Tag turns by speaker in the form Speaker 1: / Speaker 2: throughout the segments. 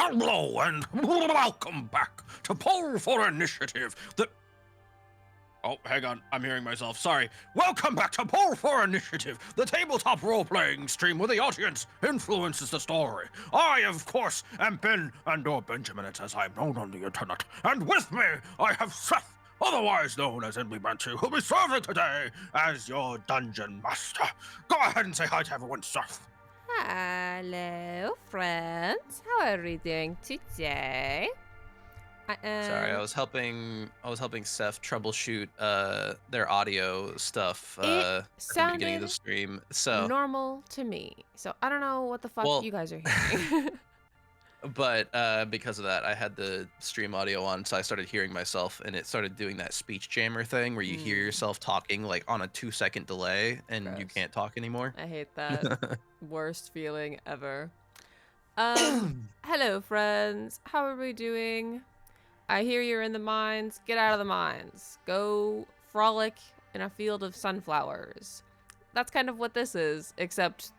Speaker 1: Hello and welcome back to Poll for Initiative. Oh, hang on, I'm hearing myself, sorry. Welcome back to Poll for Initiative, the tabletop role-playing stream where the audience influences the story. I, of course, am Ben, or Benjamin, as I'm known on the internet. And with me, I have Seth, otherwise known as Emily Bantu, who'll be serving today as your dungeon master. Go ahead and say hi to everyone, Seth.
Speaker 2: Hello, friends. How are we doing today?
Speaker 3: Sorry, I was helping Seth troubleshoot their audio stuff at the beginning of the stream. So
Speaker 2: normal to me. So I don't know what the fuck you guys are hearing.
Speaker 3: But because of that, I had the stream audio on, so I started hearing myself, and it started doing that speech jammer thing where you hear yourself talking like on a 2-second delay, and you can't talk anymore.
Speaker 2: I hate that. Worst feeling ever. Hello, friends. How are we doing? I hear you're in the mines. Get out of the mines. Go frolic in a field of sunflowers. That's kind of what this is, except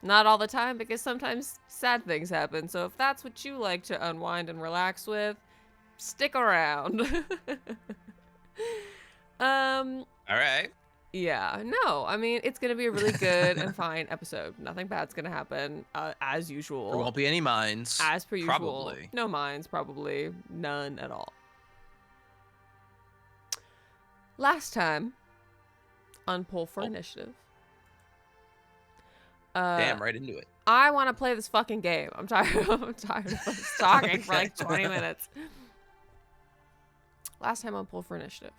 Speaker 2: not all the time, because sometimes sad things happen. So if that's what you like to unwind and relax with, stick around.
Speaker 3: All right.
Speaker 2: Yeah, no, I mean, it's going to be a really good and fine episode. Nothing bad's going to happen, as usual.
Speaker 3: There won't be any mines.
Speaker 2: As per usual.
Speaker 3: Probably.
Speaker 2: No mines, probably. None at all. Last time on Poll for Initiative.
Speaker 3: Damn, right into it.
Speaker 2: I want to play this fucking game. I'm tired of talking for like 20 minutes. Last time on Poll for Initiative.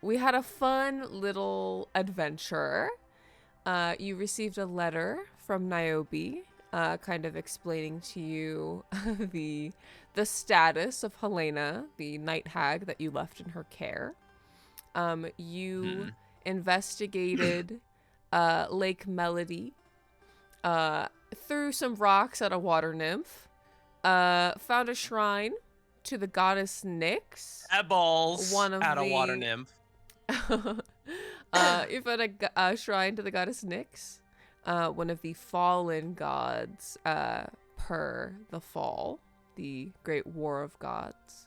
Speaker 2: We had a fun little adventure. You received a letter from Niobe, kind of explaining to you the status of Helena, the night hag that you left in her care. You investigated Lake Melody, threw some rocks at a water nymph, found a shrine to the goddess Nyx.
Speaker 3: Eyeballs at a water nymph.
Speaker 2: You found a shrine to the goddess Nyx, one of the fallen gods per the fall, the great war of gods.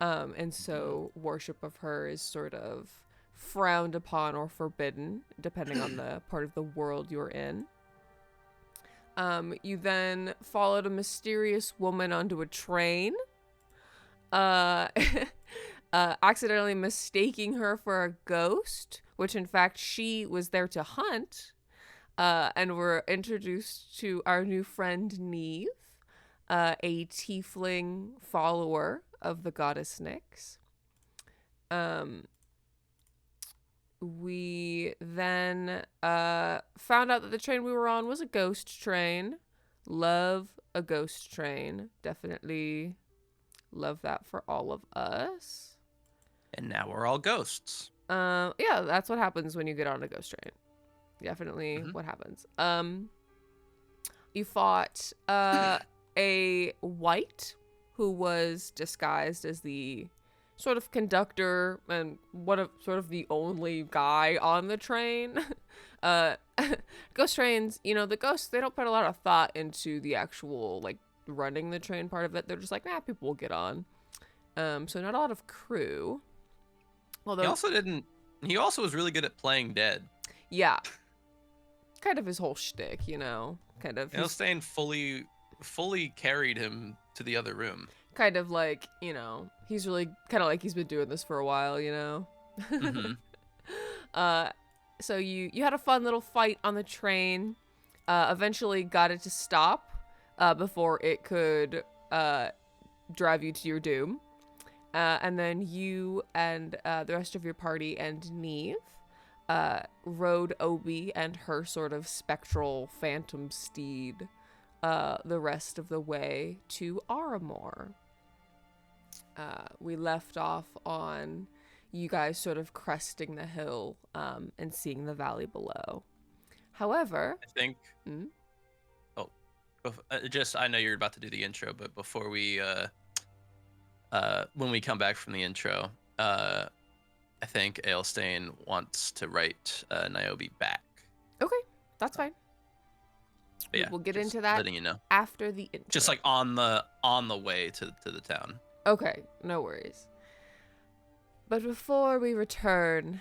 Speaker 2: And so worship of her is sort of frowned upon or forbidden, depending on the part of the world you're in. You then followed a mysterious woman onto a train, accidentally mistaking her for a ghost, which in fact she was there to hunt, and were introduced to our new friend Neve, a tiefling follower of the goddess Nyx. We then found out that the train we were on was a ghost train. Love a ghost train. Definitely love that for all of us.
Speaker 3: And now we're all ghosts.
Speaker 2: Yeah, that's what happens when you get on a ghost train. Definitely what happens. You fought a wight who was disguised as the sort of conductor and sort of the only guy on the train. Ghost trains, the ghosts, they don't put a lot of thought into the actual like running the train part of it. They're just like, people will get on. So not a lot of crew. Although
Speaker 3: he also was really good at playing dead.
Speaker 2: Yeah. Kind of his whole shtick, kind of.
Speaker 3: Staying fully carried him to the other room.
Speaker 2: Kind of like, he's really kind of like he's been doing this for a while, So you had a fun little fight on the train, eventually got it to stop before it could drive you to your doom. And then you and the rest of your party and Neve rode Obi and her sort of spectral phantom steed the rest of the way to Aramor. We left off on you guys sort of cresting the hill and seeing the valley below. However,
Speaker 3: I think I know you're about to do the intro, but before we when we come back from the intro, I think Ailstain wants to write Niobe back.
Speaker 2: Okay, that's fine.
Speaker 3: But yeah,
Speaker 2: We'll get
Speaker 3: just
Speaker 2: into that
Speaker 3: letting you know.
Speaker 2: after the intro.
Speaker 3: Just like on the way to the town.
Speaker 2: Okay, no worries. But before we return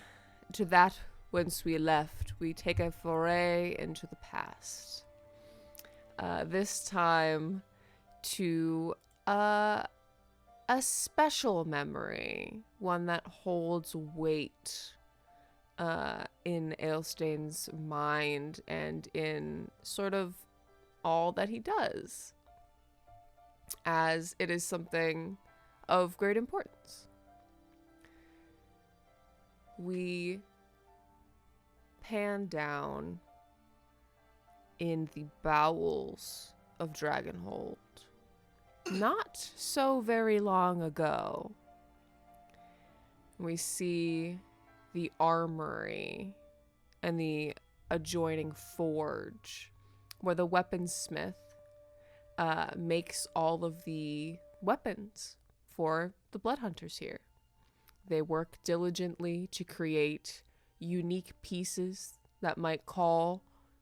Speaker 2: to that whence we left, we take a foray into the past. This time to a special memory, one that holds weight in Aelstein's mind and in sort of all that he does, as it is something of great importance. We pan down in the bowels of Dragonhold, not so very long ago. We see the armory and the adjoining forge where the weaponsmith makes all of the weapons for the blood hunters here. They work diligently to create unique pieces that might call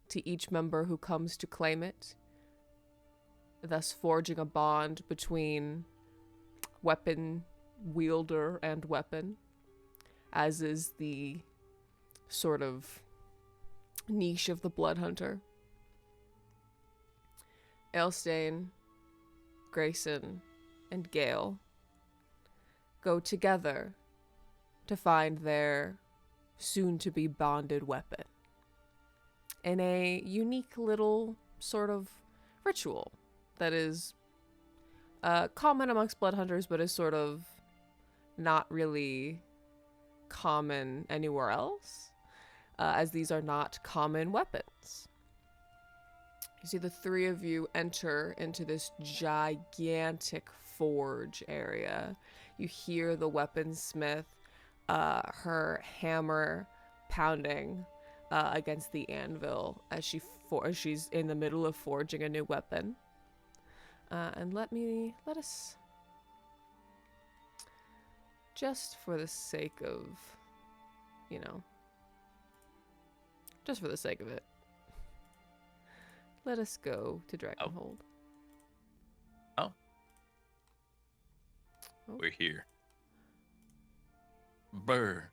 Speaker 2: to each member who comes to claim it, thus forging a bond between weapon wielder and weapon, as is the sort of niche of the blood hunter. Aelstein, Grayson, and Gale go together to find their soon-to-be bonded weapon in a unique little sort of ritual that is common amongst blood hunters, but is sort of not really common anywhere else, as these are not common weapons. You see the three of you enter into this gigantic forge area. You hear the weaponsmith, her hammer pounding against the anvil as she's in the middle of forging a new weapon. And let us, just for the sake of, just for the sake of it, let us go to Dragonhold.
Speaker 3: Oh. We're here. Brr.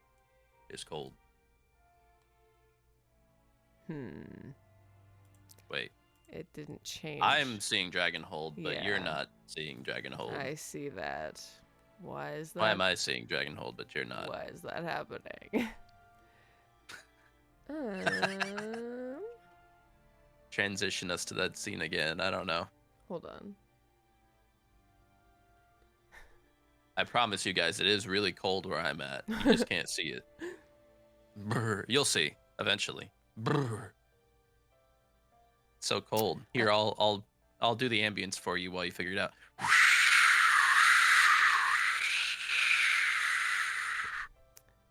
Speaker 3: It's cold. Wait.
Speaker 2: It didn't change.
Speaker 3: I'm seeing Dragonhold, but
Speaker 2: Yeah.
Speaker 3: you're not seeing Dragonhold.
Speaker 2: I see that. Why is that?
Speaker 3: Why am I seeing Dragonhold, but you're not?
Speaker 2: Why is that happening?
Speaker 3: Transition us to that scene again. I don't know.
Speaker 2: Hold on.
Speaker 3: I promise you guys, it is really cold where I'm at. You just can't see it. Brr. You'll see eventually. Brr. It's so cold. Here, I'll do the ambience for you while you figure it out.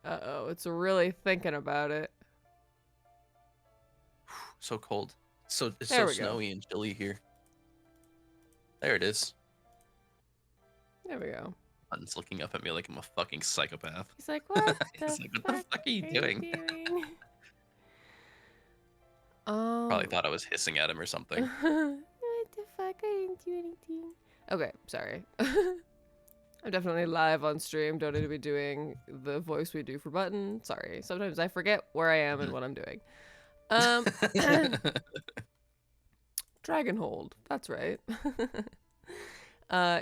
Speaker 2: Uh-oh, it's really thinking about it.
Speaker 3: So cold. It's
Speaker 2: There
Speaker 3: so
Speaker 2: we go.
Speaker 3: snowy and chilly here. There it is.
Speaker 2: There we go.
Speaker 3: Button's looking up at me like I'm a fucking psychopath.
Speaker 2: He's like, what
Speaker 3: He's like, what the fuck are you doing? Probably thought I was hissing at him or something.
Speaker 2: What the fuck? I didn't do anything. Okay, sorry. I'm definitely live on stream. Don't need to be doing the voice we do for Button. Sorry. Sometimes I forget where I am and what I'm doing. Dragonhold. That's right.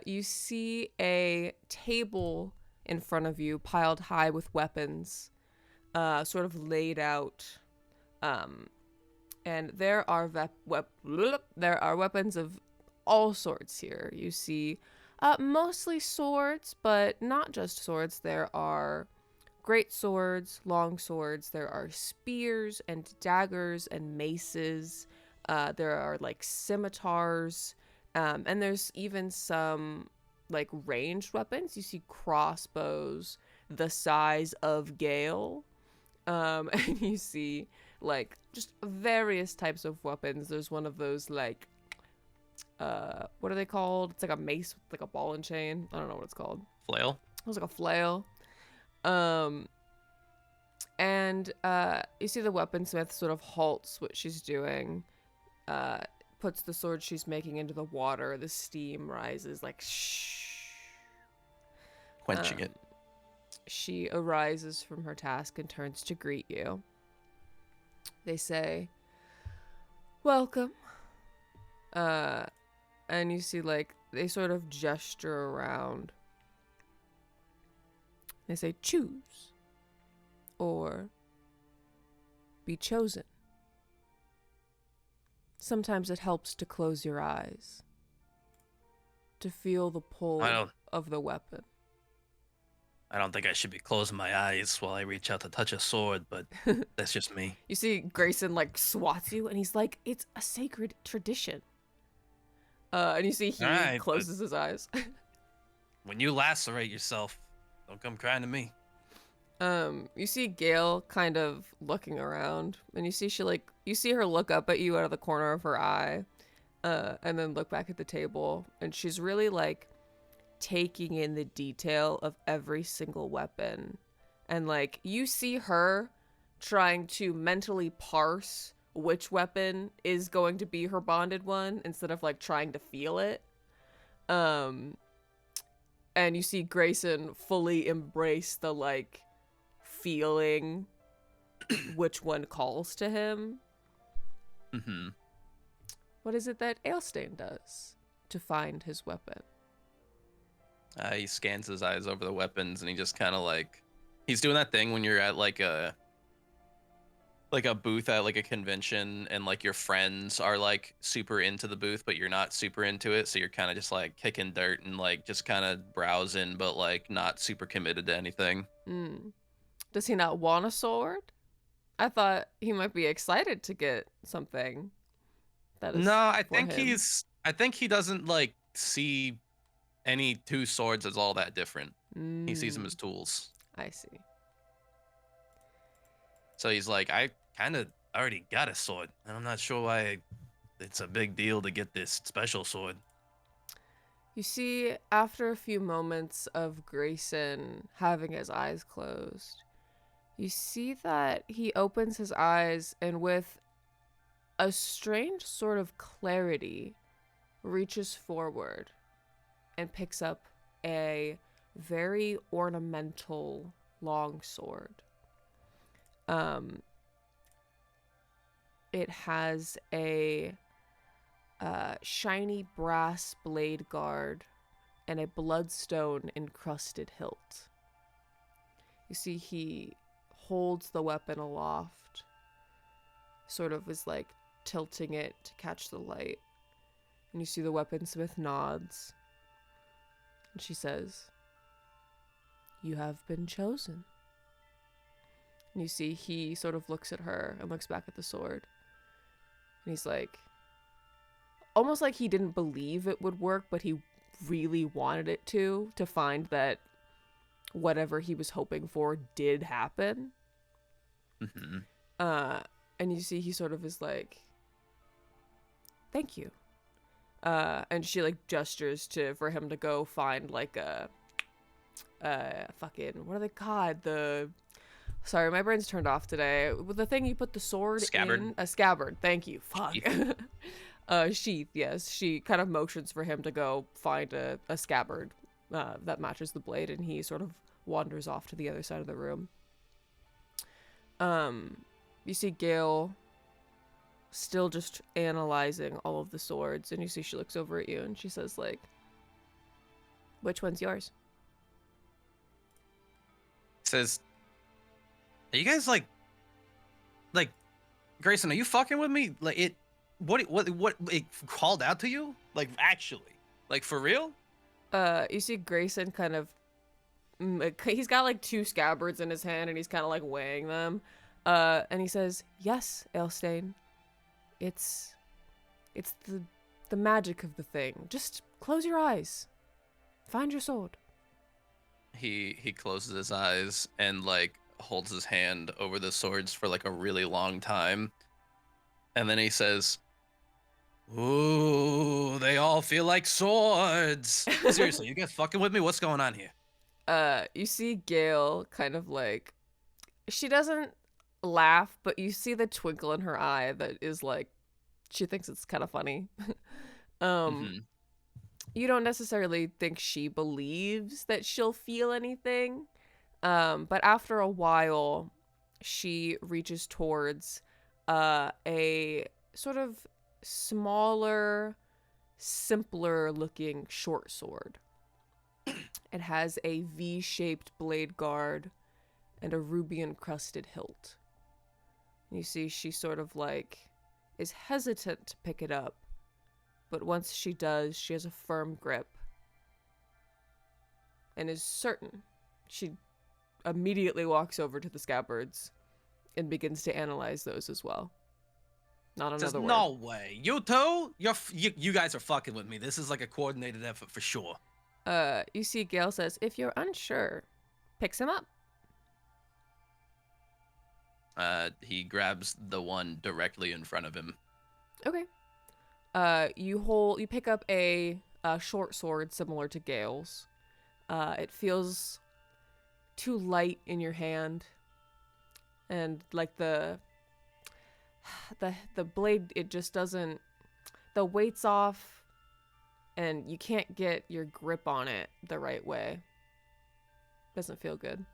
Speaker 2: You see a table in front of you, piled high with weapons, sort of laid out. And there are weapons of all sorts here. You see mostly swords, but not just swords. There are great swords, long swords. There are spears and daggers and maces. There are like scimitars. And there's even some like ranged weapons. You see crossbows the size of Gale. And you see like just various types of weapons. There's one of those like what are they called? It's like a mace with like a ball and chain. I don't know what it's called.
Speaker 3: Flail?
Speaker 2: It was like a flail. And you see the weaponsmith sort of halts what she's doing. puts the sword she's making into the water. The steam rises like shh.
Speaker 3: Quenching it.
Speaker 2: She arises from her task and turns to greet you. They say, welcome. And you see, like, they sort of gesture around. They say, choose. Or be chosen. Sometimes it helps to close your eyes. To feel the pull of the weapon.
Speaker 3: I don't think I should be closing my eyes while I reach out to touch a sword, but that's just me.
Speaker 2: You see Grayson, like, swats you, and he's like, it's a sacred tradition. And you see he closes his eyes.
Speaker 3: When you lacerate yourself, don't come crying to me.
Speaker 2: You see Gale kind of looking around, and you see her look up at you out of the corner of her eye, and then look back at the table, and she's really, like, taking in the detail of every single weapon. And, like, you see her trying to mentally parse which weapon is going to be her bonded one instead of, like, trying to feel it. And you see Grayson fully embrace the, like, feeling which one calls to him.
Speaker 3: Mm-hmm.
Speaker 2: What is it that Ailstain does to find his weapon?
Speaker 3: He scans his eyes over the weapons, and he just kind of, like, he's doing that thing when you're at, like a booth at, like, a convention, and, like, your friends are, like, super into the booth, but you're not super into it, so you're kind of just, like, kicking dirt and, like, just kind of browsing, but, like, not super committed to anything.
Speaker 2: Does he not want a sword? I thought he might be excited to get something that is
Speaker 3: I think he doesn't, like, see any two swords as all that different. He sees them as tools.
Speaker 2: I see.
Speaker 3: So he's like, I kind of already got a sword, and I'm not sure why it's a big deal to get this special sword.
Speaker 2: You see, after a few moments of Grayson having his eyes closed, you see that he opens his eyes and with a strange sort of clarity reaches forward and picks up a very ornamental long sword. It has a shiny brass blade guard and a bloodstone encrusted hilt. You see he holds the weapon aloft, sort of is like tilting it to catch the light. And you see the weaponsmith nods. And she says, "You have been chosen." And you see he sort of looks at her and looks back at the sword. And he's like, almost like he didn't believe it would work, but he really wanted it to find that whatever he was hoping for did happen.
Speaker 3: Mm-hmm.
Speaker 2: And you see he sort of is like, "Thank you." And she like gestures for him to go find like a fucking, what are they called? Sorry, my brain's turned off today. The thing you put the sword
Speaker 3: Scabbard.
Speaker 2: in. A scabbard. Thank you. Fuck. Sheath, yes. She kind of motions for him to go find a scabbard that matches the blade, and he sort of wanders off to the other side of the room. You see Gale still just analyzing all of the swords, and you see she looks over at you and she says like, "Which one's yours?"
Speaker 3: Says, "Are you guys like Grayson, are you fucking with me? Like it what it called out to you? Like actually? Like for real?"
Speaker 2: You see Grayson kind of he's got like two scabbards in his hand and he's kind of like weighing them. And he says, "Yes, Ailstain. It's the magic of the thing. Just close your eyes. Find your sword."
Speaker 3: He closes his eyes and like holds his hand over the swords for like a really long time. And then he says, "Ooh, they all feel like swords." Seriously, you guys fucking with me? What's going on here?
Speaker 2: You see Gale kind of like, she doesn't laugh, but you see the twinkle in her eye that is like She thinks it's kind of funny.
Speaker 3: Mm-hmm.
Speaker 2: You don't necessarily think she believes that she'll feel anything. But after a while, she reaches towards a sort of smaller, simpler looking short sword. It has a V-shaped blade guard and a ruby encrusted hilt. You see, she sort of like is hesitant to pick it up, but once she does, she has a firm grip and is certain. She immediately walks over to the scabbards and begins to analyze those as well. Not another
Speaker 1: Says,
Speaker 2: word.
Speaker 1: no way. You two? You guys are fucking with me. This is like a coordinated effort for sure.
Speaker 2: You see Gale says, if you're unsure, picks him up.
Speaker 3: He grabs the one directly in front of him.
Speaker 2: Okay. You pick up a short sword similar to Gale's. It feels too light in your hand, and like the blade, it just doesn't. The weight's off, and you can't get your grip on it the right way. Doesn't feel good.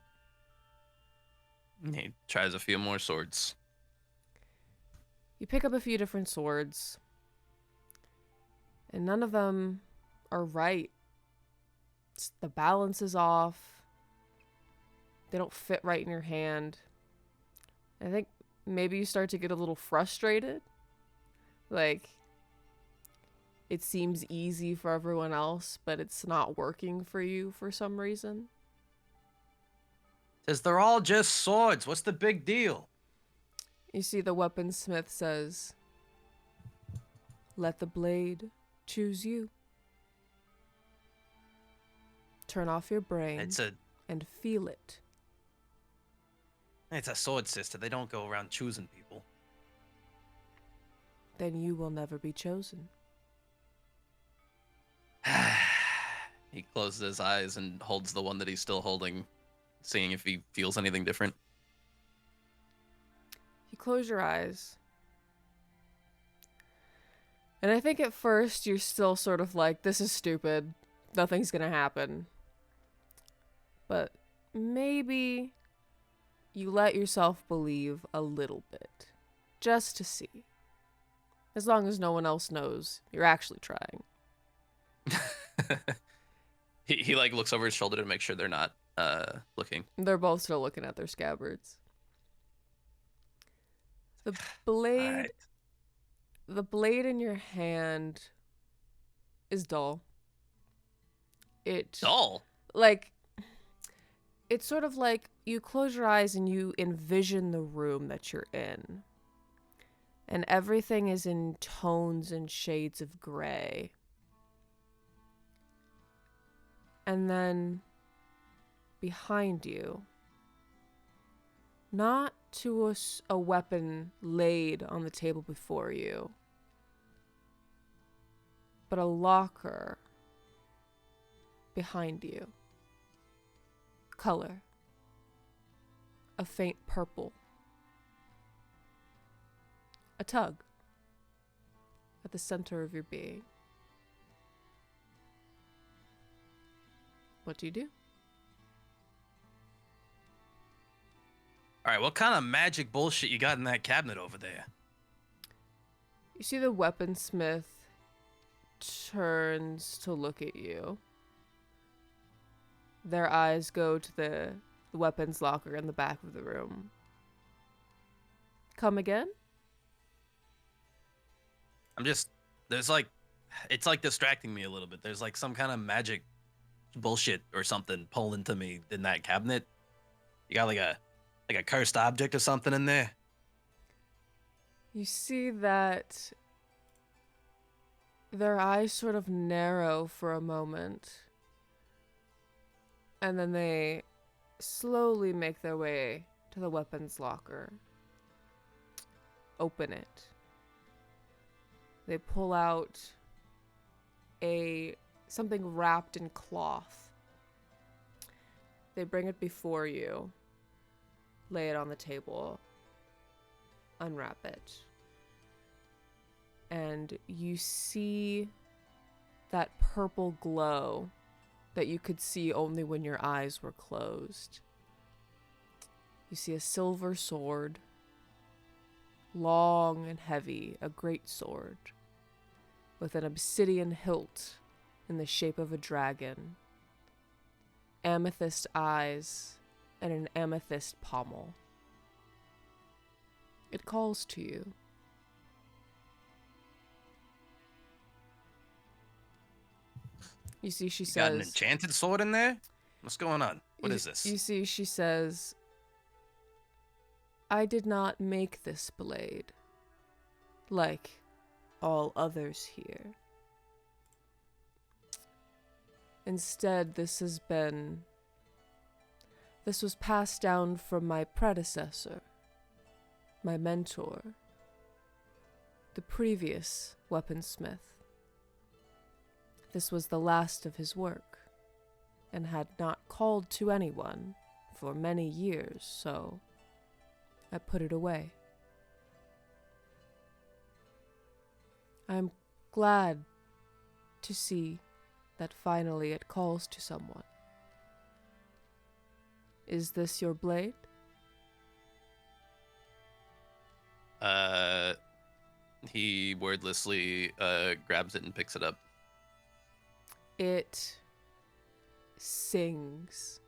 Speaker 3: He tries a few more swords.
Speaker 2: You pick up a few different swords, and none of them are right. The balance is off. They don't fit right in your hand. I think maybe you start to get a little frustrated. Like, it seems easy for everyone else, but it's not working for you for some reason.
Speaker 1: Says, they're all just swords. What's the big deal?
Speaker 2: You see the weaponsmith says, let the blade choose you. Turn off your brain and feel it.
Speaker 1: It's a sword, sister. They don't go around choosing people.
Speaker 2: Then you will never be chosen.
Speaker 3: He closes his eyes and holds the one that he's still holding, seeing if he feels anything different.
Speaker 2: You close your eyes. And I think at first you're still sort of like, this is stupid. Nothing's gonna happen. But maybe you let yourself believe a little bit. Just to see. As long as no one else knows you're actually trying.
Speaker 3: He like looks over his shoulder to make sure they're not looking.
Speaker 2: They're both still looking at their scabbards. The blade
Speaker 1: Alright.
Speaker 2: The blade in your hand is dull.
Speaker 3: Dull?
Speaker 2: Like, it's sort of like you close your eyes and you envision the room that you're in. And everything is in tones and shades of gray. And then behind you, not to a weapon laid on the table before you, but a locker behind you. Color. A faint purple. A tug at the center of your being. What do you do?
Speaker 1: All right, what kind of magic bullshit you got in that cabinet over there?
Speaker 2: You see the weaponsmith turns to look at you. Their eyes go to the weapons locker in the back of the room. Come again?
Speaker 1: There's like, it's like distracting me a little bit. There's like some kind of magic bullshit or something pulling to me in that cabinet. You got like a cursed object or something in there.
Speaker 2: You see that their eyes sort of narrow for a moment. And then they slowly make their way to the weapons locker. Open it. They pull out something wrapped in cloth. They bring it before you. Lay it on the table. Unwrap it. and you see that purple glow that you could see only when your eyes were closed. You see a silver sword, long and heavy, a great sword, with an obsidian hilt in the shape of a dragon, amethyst eyes, and an amethyst pommel. It calls to you. You see, she
Speaker 3: Got an
Speaker 2: says...
Speaker 3: enchanted sword in there? What's going on? What is this?
Speaker 2: You see, she says, I did not make this blade, like all others here. Instead, this was passed down from my predecessor, my mentor, the previous weaponsmith. This was the last of his work, and had not called to anyone for many years, so I put it away. I'm glad to see that finally it calls to someone. Is this your blade?
Speaker 3: He wordlessly grabs it and picks it up.
Speaker 2: It sings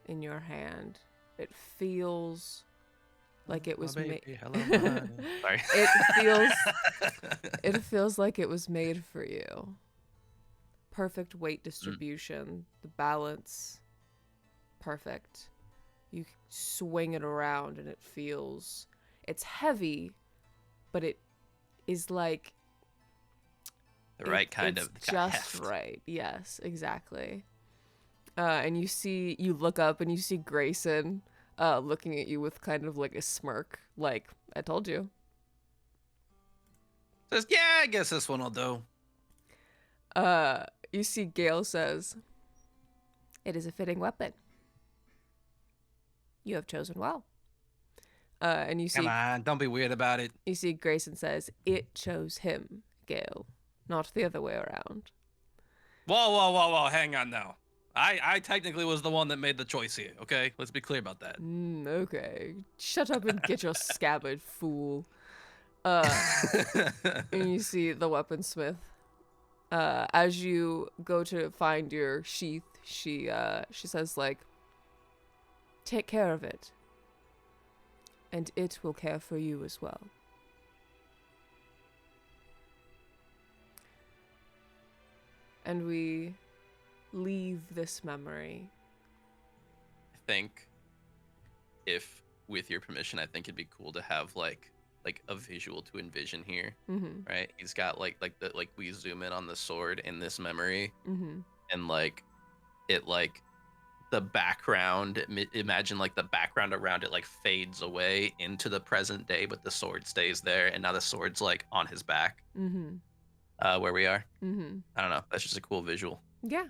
Speaker 2: in your hand. It feels like it was made.
Speaker 3: Sorry.
Speaker 2: It feels like it was made for you. Perfect weight distribution, the balance, perfect. You swing it around and it's heavy, but it is like
Speaker 3: the right kind
Speaker 2: it's
Speaker 3: of
Speaker 2: just
Speaker 3: heft.
Speaker 2: right. Yes, exactly. And you look up and you see Grayson looking at you with kind of like a smirk, like, I told you.
Speaker 3: Says, yeah, I guess this one will do.
Speaker 2: You see Gale says, it is a fitting weapon. You have chosen well. And you see,
Speaker 3: Come on, don't be weird about it.
Speaker 2: you see Grayson says, it chose him, Gale, not the other way around.
Speaker 3: Whoa, hang on now. I technically was the one that made the choice here, okay? Let's be clear about that.
Speaker 2: Okay. Shut up and get your scabbard, fool. And you see the weaponsmith. As you go to find your sheath, she says, like, take care of it. And it will care for you as well. And we leave this memory.
Speaker 3: I think, if with your permission, I think it'd be cool to have like a visual to envision here, right? He's got like we zoom in on the sword in this memory, and like the background. Imagine like the background around it like fades away into the present day, but the sword stays there, and now the sword's like on his back, where we are. I don't know. That's just a cool visual.
Speaker 2: Yeah.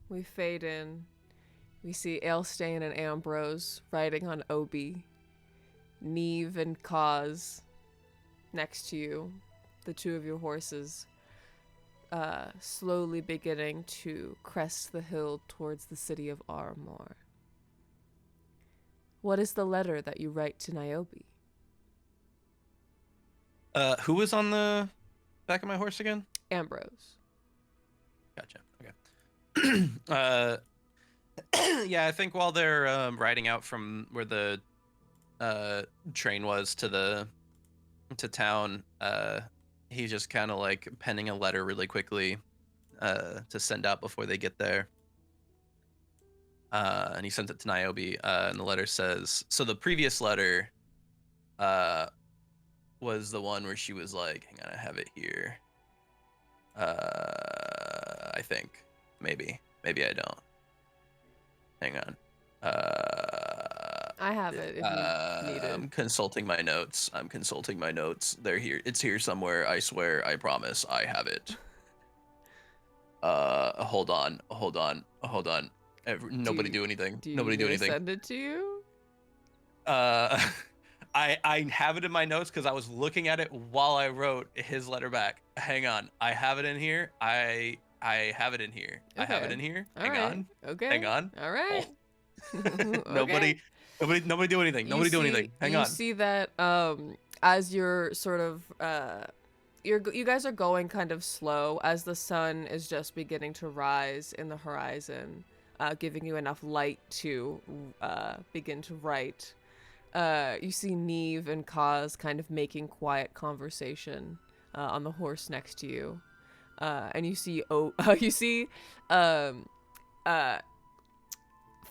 Speaker 2: We fade in. We see Ailstain and Ambrose riding on Obi. Neve and Kaz next to you. The two of your horses slowly beginning to crest the hill towards the city of Armor. What is the letter that you write to Niobe?
Speaker 3: Who was on the back of my horse again?
Speaker 2: Ambrose.
Speaker 3: Gotcha. Okay. Yeah, I think while they're riding out from where the train was to town, he's just kind of like penning a letter really quickly to send out before they get there. And he sent it to Niobe, and the letter says, so the previous letter was the one where she was like, hang on, I have it here. I think. Maybe I don't. Hang on.
Speaker 2: I have it if you need it.
Speaker 3: I'm consulting my notes. They're here. It's here somewhere. I swear. I promise. I have it. Hold on. Nobody do anything.
Speaker 2: Do you
Speaker 3: Nobody do anything.
Speaker 2: Send it to you?
Speaker 3: I have it in my notes because I was looking at it while I wrote his letter back. Hang on, I have it in here. I have it in here. I have it in here. Hang on.
Speaker 2: Okay.
Speaker 3: Hang on.
Speaker 2: All right.
Speaker 3: Oh.
Speaker 2: Okay.
Speaker 3: Nobody do anything. Nobody do anything. Hang on.
Speaker 2: You see that as you're sort of you guys are going kind of slow as the sun is just beginning to rise in the horizon, giving you enough light to begin to write. You see Neve and Kaz kind of making quiet conversation on the horse next to you, and you see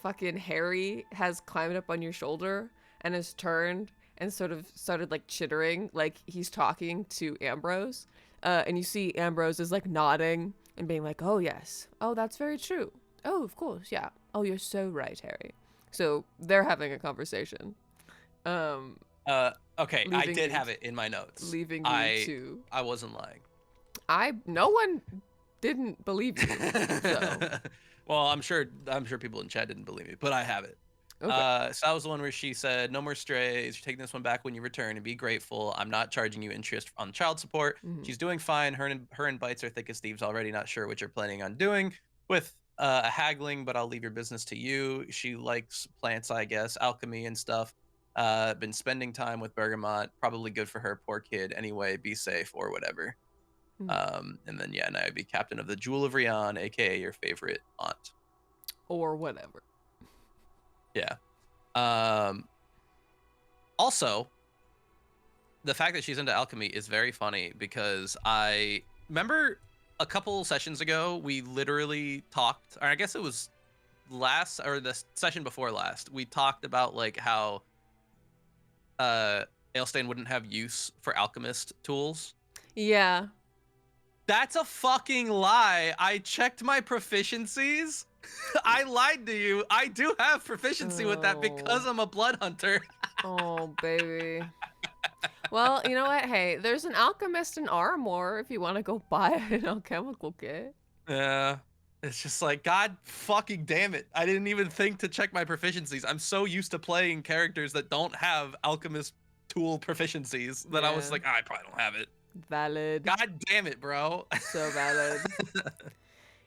Speaker 2: fucking Harry has climbed up on your shoulder and has turned and sort of started like chittering like he's talking to Ambrose, and you see Ambrose is like nodding and being like, oh yes, oh that's very true, oh of course, yeah, oh you're so right, Harry. So they're having a conversation.
Speaker 3: Okay, I did have it in my notes.
Speaker 2: Leaving you to...
Speaker 3: I wasn't lying.
Speaker 2: No one didn't believe you. So.
Speaker 3: Well, I'm sure people in chat didn't believe me, but I have it. Okay. So that was the one where she said, no more strays. You're taking this one back when you return and be grateful. I'm not charging you interest on child support. Mm-hmm. She's doing fine. Her and Bites are thick as thieves already. Not sure what you're planning on doing with a haggling, but I'll leave your business to you. She likes plants, I guess, alchemy and stuff. Been spending time with Bergamot. Probably good for her. Poor kid. Anyway, be safe or whatever. Mm-hmm. And then, yeah, and I would be captain of the Jewel of Rion, aka your favorite aunt.
Speaker 2: Or whatever.
Speaker 3: Yeah. Also, the fact that she's into alchemy is very funny because I remember a couple sessions ago, we literally talked, or I guess it was the session before last, we talked about like how Ailstein wouldn't have use for alchemist tools.
Speaker 2: Yeah.
Speaker 3: That's a fucking lie. I checked my proficiencies. I lied to you. I do have proficiency with that because I'm a blood hunter.
Speaker 2: Oh, baby. Well, you know what? Hey, there's an alchemist in Armor if you want to go buy an alchemical kit.
Speaker 3: Yeah. It's just like, God fucking damn it. I didn't even think to check my proficiencies. I'm so used to playing characters that don't have alchemist tool proficiencies that I was like, I probably don't have it.
Speaker 2: Valid.
Speaker 3: God damn it, bro.
Speaker 2: So valid.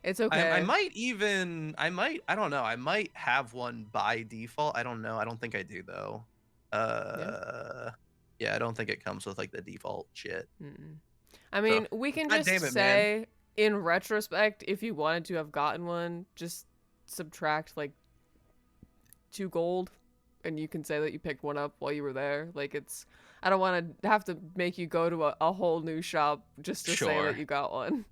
Speaker 2: It's okay.
Speaker 3: I don't know. I might have one by default. I don't know. I don't think I do though. Yeah, I don't think it comes with like the default shit.
Speaker 2: Mm-mm. I mean, we can just say, man, in retrospect, if you wanted to have gotten one, just subtract like 2 gold, and you can say that you picked one up while you were there. Like it's, I don't want to have to make you go to a whole new shop just to say that you got one.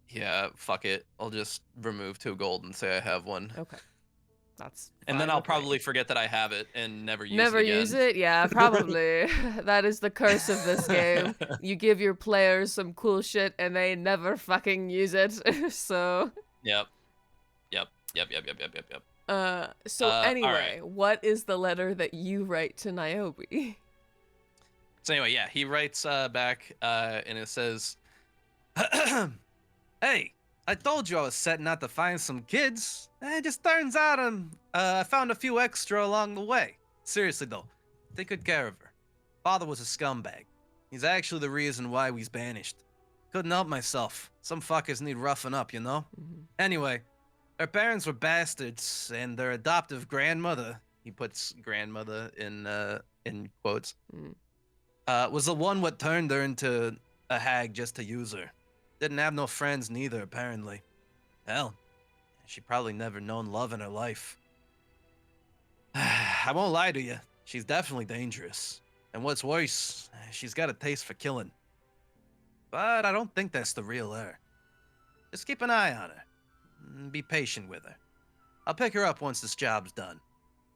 Speaker 3: Yeah, fuck it. I'll just remove 2 gold and say I have one.
Speaker 2: Okay. That's
Speaker 3: and then I'll probably forget that I have it and never use it again.
Speaker 2: Never use it? Yeah, probably. That is the curse of this game. You give your players some cool shit and they never fucking use it. So.
Speaker 3: Yep.
Speaker 2: So anyway,
Speaker 3: right.
Speaker 2: What is the letter that you write to Niobe?
Speaker 3: So anyway, yeah, he writes back and it says, hey, I told you I was setting out to find some kids. It just turns out I found a few extra along the way. Seriously though, take good care of her. Father was a scumbag. He's actually the reason why we's banished. Couldn't help myself. Some fuckers need roughing up, you know? Mm-hmm. Anyway, her parents were bastards, and their adoptive grandmother, he puts grandmother in quotes, was the one what turned her into a hag just to use her. Didn't have no friends neither, apparently. Hell, she probably never known love in her life. I won't lie to you, she's definitely dangerous. And what's worse, she's got a taste for killing. But I don't think that's the real her. Just keep an eye on her. And be patient with her. I'll pick her up once this job's done.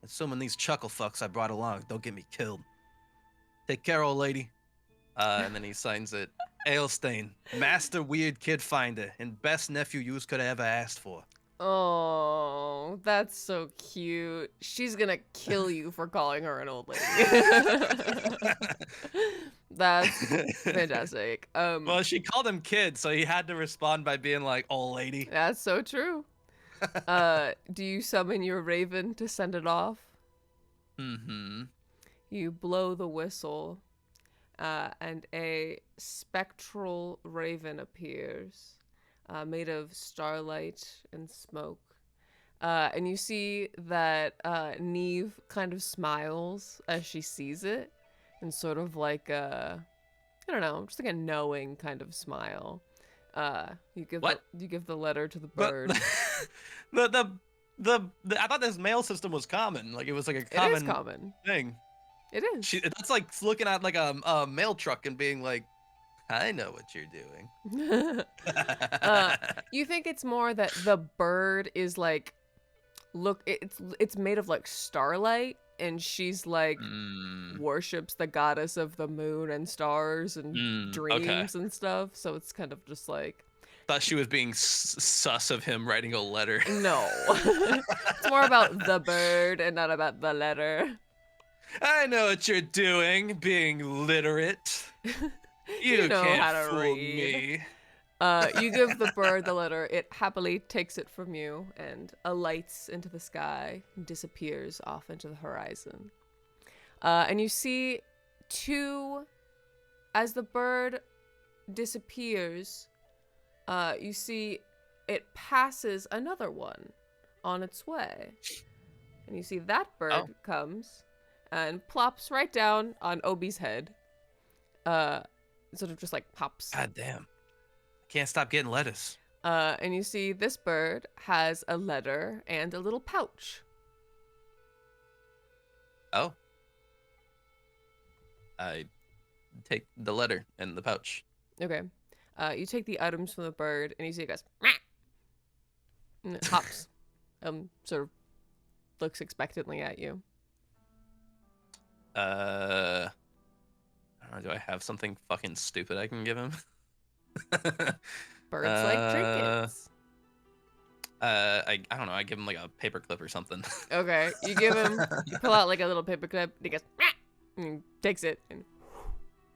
Speaker 3: Assuming these chuckle fucks I brought along don't get me killed. Take care, old lady. And then he signs it. Ailstein, Master Weird Kid Finder, and best nephew you could have ever asked for.
Speaker 2: Oh, that's so cute. She's gonna kill you for calling her an old lady. That's fantastic.
Speaker 3: Well, she called him kid, so he had to respond by being like, old lady.
Speaker 2: That's so true. Do you summon your raven to send it off?
Speaker 3: Mm-hmm.
Speaker 2: You blow the whistle, and a spectral raven appears, made of starlight and smoke. And you see that Neve kind of smiles as she sees it, and sort of like I don't know, just like a knowing kind of smile. You give the letter to the bird.
Speaker 3: The I thought this mail system was common. Like it was like a
Speaker 2: It is common
Speaker 3: thing.
Speaker 2: It is.
Speaker 3: That's like looking at like a mail truck and being like, I know what you're doing.
Speaker 2: You think it's more that the bird is like, look, it's made of like starlight, and she's like worships the goddess of the moon and stars and dreams and stuff. So it's kind of just like.
Speaker 3: Thought she was being sus of him writing a letter.
Speaker 2: No, it's more about the bird and not about the letter.
Speaker 3: I know what you're doing, being literate. You
Speaker 2: know
Speaker 3: can't
Speaker 2: how to
Speaker 3: fool
Speaker 2: read.
Speaker 3: me.
Speaker 2: You give the bird the letter. It happily takes it from you and alights into the sky and disappears off into the horizon. And you see as the bird disappears, you see it passes another one on its way. And you see that bird comes and plops right down on Obi's head. Sort of just like pops.
Speaker 3: God damn. Can't stop getting lettuce.
Speaker 2: And you see this bird has a letter and a little pouch.
Speaker 3: Oh. I take the letter and the pouch.
Speaker 2: Okay. You take the items from the bird, and you see it goes, "Meow." And it hops. Sort of looks expectantly at you.
Speaker 3: I don't know, do I have something fucking stupid I can give him?
Speaker 2: Birds like trinkets.
Speaker 3: I don't know. I give him like a paperclip or something.
Speaker 2: Okay, you pull out like a little paperclip, and he goes, "Meow," and takes it and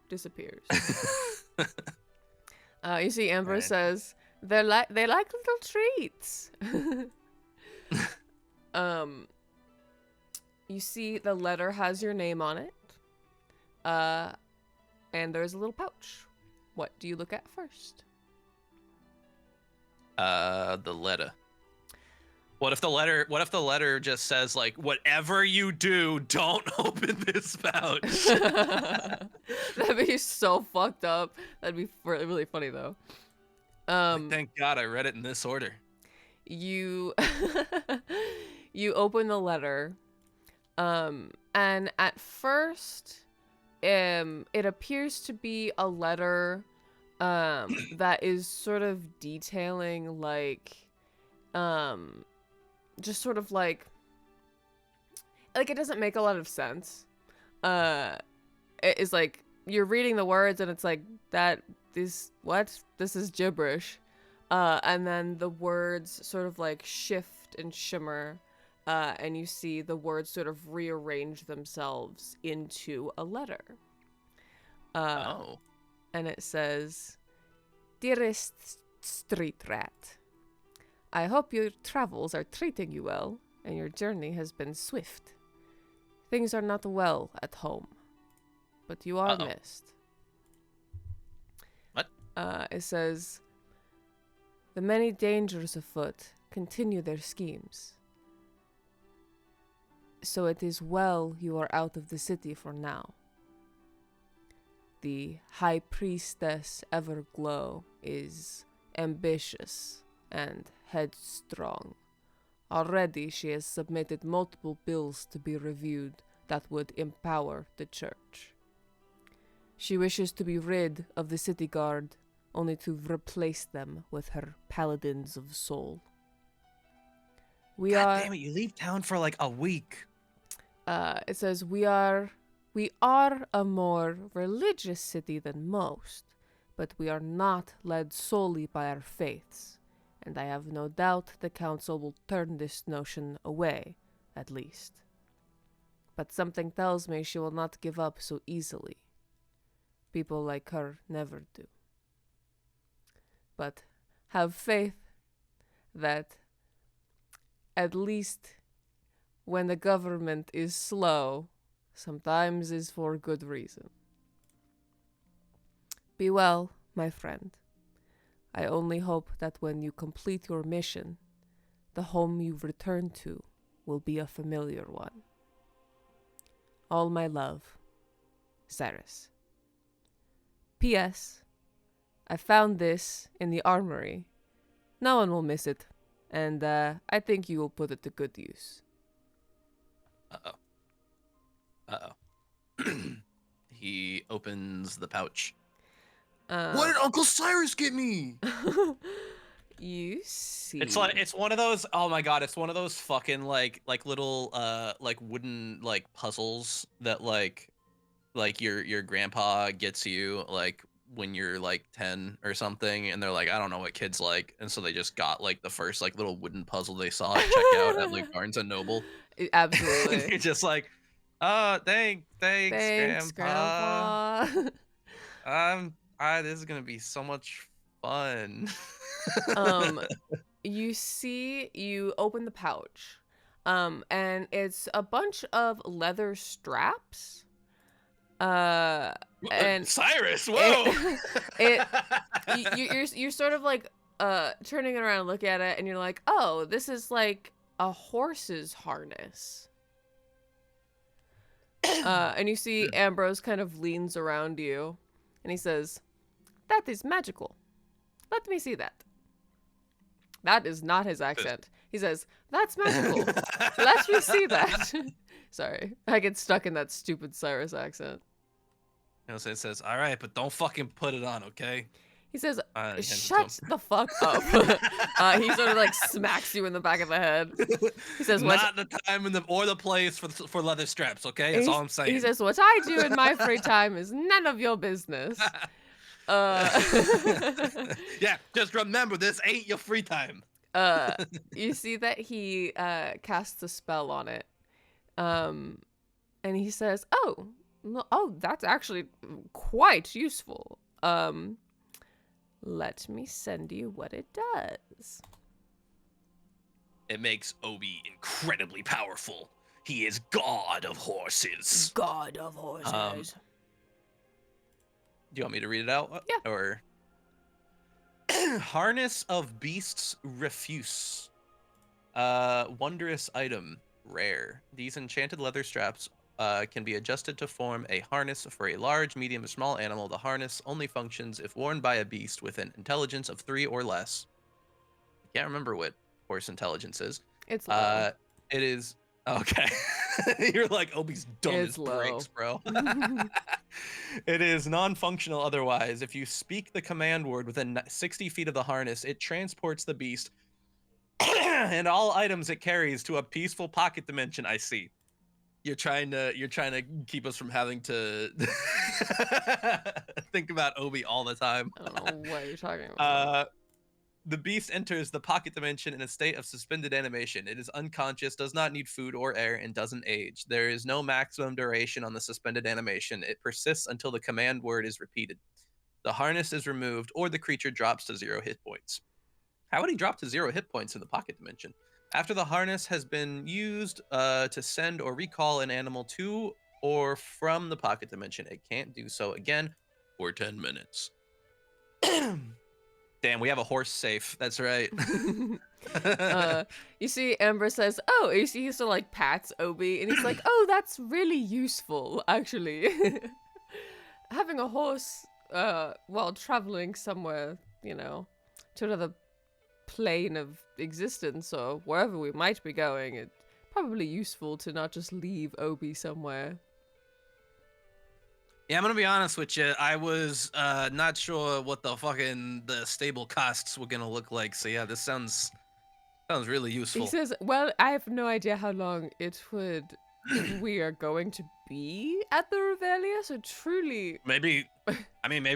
Speaker 2: disappears. You see Amber says, they like little treats. You see the letter has your name on it. And there's a little pouch. What do you look at first?
Speaker 3: The letter. What if the letter just says like, whatever you do, don't open this pouch?
Speaker 2: That'd be so fucked up. That'd be really funny though.
Speaker 3: Thank God I read it in this order.
Speaker 2: You you open the letter, and at first, it appears to be a letter, that is sort of detailing like, just sort of like it doesn't make a lot of sense. It is like you're reading the words and it's like this is gibberish, and then the words sort of like shift and shimmer, and you see the words sort of rearrange themselves into a letter. And it says, "Dearest street rat, I hope your travels are treating you well, and your journey has been swift. Things are not well at home, but you are missed."
Speaker 3: What?
Speaker 2: It says, "The many dangers afoot continue their schemes. So it is well you are out of the city for now. The High Priestess Everglow is ambitious and headstrong. Already she has submitted multiple bills to be reviewed that would empower the church. She wishes to be rid of the city guard, only to replace them with her paladins of soul.
Speaker 3: God damn it, you leave town for like a week."
Speaker 2: It says, we are a more religious city than most, but we are not led solely by our faiths, and I have no doubt the council will turn this notion away, at least. But something tells me she will not give up so easily. People like her never do. But have faith that at least when the government is slow, sometimes is for good reason. Be well, my friend. I only hope that when you complete your mission, the home you've returned to will be a familiar one. All my love, Cyrus. P.S. I found this in the armory. No one will miss it, and I think you will put it to good use.
Speaker 3: Uh-oh. Uh-oh. He opens the pouch. What did Uncle Cyrus get me?
Speaker 2: You see.
Speaker 3: It's one of those, oh my god, it's one of those fucking like little like wooden like puzzles that like your grandpa gets you like when you're like 10 or something, and they're like, I don't know what kids like, and so they just got like the first like little wooden puzzle they saw at checkout at like Barnes and Noble.
Speaker 2: Absolutely.
Speaker 3: You're just like, thanks, Grandpa. This is gonna be so much fun.
Speaker 2: You open the pouch, and it's a bunch of leather straps. And
Speaker 3: Cyrus, whoa!
Speaker 2: You're sort of like turning it around, look at it, and you're like, oh, this is like a horse's harness. And you see Ambrose kind of leans around you, and he says, "That is magical. Let me see that." That is not his accent. He says, "That's magical. Let me see that." Sorry, I get stuck in that stupid Cyrus accent.
Speaker 3: You know, so it says, all right, but don't fucking put it on, okay?
Speaker 2: He says, shut the fuck up. He sort of like smacks you in the back of the head. He says,
Speaker 3: not the time or the place for leather straps, okay? That's all I'm saying.
Speaker 2: He says, what I do in my free time is none of your business.
Speaker 3: Yeah, just remember, this ain't your free time.
Speaker 2: You see that he casts a spell on it. And he says, oh, that's actually quite useful. Let me send you what it does.
Speaker 3: It makes Obi incredibly powerful. He is god of horses.
Speaker 2: God of horses.
Speaker 3: Do you want me to read it out?
Speaker 2: Yeah.
Speaker 3: Or Harness of Beasts Refuse. Wondrous item. Rare. These enchanted leather straps can be adjusted to form a harness for a large, medium, or small animal. The harness only functions if worn by a beast with an intelligence of 3 or less. I can't remember what horse intelligence is.
Speaker 2: It's low.
Speaker 3: It is okay. You're like, Obi's dumb as bricks, bro. It is non-functional otherwise. If you speak the command word within 60 feet of the harness, it transports the beast and all items it carries to a peaceful pocket dimension. I see. You're trying to keep us from having to think about Obi all the time.
Speaker 2: I don't know what you're talking about.
Speaker 3: The beast enters the pocket dimension in a state of suspended animation. It is unconscious, does not need food or air, and doesn't age. There is no maximum duration on the suspended animation. It persists until the command word is repeated. The harness is removed, or the creature drops to 0 hit points. How would he drop to 0 hit points in the pocket dimension? After the harness has been used to send or recall an animal to or from the pocket dimension, it can't do so again for 10 minutes. Damn, we have a horse safe. That's right.
Speaker 2: You see, Amber says, oh, you see, he sort of like pats Obi, and he's like, oh, that's really useful, actually. Having a horse while traveling somewhere, to another plane of existence or wherever we might be going, it's probably useful to not just leave Obi somewhere.
Speaker 3: Yeah, I'm gonna be honest with you. I was not sure what the stable costs were gonna look like. So yeah, this sounds really useful.
Speaker 2: He says, well, I have no idea how long we are going to be at the Revelia, so truly...
Speaker 3: Maybe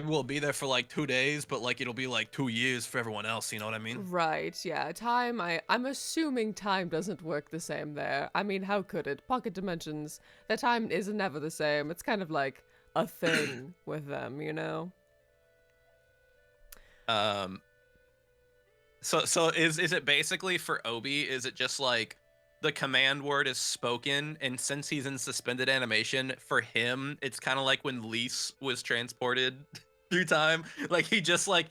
Speaker 3: we'll be there for like 2 days, but like it'll be like 2 years for everyone else, you know what I mean?
Speaker 2: Right, yeah. Time, I'm assuming time doesn't work the same there. I mean, how could it? Pocket dimensions, the time is never the same. It's kind of like a thing with them, So
Speaker 3: is it basically for Obi, is it just like the command word is spoken, and since he's in suspended animation, for him, it's kind of like when Lise was transported through time. Like he just like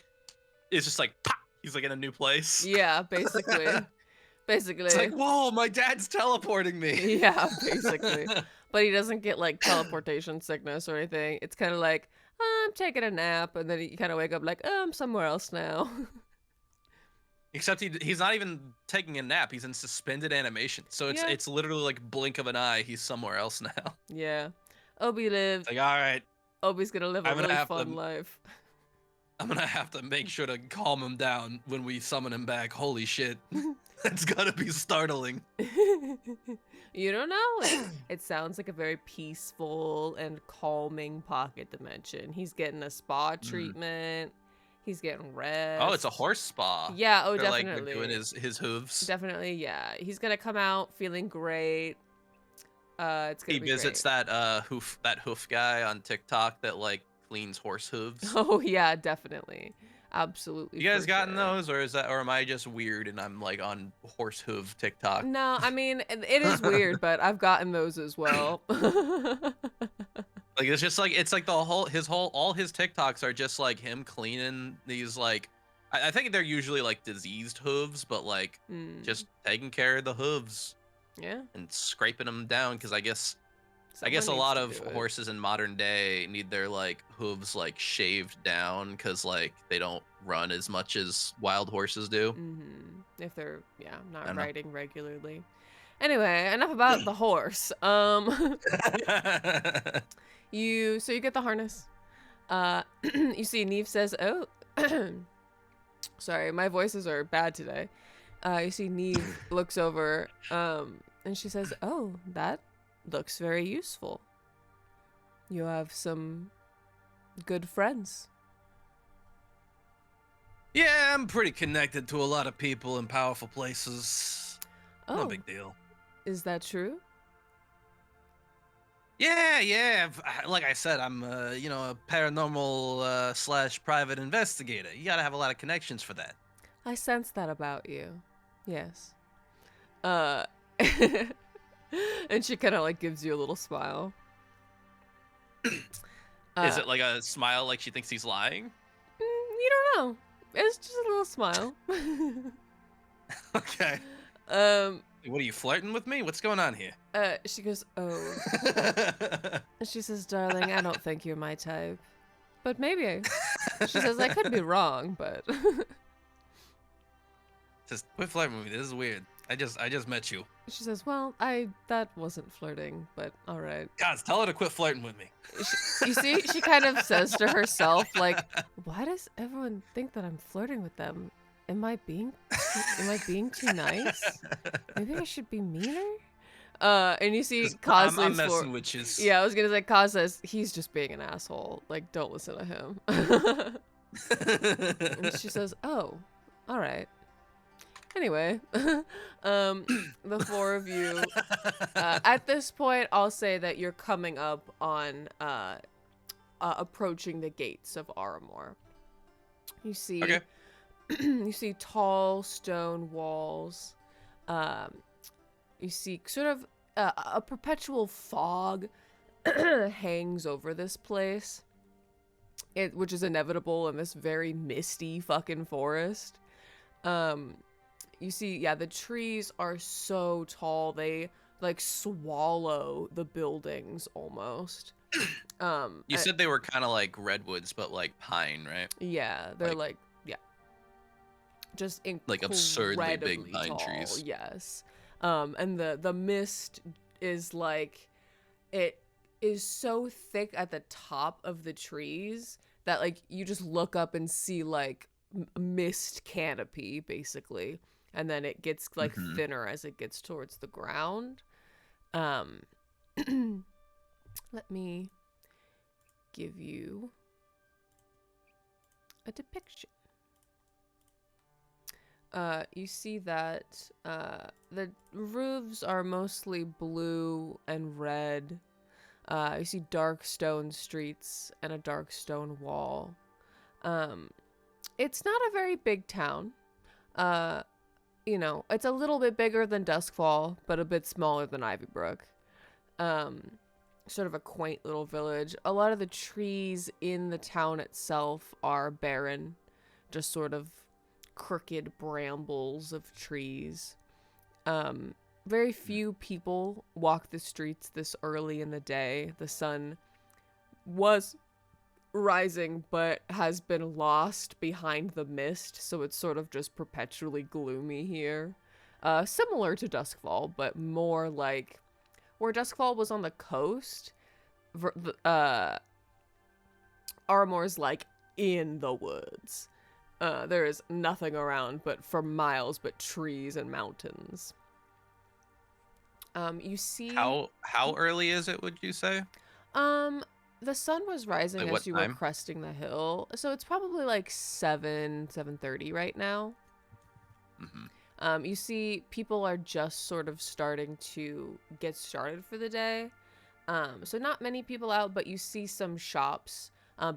Speaker 3: is just like pop, he's like in a new place.
Speaker 2: Yeah, basically.
Speaker 3: It's like, whoa, my dad's teleporting me.
Speaker 2: Yeah, basically. But he doesn't get like teleportation sickness or anything. It's kind of like, I'm taking a nap, and then you kind of wake up like, oh, I'm somewhere else now.
Speaker 3: Except he's not even taking a nap. He's in suspended animation. So it's literally like blink of an eye. He's somewhere else now.
Speaker 2: Yeah. Obi lived.
Speaker 3: Like, all right.
Speaker 2: Obi's gonna live a really fun life.
Speaker 3: I'm gonna have to make sure to calm him down when we summon him back. Holy shit. That's gotta be startling.
Speaker 2: You don't know. It sounds like a very peaceful and calming pocket dimension. He's getting a spa treatment. He's getting rest.
Speaker 3: Oh, it's a horse spa.
Speaker 2: Yeah, oh,
Speaker 3: they're
Speaker 2: definitely.
Speaker 3: Like, they're doing his hooves.
Speaker 2: Definitely, yeah. He's gonna come out feeling great. It's gonna be
Speaker 3: He visits
Speaker 2: great.
Speaker 3: that hoof guy on TikTok that like cleans horse hooves.
Speaker 2: Oh yeah, definitely. Absolutely.
Speaker 3: You guys gotten those, or am I just weird and I'm like on horse hoof TikTok?
Speaker 2: No, I mean it is weird, but I've gotten those as well.
Speaker 3: Like it's just like all his TikToks are just like him cleaning these like I think they're usually like diseased hooves, but like just taking care of the hooves.
Speaker 2: Yeah.
Speaker 3: And scraping them down because I guess a lot of horses in modern day need their like hooves like shaved down because like they don't run as much as wild horses do.
Speaker 2: If they're not riding regularly. Anyway, enough about the horse. You get the harness. You see Neve says, oh, sorry, my voices are bad today. You see Neve looks over and she says, oh, that looks very useful. You have some good friends.
Speaker 1: Yeah, I'm pretty connected to a lot of people in powerful places.
Speaker 2: Oh,
Speaker 1: No big deal.
Speaker 2: Is that true?
Speaker 1: Yeah. Like I said, I'm, a paranormal slash private investigator. You gotta have a lot of connections for that.
Speaker 2: I sense that about you. Yes. And she kind of like gives you a little smile.
Speaker 3: Is it like a smile like she thinks he's lying?
Speaker 2: You don't know. It's just a little smile.
Speaker 1: Okay. What are you, flirting with me? What's going on here?
Speaker 2: She goes, oh. And she says, darling, I don't think you're my type. But maybe. She says, I could be wrong, but.
Speaker 1: Just quit flirting with me. This is weird. I just met you.
Speaker 2: She says, well, that wasn't flirting, but all right.
Speaker 1: Guys, tell her to quit flirting with me.
Speaker 2: You see, she kind of says to herself, like, why does everyone think that I'm flirting with them? Am I being too nice? Maybe I should be meaner? And you see Kaz
Speaker 1: I'm messing with you.
Speaker 2: Yeah, I was gonna say Kaz says he's just being an asshole. Like, don't listen to him. And she says, oh, all right. Anyway, the four of you, at this point, I'll say that you're coming up on, approaching the gates of Aramor. You see, you see tall stone walls. You see sort of a perpetual fog hangs over this place, which is inevitable in this very misty fucking forest. You see, the trees are so tall, they like swallow the buildings almost.
Speaker 3: You said they were kind of like redwoods, but like pine, right?
Speaker 2: Yeah, they're like just incredibly
Speaker 3: like absurdly big pine
Speaker 2: tall,
Speaker 3: trees.
Speaker 2: Yes. And the mist is like, it is so thick at the top of the trees that like you just look up and see like mist canopy basically. And then it gets like thinner as it gets towards the ground. Let me give you a depiction. You see that the roofs are mostly blue and red. You see dark stone streets and a dark stone wall. It's not a very big town. you know, it's a little bit bigger than Duskfall, but a bit smaller than Ivybrook. Sort of a quaint little village. A lot of the trees in the town itself are barren, just sort of crooked brambles of trees. Very few people walk the streets this early in the day. The sun was rising, but has been lost behind the mist, so it's sort of just perpetually gloomy here. Similar to Duskfall, but more like where Duskfall was on the coast, Armore's like in the woods. There is nothing around but for miles but trees and mountains. You see
Speaker 3: How early is it, would you say?
Speaker 2: The sun was rising
Speaker 3: Like
Speaker 2: as
Speaker 3: what
Speaker 2: you
Speaker 3: time?
Speaker 2: were cresting the hill, so it's probably like 7:30 right now. You see people are just sort of starting to get started for the day. So not many people out, but you see some shops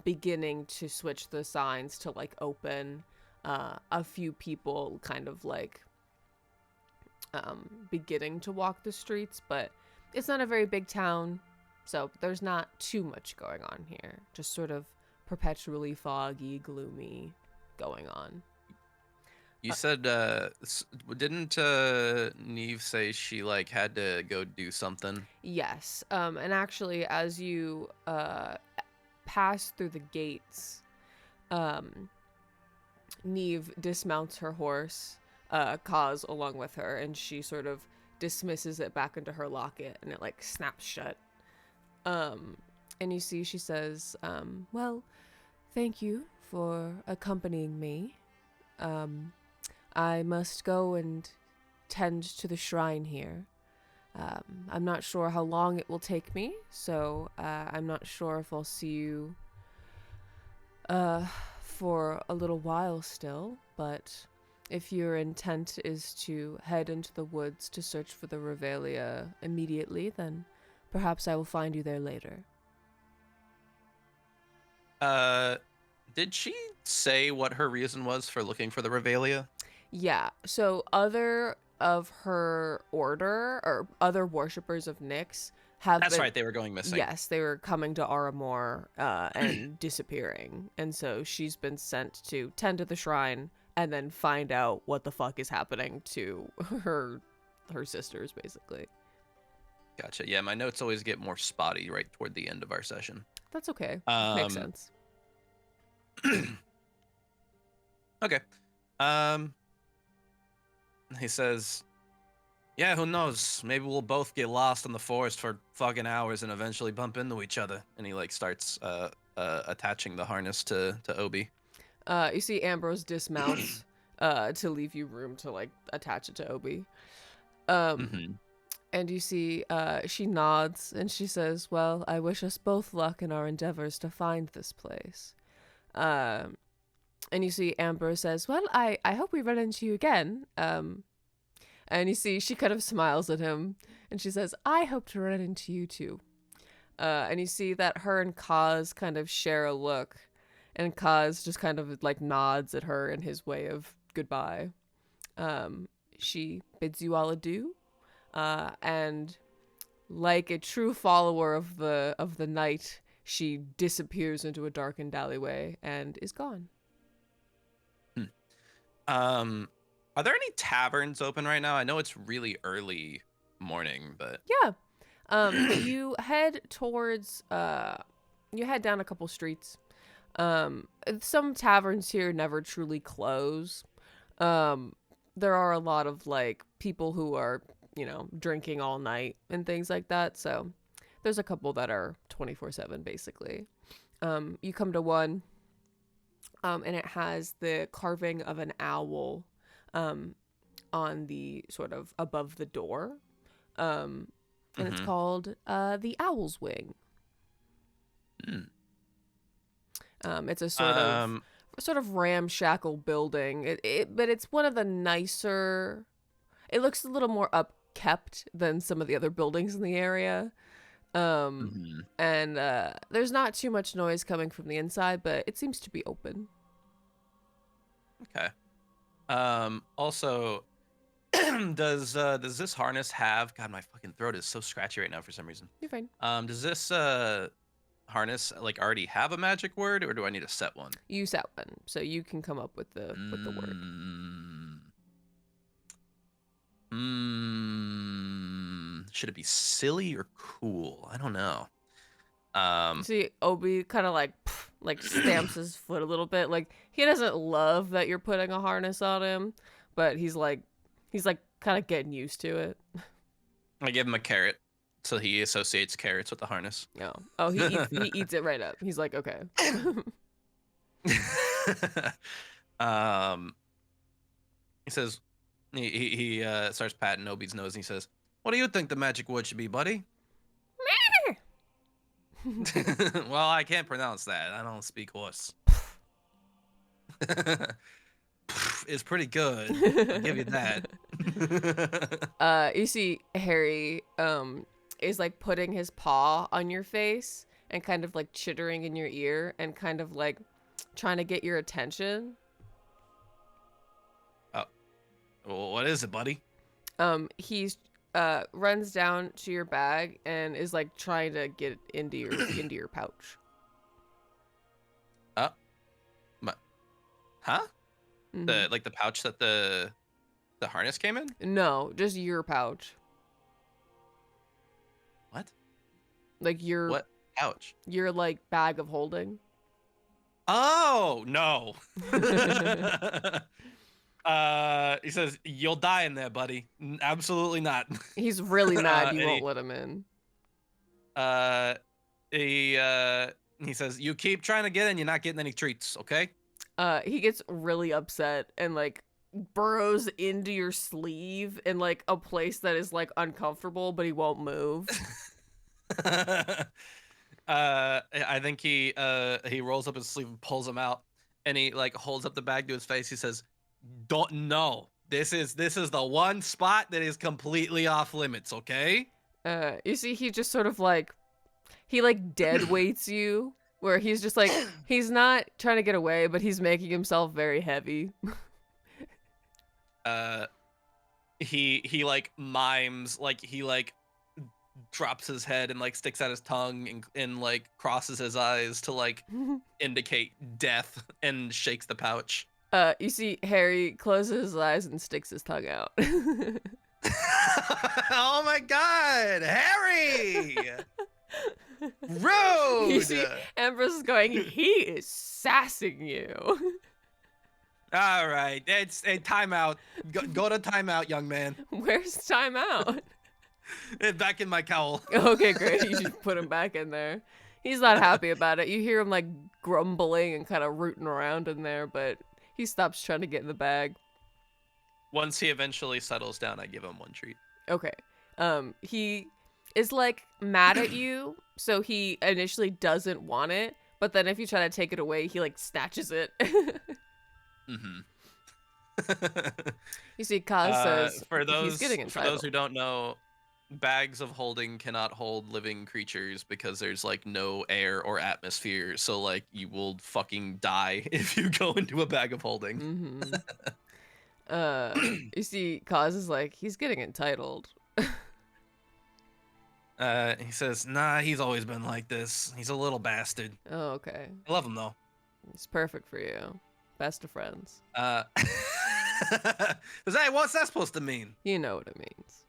Speaker 2: beginning to switch the signs to like open. A few people kind of like beginning to walk the streets, but it's not a very big town, so there's not too much going on here. Just sort of perpetually foggy, gloomy going on.
Speaker 3: You said, didn't Neve say she like had to go do something?
Speaker 2: Yes, and actually, as you pass through the gates, Neve dismounts her horse, Kaz along with her, and she sort of dismisses it back into her locket, and it like snaps shut. And you see, she says, well, thank you for accompanying me. I must go and tend to the shrine here. I'm not sure how long it will take me, so I'm not sure if I'll see you for a little while still, but if your intent is to head into the woods to search for the Revelia immediately, then perhaps I will find you there later.
Speaker 3: Did she say what her reason was for looking for the Revelia?
Speaker 2: Yeah, so other of her order, or other worshippers of Nyx, have
Speaker 3: That's
Speaker 2: been,
Speaker 3: right, they were going missing.
Speaker 2: yes, they were coming to Aramor and disappearing. And so she's been sent to tend to the shrine and then find out what the fuck is happening to her sisters, basically.
Speaker 3: Gotcha. Yeah, my notes always get more spotty right toward the end of our session.
Speaker 2: That's okay. Makes sense.
Speaker 3: Okay. He says, yeah, who knows? Maybe we'll both get lost in the forest for fucking hours and eventually bump into each other. And he like starts attaching the harness to Obi.
Speaker 2: You see Ambrose dismounts to leave you room to like attach it to Obi. And you see she nods and she says, well, I wish us both luck in our endeavors to find this place. And you see Ambrose says, well, I hope we run into you again. And you see she kind of smiles at him and she says, I hope to run into you too. And you see that her and Kaz kind of share a look, and Kaz just kind of like nods at her in his way of goodbye. She bids you all adieu, and like a true follower of the night, she disappears into a darkened alleyway and is gone.
Speaker 3: Are there any taverns open right now? I know it's really early morning, but
Speaker 2: Yeah. You head towards you head down a couple streets. Some taverns here never truly close. There are a lot of like people who are, you know, drinking all night and things like that. So there's a couple that are 24/7 basically. You come to one, and it has the carving of an owl on the sort of above the door. And it's called the Owl's Wing. It's a sort of ramshackle building. But it's one of the nicer. It looks a little more upkept than some of the other buildings in the area. And there's not too much noise coming from the inside, but it seems to be open.
Speaker 3: Okay. Also, Does this harness have? God, my fucking throat is so scratchy right now for some reason.
Speaker 2: You're fine.
Speaker 3: Does this harness like already have a magic word, or do I need to set one?
Speaker 2: You set one, so you can come up with the word.
Speaker 3: Should it be silly or cool? I don't know.
Speaker 2: See, Obi kind of like stamps his foot a little bit. Like, he doesn't love that you're putting a harness on him, but he's like kind of getting used to it.
Speaker 3: I give him a carrot, so he associates carrots with the harness.
Speaker 2: No. Oh, he eats it right up. He's like, okay.
Speaker 3: He says, he starts patting Obi's nose, and he says, "What do you think the magic word should be, buddy?" Well, I can't pronounce that. I don't speak horse. It's pretty good. I'll give you that.
Speaker 2: You see Harry is like putting his paw on your face and kind of like chittering in your ear and kind of like trying to get your attention.
Speaker 3: Well, what is it, buddy?
Speaker 2: He's runs down to your bag and is like trying to get into your pouch.
Speaker 3: Huh?
Speaker 2: Mm-hmm.
Speaker 3: The pouch that the harness came in?
Speaker 2: No, just your pouch.
Speaker 3: What?
Speaker 2: Like your
Speaker 3: What pouch?
Speaker 2: Your like bag of holding.
Speaker 3: Oh no. He says, "You'll die in there, buddy." Absolutely not.
Speaker 2: He's really mad you won't let him in.
Speaker 3: He says, "You keep trying to get in, you're not getting any treats, okay?"
Speaker 2: He gets really upset and like burrows into your sleeve in like a place that is like uncomfortable, but he won't move.
Speaker 3: I think he rolls up his sleeve and pulls him out, and he like holds up the bag to his face. He says, "Don't know. This is the one spot that is completely off limits, okay?"
Speaker 2: You see, he just sort of like he like dead weights you, where he's just like he's not trying to get away, but he's making himself very heavy.
Speaker 3: He like mimes, like he like drops his head and like sticks out his tongue and like crosses his eyes to like indicate death and shakes the pouch.
Speaker 2: You see Harry closes his eyes and sticks his tongue out.
Speaker 3: Oh my god, Harry! Rude!
Speaker 2: You see Ambrose is going, he is sassing you.
Speaker 3: All right, it's a timeout. Go to timeout, young man.
Speaker 2: Where's timeout?
Speaker 3: Back in my cowl.
Speaker 2: Okay, great. You should put him back in there. He's not happy about it. You hear him like grumbling and kind of rooting around in there, but he stops trying to get in the bag.
Speaker 3: Once he eventually settles down, I give him one treat.
Speaker 2: Okay. He is like mad at you, so he initially doesn't want it, but then if you try to take it away, he like snatches it.
Speaker 3: Mm-hmm.
Speaker 2: You see, Kaz says
Speaker 3: for
Speaker 2: he's getting entitled.
Speaker 3: those who don't know, bags of holding cannot hold living creatures because there's like no air or atmosphere, so like you will fucking die if you go into a bag of holding.
Speaker 2: Mm-hmm. You see, Kaz is like, he's getting entitled.
Speaker 3: He says, "Nah, he's always been like this. He's a little bastard.
Speaker 2: Oh, okay.
Speaker 3: I love him though.
Speaker 2: He's perfect for you. Best of friends.
Speaker 3: Hey, what's that supposed to mean?"
Speaker 2: You know what it means.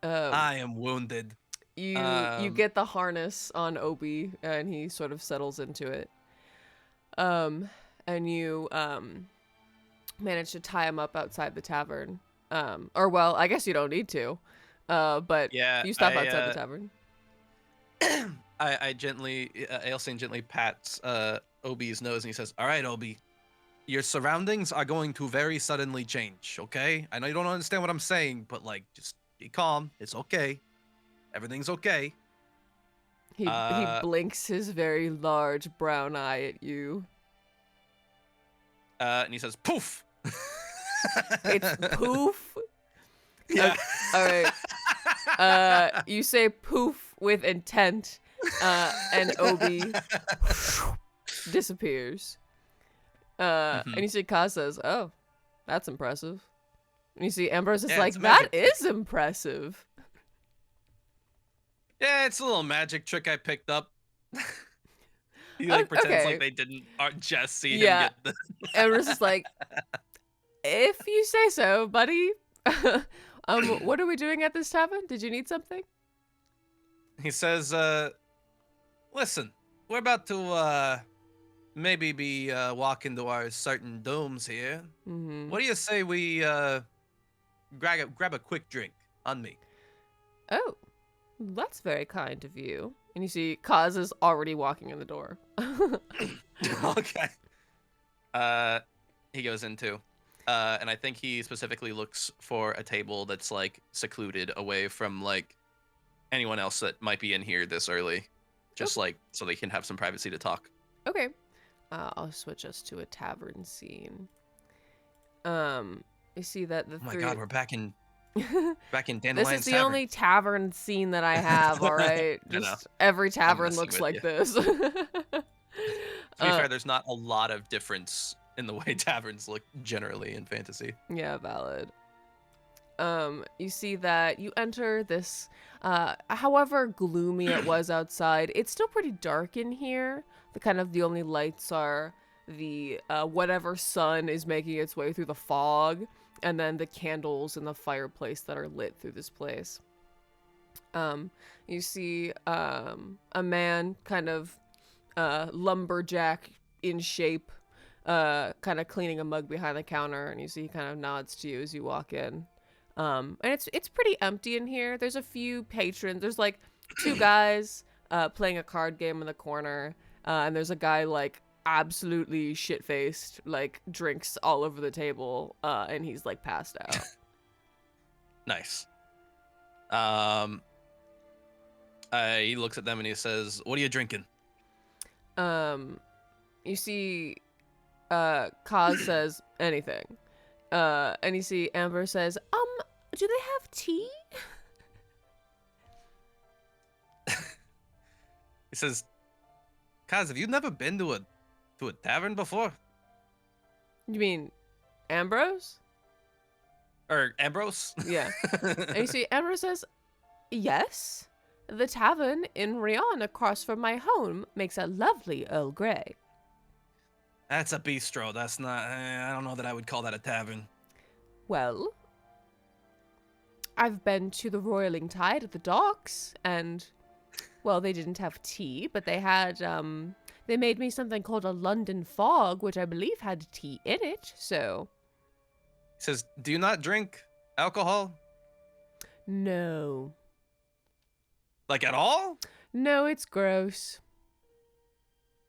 Speaker 3: I am wounded.
Speaker 2: You get the harness on Obi, and he sort of settles into it. And you manage to tie him up outside the tavern. Or well, I guess you don't need to. But
Speaker 3: Yeah,
Speaker 2: you stop outside the tavern.
Speaker 3: I gently, Ailsane gently pats Obi's nose, and he says, "All right, Obi, your surroundings are going to very suddenly change, okay? I know you don't understand what I'm saying, but like, just be calm. It's okay. Everything's okay."
Speaker 2: He blinks his very large brown eye at you.
Speaker 3: And he says, "Poof."
Speaker 2: It's poof.
Speaker 3: Yeah.
Speaker 2: Okay, all right. You say poof with intent, and Obi disappears. And you see Kaz says, "Oh, That's impressive. And you see Ambrose is
Speaker 3: Yeah,
Speaker 2: like,
Speaker 3: it's a
Speaker 2: that
Speaker 3: magic trick.
Speaker 2: is impressive.
Speaker 3: Yeah, it's a little magic trick I picked up. He like pretends
Speaker 2: Okay.
Speaker 3: like they aren't just see him
Speaker 2: Yeah.
Speaker 3: get the.
Speaker 2: Ambrose is like, if you say so, buddy. What are we doing at this tavern? Did you need something?
Speaker 3: He says, listen, we're about to maybe be walking to our certain dooms here.
Speaker 2: Mm-hmm.
Speaker 3: What do you say we grab a quick drink on me?
Speaker 2: Oh, that's very kind of you. And you see Kaz is already walking in the door.
Speaker 3: Okay. He goes into, and I think he specifically looks for a table that's like secluded away from like anyone else that might be in here this early, just like so they can have some privacy to talk.
Speaker 2: Okay. I'll switch us to a tavern scene. You see that the
Speaker 3: Oh my God, we're back in
Speaker 2: This
Speaker 3: Dandelion's
Speaker 2: is the
Speaker 3: Tavern.
Speaker 2: only tavern scene that I have, all right?
Speaker 3: I know.
Speaker 2: Just every tavern
Speaker 3: messing
Speaker 2: looks
Speaker 3: with
Speaker 2: like
Speaker 3: you.
Speaker 2: this.
Speaker 3: To be fair, there's not a lot of difference in the way taverns look generally in fantasy.
Speaker 2: Yeah, valid. You see that you enter this, however gloomy it was outside, it's still pretty dark in here. The only lights are the, whatever sun is making its way through the fog, and then the candles in the fireplace that are lit through this place. You see, a man kind of, lumberjack in shape, kind of cleaning a mug behind the counter, and you see he kind of nods to you as you walk in. And it's pretty empty in here. There's a few patrons. There's like two guys playing a card game in the corner, and there's a guy like absolutely shit-faced, like drinks all over the table, and he's like passed out.
Speaker 3: Nice. He looks at them and he says, "What are you drinking?"
Speaker 2: You see, Kaz says anything. And you see Amber says, do they have tea?
Speaker 3: He says, "Kaz, have you never been to a tavern before?"
Speaker 2: You mean Ambrose?
Speaker 3: Or Ambrose?
Speaker 2: Yeah. And you see Ambrose says, yes. The tavern in Rion across from my home makes a lovely Earl Grey.
Speaker 3: That's a bistro. That's not. I don't know that I would call that a tavern.
Speaker 2: Well, I've been to the Roiling Tide at the docks, and, well, they didn't have tea, but they had, they made me something called a London Fog, which I believe had tea in it, so.
Speaker 3: He says, "Do you not drink alcohol?
Speaker 2: No.
Speaker 3: Like at all?
Speaker 2: No, it's gross.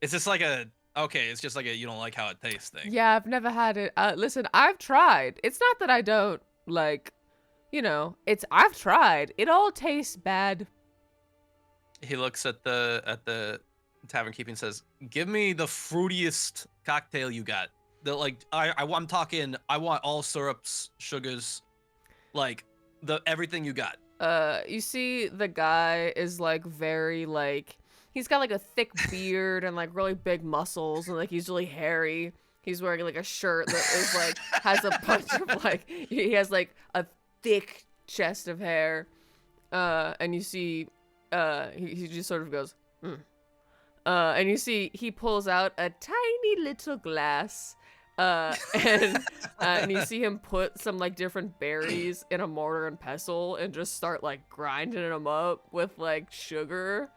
Speaker 3: Is this like a okay? It's just like a you don't like how it tastes thing."
Speaker 2: Yeah, I've never had it. Listen, I've tried. It's not that I don't, like, you know, I've tried. It all tastes bad.
Speaker 3: He looks at the tavern keeping and says, "Give me the fruitiest cocktail you got. I'm talking. I want all syrups, sugars, like everything you got."
Speaker 2: You see the guy is like very like, he's got like a thick beard and like really big muscles and like he's really hairy. He's wearing like a shirt that is like, has a bunch of like, he has like a thick chest of hair. And you see, he just sort of goes, and you see he pulls out a tiny little glass. And you see him put some like different berries in a mortar and pestle and just start like grinding them up with like sugar.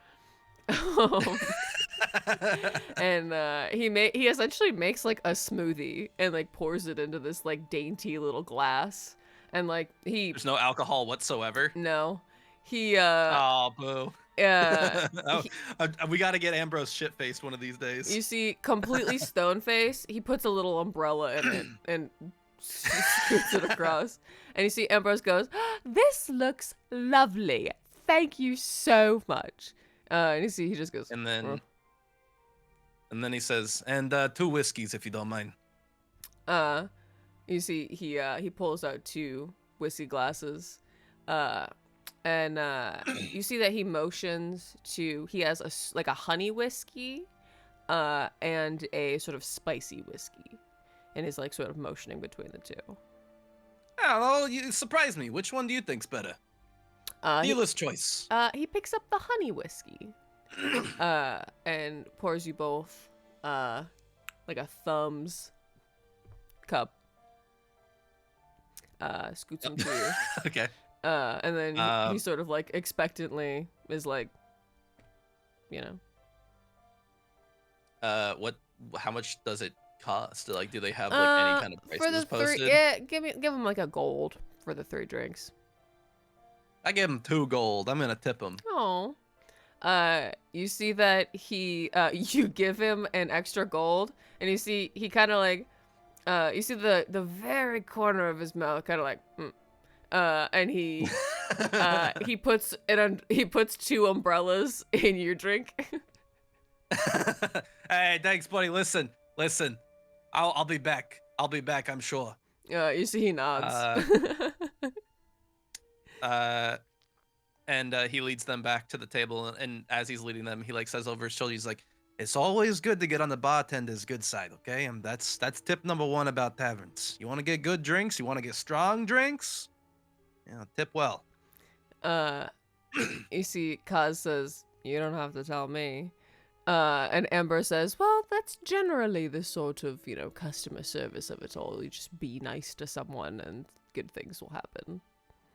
Speaker 2: And he essentially makes like a smoothie and like pours it into this like dainty little glass. And like
Speaker 3: There's no alcohol whatsoever.
Speaker 2: no, he
Speaker 3: Oh, boo.
Speaker 2: he,
Speaker 3: We got to get Ambrose shit-faced one of these days.
Speaker 2: you see, completely stone face, he puts a little umbrella in it and scoots it across. And you see Ambrose goes, this looks lovely. Thank you so much. And you see he just goes,
Speaker 3: And then he says, "And 2 whiskeys if you don't mind."
Speaker 2: You see he pulls out 2 whiskey glasses. And you see that he motions to, he has a honey whiskey and a sort of spicy whiskey. and is like sort of motioning between the two.
Speaker 3: I don't know. You surprised me. Which one do you think's better? Dealer's choice.
Speaker 2: He picks up the honey whiskey, and pours you both, like a thumbs cup. Scoots them to you.
Speaker 3: Okay.
Speaker 2: And then he sort of like expectantly is like, you know.
Speaker 3: How much does it cost? Like, do they have like any kind of prices
Speaker 2: for the
Speaker 3: posted?
Speaker 2: yeah, give him like a gold for the 3 drinks.
Speaker 3: I give him 2 gold. I'm gonna tip him.
Speaker 2: Oh. You see that he you give him an extra gold, and you see he kind of like you see the very corner of his mouth kind of like and he puts 2 umbrellas in your drink.
Speaker 3: Hey, thanks, buddy. Listen. I'll be back. I'm sure.
Speaker 2: You see he nods.
Speaker 3: And he leads them back to the table, and as he's leading them, he like says over his shoulder, he's like, "It's always good to get on the bartender's good side, okay? And that's tip number 1 about taverns. You want to get good drinks, you want to get strong drinks, tip well."
Speaker 2: You see Kaz says, "You don't have to tell me." And Amber says, "Well, that's generally the sort of, customer service of it all. You just be nice to someone and good things will happen."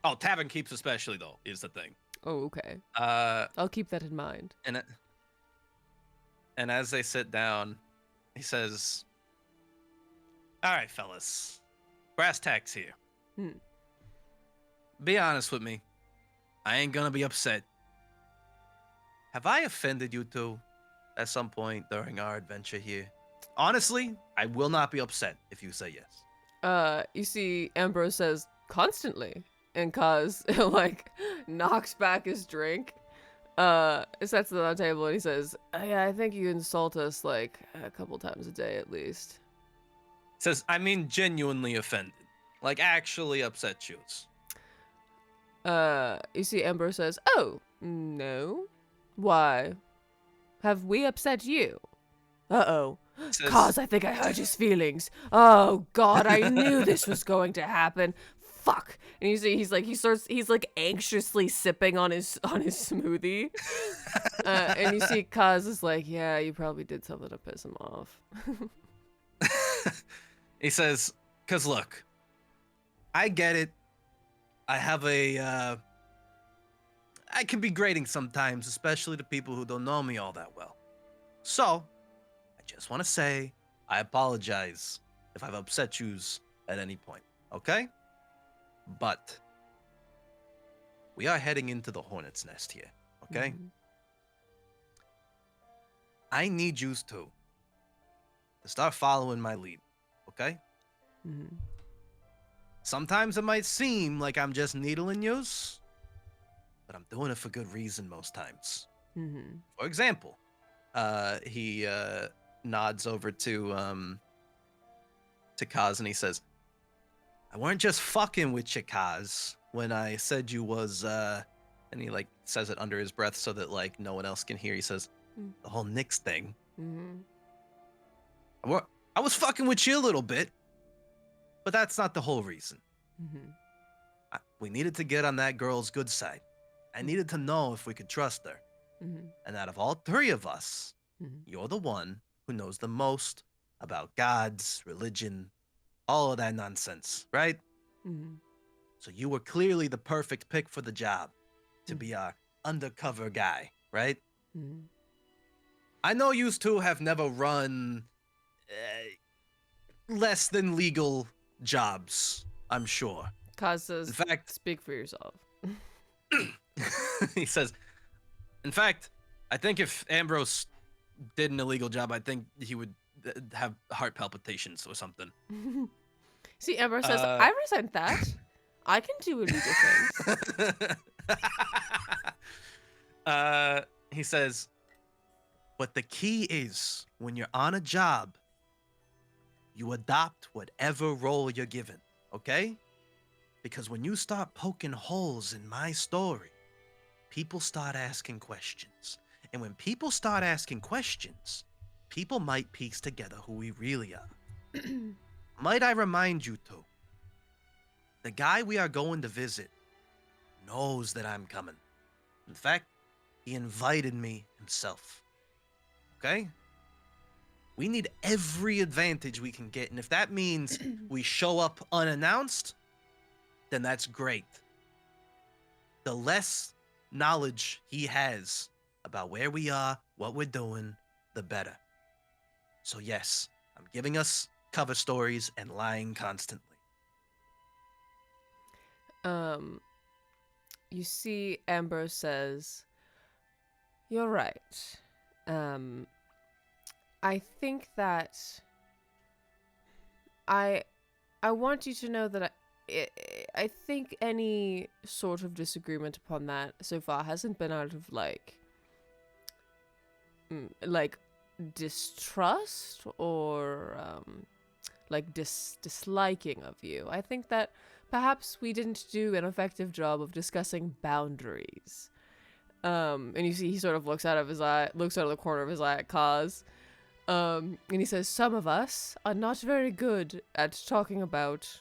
Speaker 3: Oh, tavern keeps especially, though, is the thing.
Speaker 2: Oh, okay. I'll keep that in mind.
Speaker 3: And as they sit down, he says, "All right, fellas. Brass tacks here. Be honest with me. I ain't gonna be upset. Have I offended you two at some point during our adventure here? Honestly, I will not be upset if you say yes."
Speaker 2: You see Ambrose says, "Constantly." And Kaz, like, knocks back his drink, sets it on the table, and he says, "Yeah, I think you insult us, like, a couple times a day at least."
Speaker 3: Says, "I mean genuinely offended. Like, actually upset shoes."
Speaker 2: You see Ambrose says, "Oh, no. Why? Have we upset you?" Uh-oh.
Speaker 3: Says,
Speaker 2: Kaz, I think I hurt his feelings. Oh, God, I knew this was going to happen. Fuck. And you see he's like anxiously sipping on his smoothie. And you see Kaz is like, "Yeah, you probably did something to piss him off."
Speaker 3: He says, "'Cause look, I get it. I have I can be grating sometimes, especially to people who don't know me all that well. So, I just want to say I apologize if I've upset yous at any point, okay? But we are heading into the hornet's nest here, okay?
Speaker 2: Mm-hmm.
Speaker 3: I need yous to start following my lead, okay?
Speaker 2: Mm-hmm.
Speaker 3: Sometimes it might seem like I'm just needling yous, but I'm doing it for good reason most times.
Speaker 2: Mm-hmm.
Speaker 3: For example, he nods over to Kaz and he says, "I weren't just fucking with you, Kaz, when I said you was and he like says it under his breath so that like no one else can hear. He says, "The whole Nyx thing.
Speaker 2: Mm-hmm.
Speaker 3: I was fucking with you a little bit, but that's not the whole reason.
Speaker 2: Mm-hmm.
Speaker 3: We needed to get on that girl's good side. I needed to know if we could trust her.
Speaker 2: Mm-hmm.
Speaker 3: And out of all 3 of us,
Speaker 2: Mm-hmm.
Speaker 3: you're the one who knows the most about gods, religion, all of that nonsense, right?
Speaker 2: Mm-hmm.
Speaker 3: So you were clearly the perfect pick for the job to be our undercover guy, right?
Speaker 2: Mm-hmm.
Speaker 3: I know you two have never run less than legal jobs, I'm sure."
Speaker 2: Kaz says,
Speaker 3: In fact,
Speaker 2: "Speak for yourself."
Speaker 3: he says, "In fact, I think if Ambrose did an illegal job, I think he would have heart palpitations or something."
Speaker 2: See, Ambrose says, "I resent that. I can do illegal things."
Speaker 3: He says, "But the key is when you're on a job, you adopt whatever role you're given, okay? Because when you start poking holes in my story, people start asking questions. And when people start asking questions, people might piece together who we really are." Might I remind you two, the guy we are going to visit knows that I'm coming. In fact, he invited me himself. Okay? We need every advantage we can get, and if that means we show up unannounced, then that's great. The less knowledge he has about where we are, what we're doing, the better. So yes, I'm giving us cover stories and lying constantly.
Speaker 2: You see Ambrose says, "You're right. I think that I want you to know that I think any sort of disagreement upon that so far hasn't been out of like distrust or like disliking of you. I think that perhaps we didn't do an effective job of discussing boundaries." And you see he sort of looks out of the corner of his eye at Kaz. And he says, "Some of us are not very good at talking about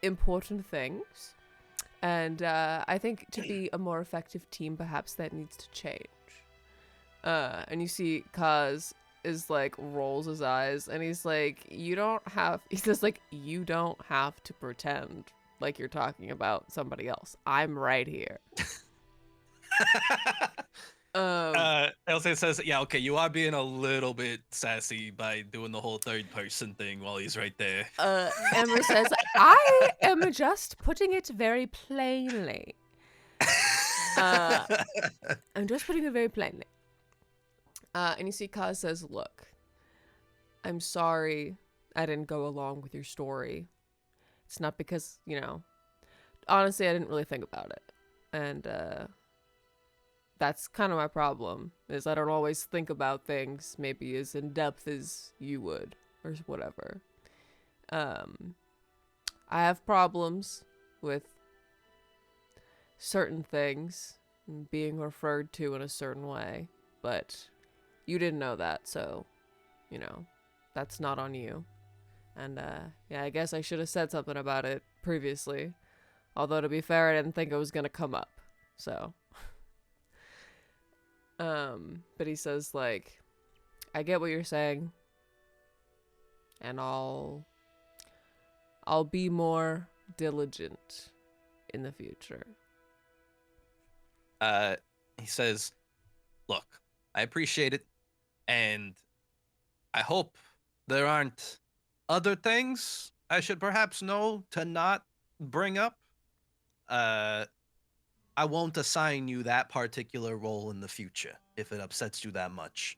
Speaker 2: important things. And I think to be a more effective team, perhaps that needs to change." And you see Kaz is like rolls his eyes and he's like, he says like, "You don't have to pretend like you're talking about somebody else. I'm right here."
Speaker 3: Elsa says, "Yeah, okay, you are being a little bit sassy by doing the whole third person thing while he's right there."
Speaker 2: Emma says, "I am just putting it very plainly. I'm just putting it very plainly." And you see Kaz says, "Look, I'm sorry I didn't go along with your story. It's not because, honestly, I didn't really think about it. And that's kind of my problem, is I don't always think about things maybe as in depth as you would, or whatever. I have problems with certain things being referred to in a certain way, but you didn't know that, so, that's not on you. And, yeah, I guess I should have said something about it previously. Although, to be fair, I didn't think it was gonna come up, so." But he says, like, "I get what you're saying, and I'll be more diligent in the future."
Speaker 3: He says, "Look, I appreciate it, and I hope there aren't other things I should perhaps know to not bring up. I won't assign you that particular role in the future if it upsets you that much."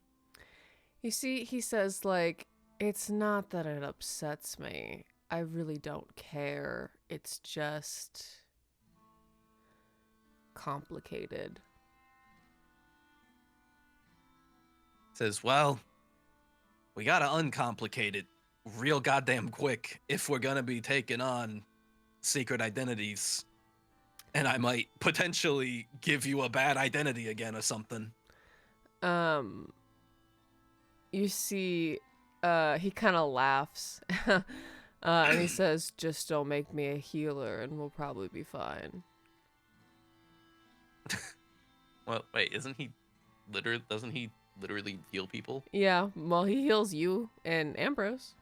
Speaker 2: You see, he says, like, "It's not that it upsets me. I really don't care. It's just complicated."
Speaker 3: Says, "Well, we gotta uncomplicate it real goddamn quick if we're gonna be taking on secret identities. And I might potentially give you a bad identity again or something."
Speaker 2: You see, he kind of laughs, and he says, "Just don't make me a healer and we'll probably be fine."
Speaker 3: Well, wait, doesn't he literally heal people?
Speaker 2: Yeah, well, he heals you and Ambrose.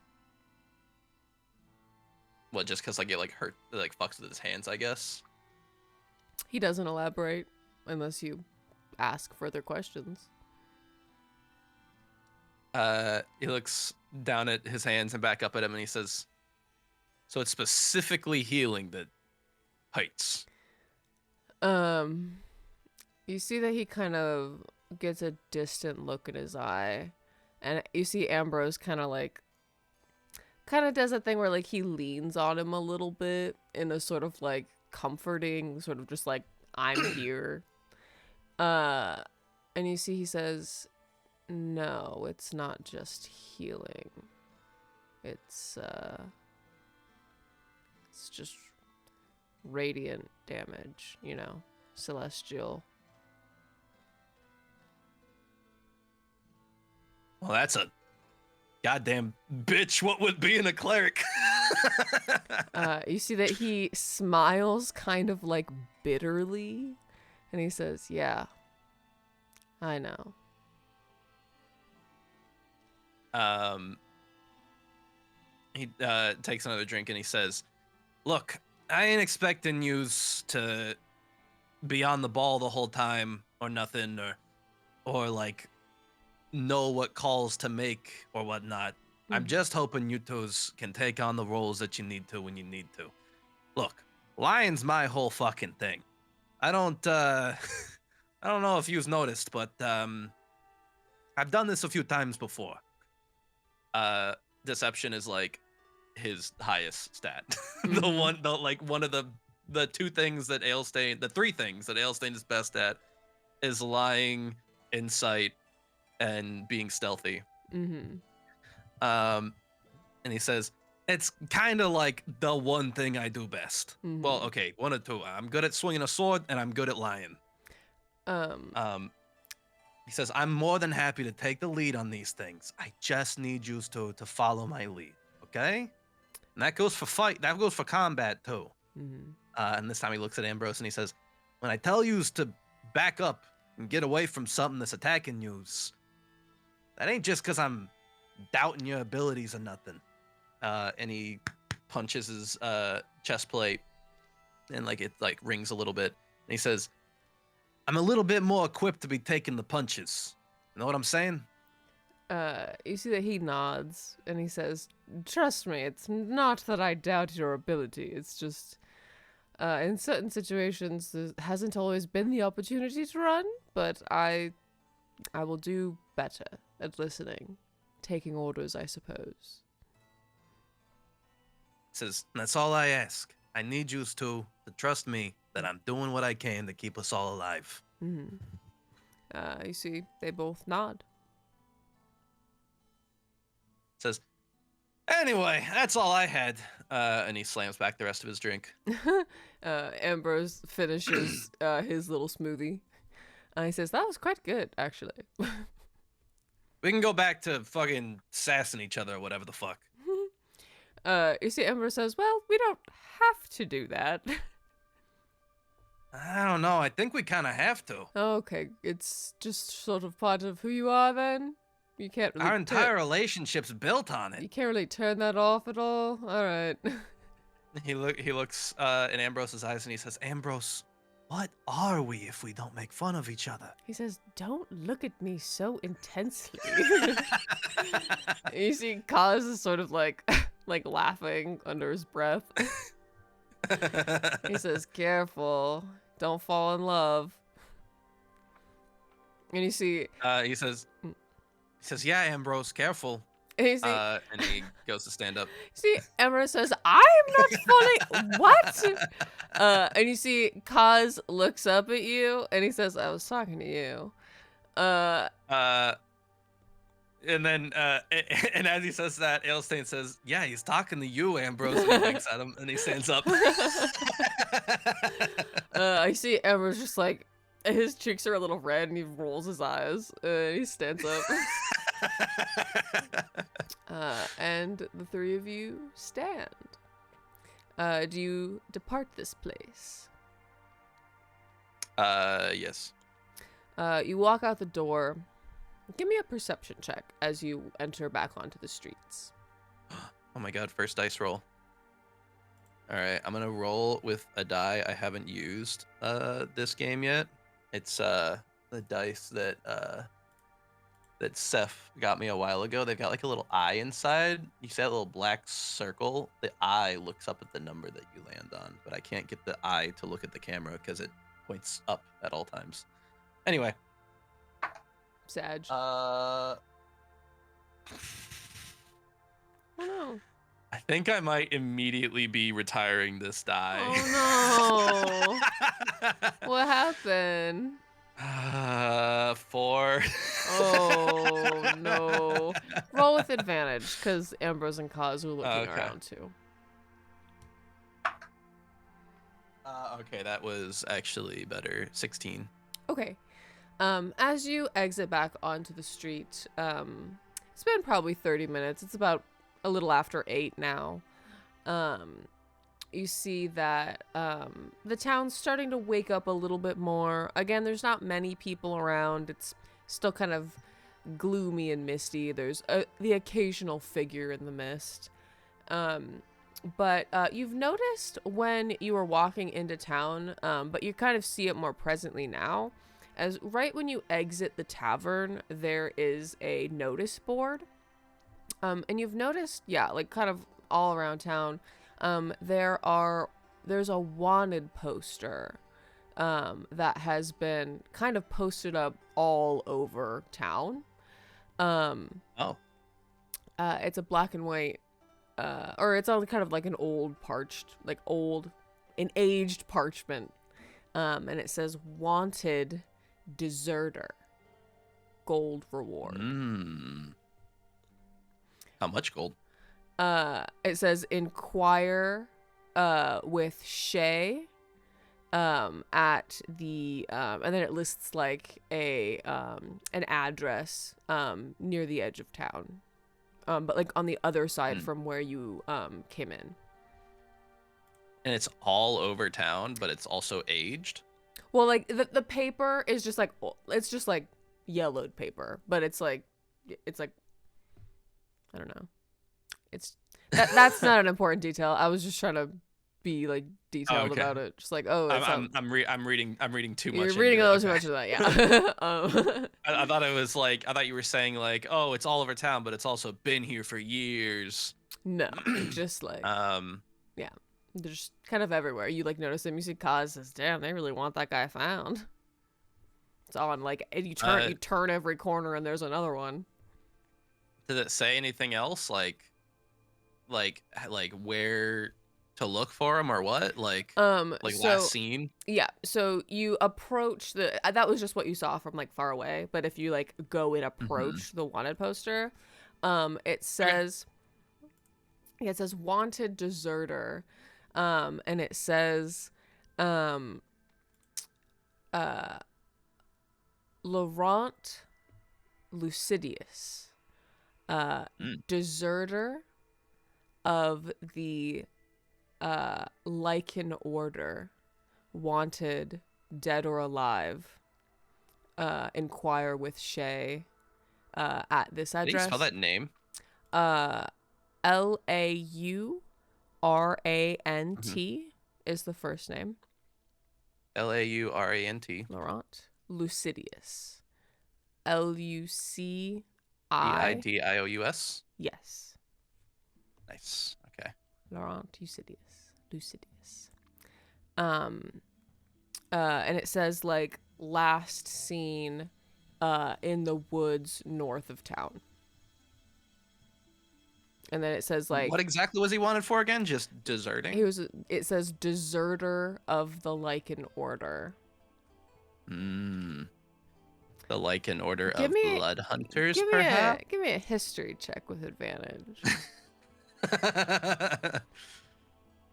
Speaker 3: Well, just because I get like hurt, like fucks with his hands, I guess.
Speaker 2: He doesn't elaborate unless you ask further questions.
Speaker 3: He looks down at his hands and back up at him, and he says, "So it's specifically healing that hurts."
Speaker 2: You see that he kind of gets a distant look in his eye, and you see Ambrose kind of does that thing where like he leans on him a little bit in a sort of like comforting, sort of just like, "I'm here." And you see he says, "No, it's not just healing. It's just radiant damage, celestial."
Speaker 3: Well, that's a Goddamn bitch, what would being a cleric?
Speaker 2: You see that he smiles kind of like bitterly, and he says, "Yeah, I know."
Speaker 3: He takes another drink and he says, "Look, I ain't expecting yous to be on the ball the whole time or nothing, or like know what calls to make or whatnot. I'm just hoping you twos can take on the roles that you need to when you need to. Look, lying's my whole fucking thing. I don't I don't know if you've noticed, but I've done this a few times before. Deception is like his highest stat. One of the two things that Ailstain, the three things that Ailstain is best at is lying, insight, and being stealthy. And he says, it's kind of like the one thing I do best. Well, okay, one or two. I'm good at swinging a sword, and I'm good at lying. He says, I'm more than happy to take the lead on these things. I just need you to follow my lead, okay? And that goes for fight. That goes for combat, too. And this time he looks at Ambrose and he says, when I tell yous to back up and get away from something that's attacking yous, that ain't just because I'm doubting your abilities or nothing. And he punches his chest plate and it rings a little bit. And he says, I'm a little bit more equipped to be taking the punches. You know what I'm saying?
Speaker 2: You see that he nods and he says, trust me, it's not that I doubt your ability. It's just, in certain situations, there hasn't always been the opportunity to run, but I will do better at listening, taking orders, I suppose.
Speaker 3: Says, that's all I ask. I need you to trust me that I'm doing what I can to keep us all alive.
Speaker 2: You see, they both nod.
Speaker 3: Says, anyway, that's all I had. And he slams back the rest of his drink.
Speaker 2: Ambrose finishes his little smoothie. He says, that was quite good, actually.
Speaker 3: We can go back to fucking sassing each other or whatever the fuck.
Speaker 2: You see, Ambrose says, well, we don't have to do that.
Speaker 3: I don't know. I think we kind of have to.
Speaker 2: Okay, it's just sort of part of who you are then? You can't really...
Speaker 3: Our entire relationship's built on it.
Speaker 2: You can't really turn that off at all? Alright.
Speaker 3: He looks in Ambrose's eyes and he says, Ambrose, what are we if we don't make fun of each other?
Speaker 2: He says, don't look at me so intensely. You see, Kaz is sort of like laughing under his breath. He says, careful, don't fall in love. And you see,
Speaker 3: he says, yeah, Ambrose, careful.
Speaker 2: and you see,
Speaker 3: and he goes to stand up.
Speaker 2: See, Ambrose says, I am not falling. What? And you see, Kaz looks up at you and he says, I was talking to you.
Speaker 3: And then, and as he says that, Ailstain says, yeah, he's talking to you, Ambrose. And he winks at him and he stands up.
Speaker 2: I see Ambrose just like, his cheeks are a little red and he rolls his eyes and he stands up. And the three of you stand. Do you depart this place?
Speaker 3: Yes.
Speaker 2: You walk out the door. Give me a perception check as you enter back onto the streets.
Speaker 3: Oh my god, first dice roll. Alright, I'm gonna roll with a die I haven't used this game yet. It's the dice that Seth got me a while ago. They've got like a little eye inside. You see that little black circle? The eye looks up at the number that you land on, but I can't get the eye to look at the camera because it points up at all times. Anyway.
Speaker 2: Sag.
Speaker 3: Oh
Speaker 2: no.
Speaker 3: I think I might immediately be retiring this die.
Speaker 2: Oh no. What happened?
Speaker 3: 4.
Speaker 2: Oh no. Roll with advantage because Ambrose and Kaz were looking around too.
Speaker 3: Okay, that was actually better. 16.
Speaker 2: Okay. As you exit back onto the street, It's been probably 30 minutes. It's about a little after 8 now. You see that the town's starting to wake up a little bit more. Again, there's not many people around. It's still kind of gloomy and misty. There's the occasional figure in the mist. But you've noticed when you were walking into town, but you kind of see it more presently now, as right when you exit the tavern, there is a notice board. And you've noticed, like kind of all around town, there's a wanted poster that has been kind of posted up all over town. It's a black and white, or it's all kind of like an aged parchment. And it says wanted deserter, gold reward.
Speaker 3: How much gold?
Speaker 2: It says inquire with Shay at the and then it lists like an address near the edge of town, but like on the other side from where you came in.
Speaker 3: And it's all over town, but it's also aged.
Speaker 2: Well, like the paper is just like, it's just like yellowed paper, but it's like I don't know. That's not an important detail. I was just trying to be like detailed about it. Just like,
Speaker 3: I'm reading too much.
Speaker 2: You're reading a little too much of that, yeah.
Speaker 3: I thought it was like, I thought you were saying like, oh, it's all over town, but it's also been here for years.
Speaker 2: No, just like yeah, they're just kind of everywhere. You like notice them. You see Kaz says, "Damn, they really want that guy found." It's on like, and you turn every corner and there's another one.
Speaker 3: Did it say anything else like where to look for him or what? Last scene?
Speaker 2: Yeah. So you approach that was just what you saw from like far away. But if you like go and approach the wanted poster, it says wanted deserter, and it says Laurent Lucidius, deserter of the Lycan order, wanted, dead or alive. Inquire with Shay at this address.
Speaker 3: Can you spell that name?
Speaker 2: Laurant is the first name.
Speaker 3: Laurant.
Speaker 2: Laurent Lucidius. Lucidious. Yes.
Speaker 3: Nice. Okay.
Speaker 2: Laurent Lucidius. And it says like last seen in the woods north of town. And then it says like,
Speaker 3: what exactly was he wanted for again? Just deserting?
Speaker 2: It says deserter of the Lycan order.
Speaker 3: The Lycan order of blood hunters, perhaps?
Speaker 2: Give me a history check with advantage.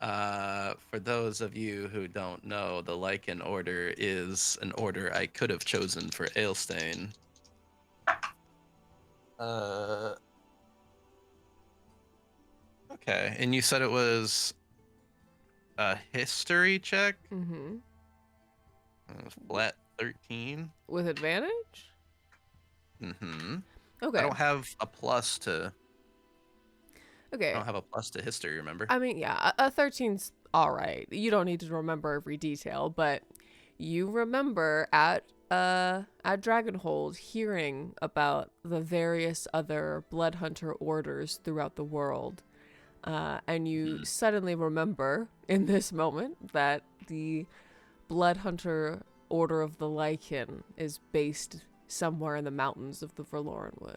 Speaker 3: For those of you who don't know, the Lycan order is an order I could have chosen for Ailstain. Okay, and you said it was a history check?
Speaker 2: Mm-hmm.
Speaker 3: Flat 13.
Speaker 2: With advantage?
Speaker 3: Mm-hmm.
Speaker 2: Okay.
Speaker 3: I don't have a plus to...
Speaker 2: Okay.
Speaker 3: I don't have a plus to history, remember?
Speaker 2: I mean, yeah, a 13's all right. You don't need to remember every detail, but you remember at Dragonhold hearing about the various other blood hunter orders throughout the world. And you suddenly remember in this moment that the blood hunter order of the Lycan is based somewhere in the mountains of the Verlorenwood.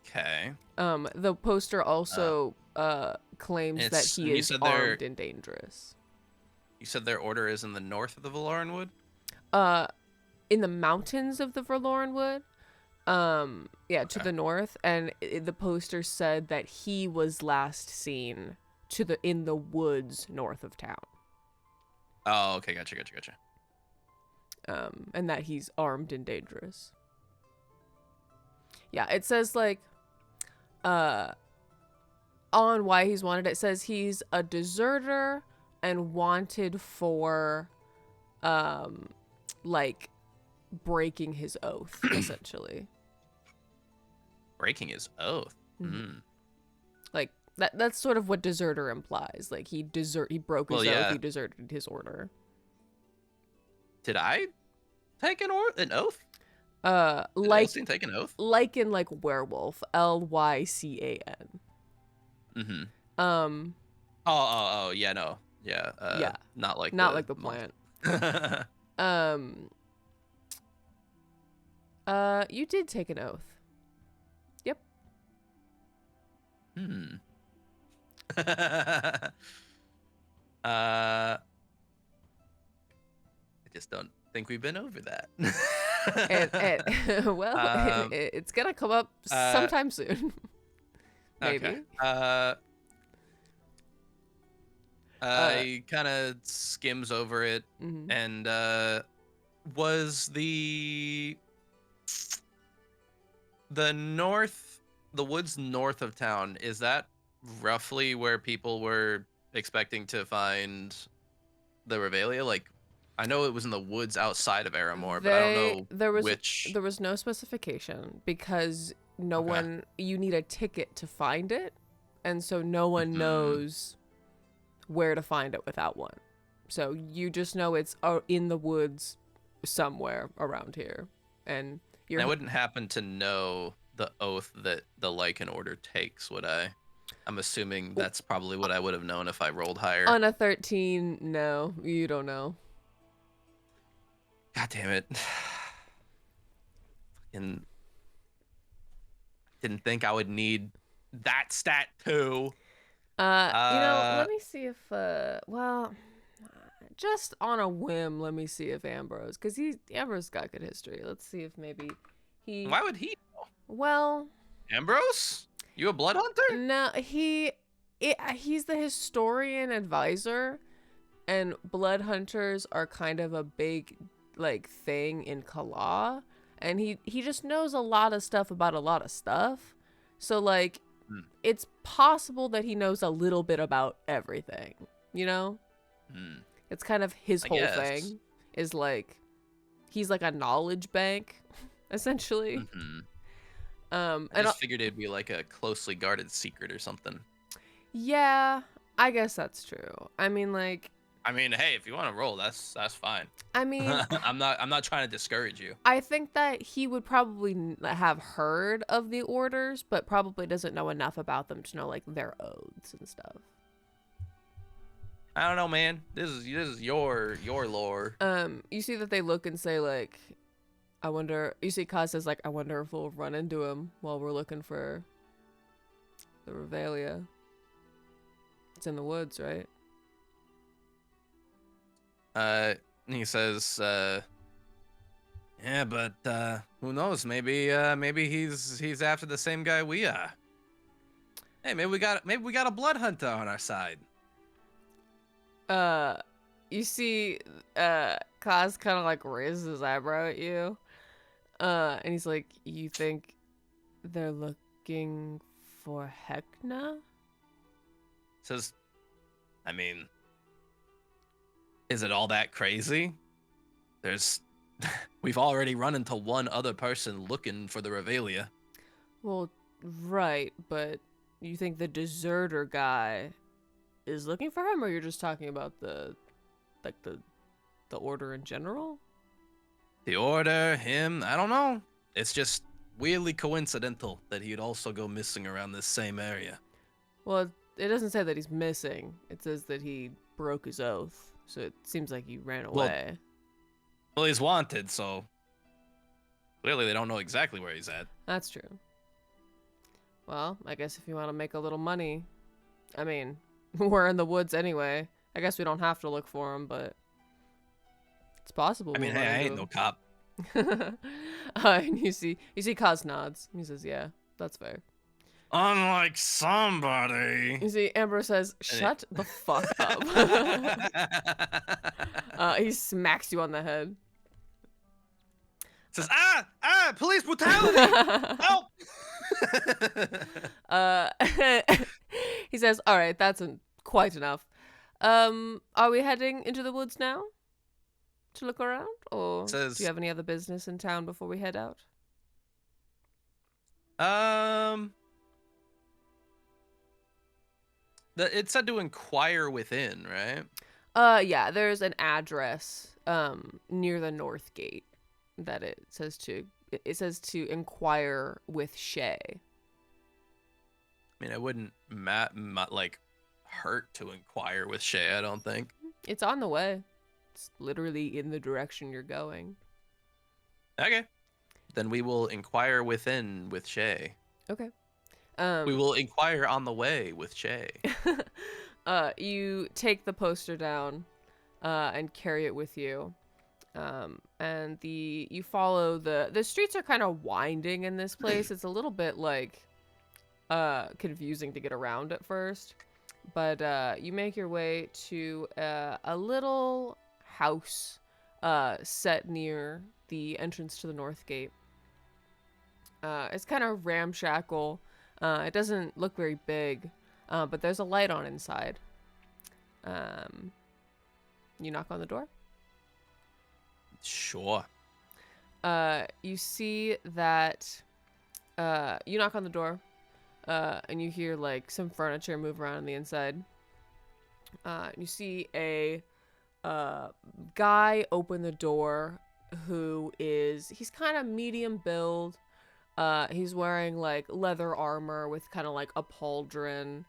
Speaker 3: Okay.
Speaker 2: The poster also claims that he is armed and dangerous.
Speaker 3: You said their order is in the north of the Verlorenwood?
Speaker 2: In the mountains of the Verlorenwood. To the north, and the poster said that he was last seen in the woods north of town.
Speaker 3: Oh, okay, gotcha.
Speaker 2: and that he's armed and dangerous. Yeah, it says like on why he's wanted. It says he's a deserter and wanted for like breaking his oath, essentially.
Speaker 3: Breaking his oath.
Speaker 2: Like that's sort of what deserter implies. Like he broke his oath, he deserted his order.
Speaker 3: Did I take an oath?
Speaker 2: Like
Speaker 3: take an oath?
Speaker 2: Lycan, like werewolf, Lycan.
Speaker 3: Oh, yeah, no. Yeah.
Speaker 2: Yeah.
Speaker 3: Not like
Speaker 2: the plant. You did take an oath. Yep.
Speaker 3: I just don't think we've been over that.
Speaker 2: Well, it's gonna come up sometime soon. Maybe.
Speaker 3: Okay. He kind of skims over it, and was the woods north of town, is that roughly where people were expecting to find the Revelia? Like, I know it was in the woods outside of Aramore, but I don't know which.
Speaker 2: There was no specification because you need a ticket to find it, and so no one knows where to find it without one. So you just know it's in the woods somewhere around here, and
Speaker 3: I wouldn't happen to know the oath that the Lycan order takes, would I? I'm assuming that's probably what I would have known if I rolled higher.
Speaker 2: On a 13, no, you don't know.
Speaker 3: God damn it. Fucking didn't think I would need that stat too.
Speaker 2: Let me see if just on a whim, let me see if Ambrose, because Ambrose got good history. Let's see if maybe he.
Speaker 3: Why would he know?
Speaker 2: Well,
Speaker 3: Ambrose, you a blood hunter?
Speaker 2: No, he's the historian advisor, and blood hunters are kind of a big like thing in Kala, and he just knows a lot of stuff about a lot of stuff. So like, it's possible that he knows a little bit about everything. You know. It's kind of his whole thing is like he's like a knowledge bank essentially.
Speaker 3: I just figured it'd be like a closely guarded secret or something.
Speaker 2: Yeah, I guess that's true. I mean,
Speaker 3: hey, if you want to roll, that's fine.
Speaker 2: I mean,
Speaker 3: I'm not trying to discourage you.
Speaker 2: I think that he would probably have heard of the orders, but probably doesn't know enough about them to know like their oaths and stuff.
Speaker 3: I don't know, man. This is your lore.
Speaker 2: You see that they look and say like, I wonder. You see, Kaz says like, I wonder if we'll run into him while we're looking for the Revelia. It's in the woods, right?
Speaker 3: He says, yeah, but who knows? Maybe he's after the same guy we are. Hey, maybe we got a blood hunter on our side.
Speaker 2: You see, Kaz kind of like raises his eyebrow at you, and he's like, "You think they're looking for Hekna?"
Speaker 3: Says, I mean, is it all that crazy? We've already run into one other person looking for the Revelia.
Speaker 2: Well, right, but you think the deserter guy is looking for him, or you're just talking about the order in general?
Speaker 3: The order, him, I don't know. It's just weirdly coincidental that he'd also go missing around this same area.
Speaker 2: Well, it doesn't say that he's missing. It says that he broke his oath, so it seems like he ran away.
Speaker 3: Well, he's wanted, so clearly they don't know exactly where he's at.
Speaker 2: That's true. Well, I guess if you want to make a little money, I mean, we're in the woods anyway. I guess we don't have to look for him, but it's possible.
Speaker 3: I mean, hey, I ain't no cop.
Speaker 2: And you see Kaz nods. He says, "Yeah, that's fair."
Speaker 1: Unlike somebody.
Speaker 2: You see, Amber says, "Shut the fuck up." He smacks you on the head.
Speaker 3: Says, police brutality! Help!
Speaker 2: He says, all right, that's quite enough. Are we heading into the woods now to look around, or do you have any other business in town before we head out?
Speaker 3: It said to inquire within, right?
Speaker 2: Yeah, there's an address near the north gate that it says to inquire with Shay.
Speaker 3: I mean, it wouldn't like hurt to inquire with Shay, I don't think.
Speaker 2: It's on the way. It's literally in the direction you're going.
Speaker 3: Okay. Then we will inquire within with Shay.
Speaker 2: Okay.
Speaker 3: We will inquire on the way with Shay.
Speaker 2: You take the poster down and carry it with you. And you follow the streets are kind of winding in this place. It's a little bit like confusing to get around at first. But you make your way to a little house set near the entrance to the north gate. It's kind of ramshackle. It doesn't look very big, but there's a light on inside. You knock on the door?
Speaker 3: Sure.
Speaker 2: You see that you knock on the door, and you hear like some furniture move around on the inside. You see a guy open the door he's kind of medium build. He's wearing like leather armor with kind of like a pauldron.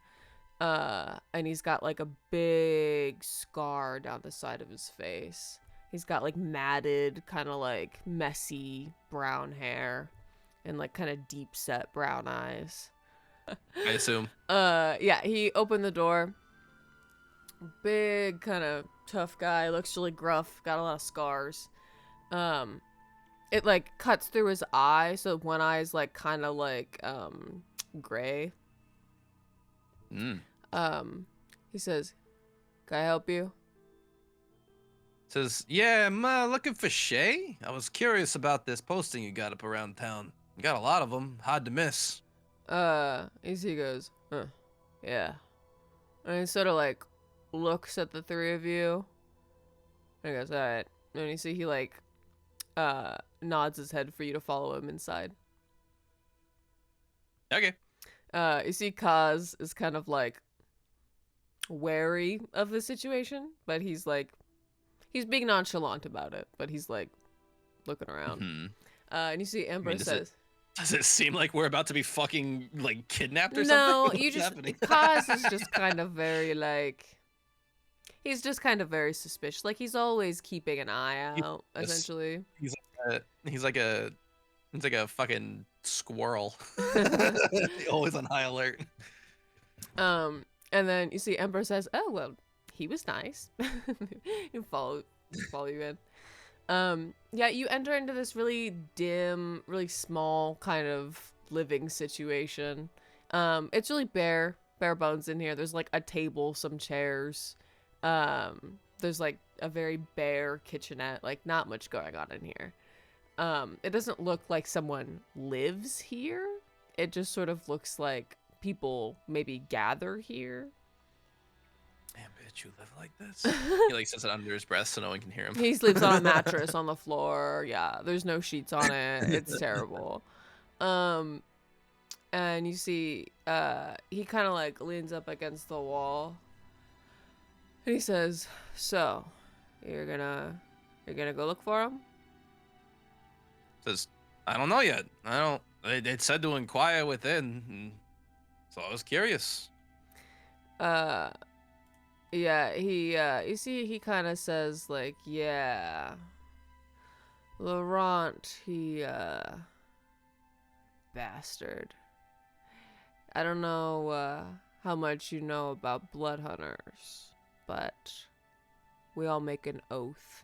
Speaker 2: And he's got like a big scar down the side of his face. He's got like matted, kind of like messy brown hair and like kind of deep set brown eyes.
Speaker 3: I assume.
Speaker 2: Yeah, he opened the door. Big, kind of tough guy, looks really gruff, got a lot of scars. It like cuts through his eye, so one eye is like kind of like gray. He says, "Can I help you?"
Speaker 3: Says, "Yeah, I'm looking for Shay. I was curious about this posting you got up around town. You got a lot of them, hard to miss."
Speaker 2: He goes, yeah. And he sort of like looks at the three of you. And he goes, all right. And you see he like nods his head for you to follow him inside.
Speaker 3: Okay.
Speaker 2: You see Kaz is kind of like wary of the situation, but he's being nonchalant about it, but he's like looking around.
Speaker 3: Mm-hmm.
Speaker 2: And you see Amber says,
Speaker 3: does it seem like we're about to be fucking like kidnapped or
Speaker 2: no,
Speaker 3: something?
Speaker 2: No, Kaz is just kind of very like, he's just kind of very suspicious. Like he's always keeping an eye out, essentially.
Speaker 3: He's like a fucking squirrel. Always on high alert.
Speaker 2: And then you see Ember says, "Oh well, he was nice." You follow you in. Yeah, you enter into this really dim, really small kind of living situation. It's really bare bones in here. There's like a table, some chairs. There's like a very bare kitchenette, like not much going on in here. It doesn't look like someone lives here. It just sort of looks like people maybe gather here.
Speaker 3: Damn, bitch, you live like this? He like says it under his breath so no one can hear him.
Speaker 2: He sleeps on a mattress on the floor. Yeah, there's no sheets on it. It's terrible. And you see, he kind of like leans up against the wall. And he says, "So, you're gonna go look for him?"
Speaker 3: Says, "I don't know yet. It said to inquire within, so I was curious."
Speaker 2: Yeah, you see, he kind of says like, "Yeah, Laurent, he bastard. I don't know how much you know about blood hunters, but we all make an oath,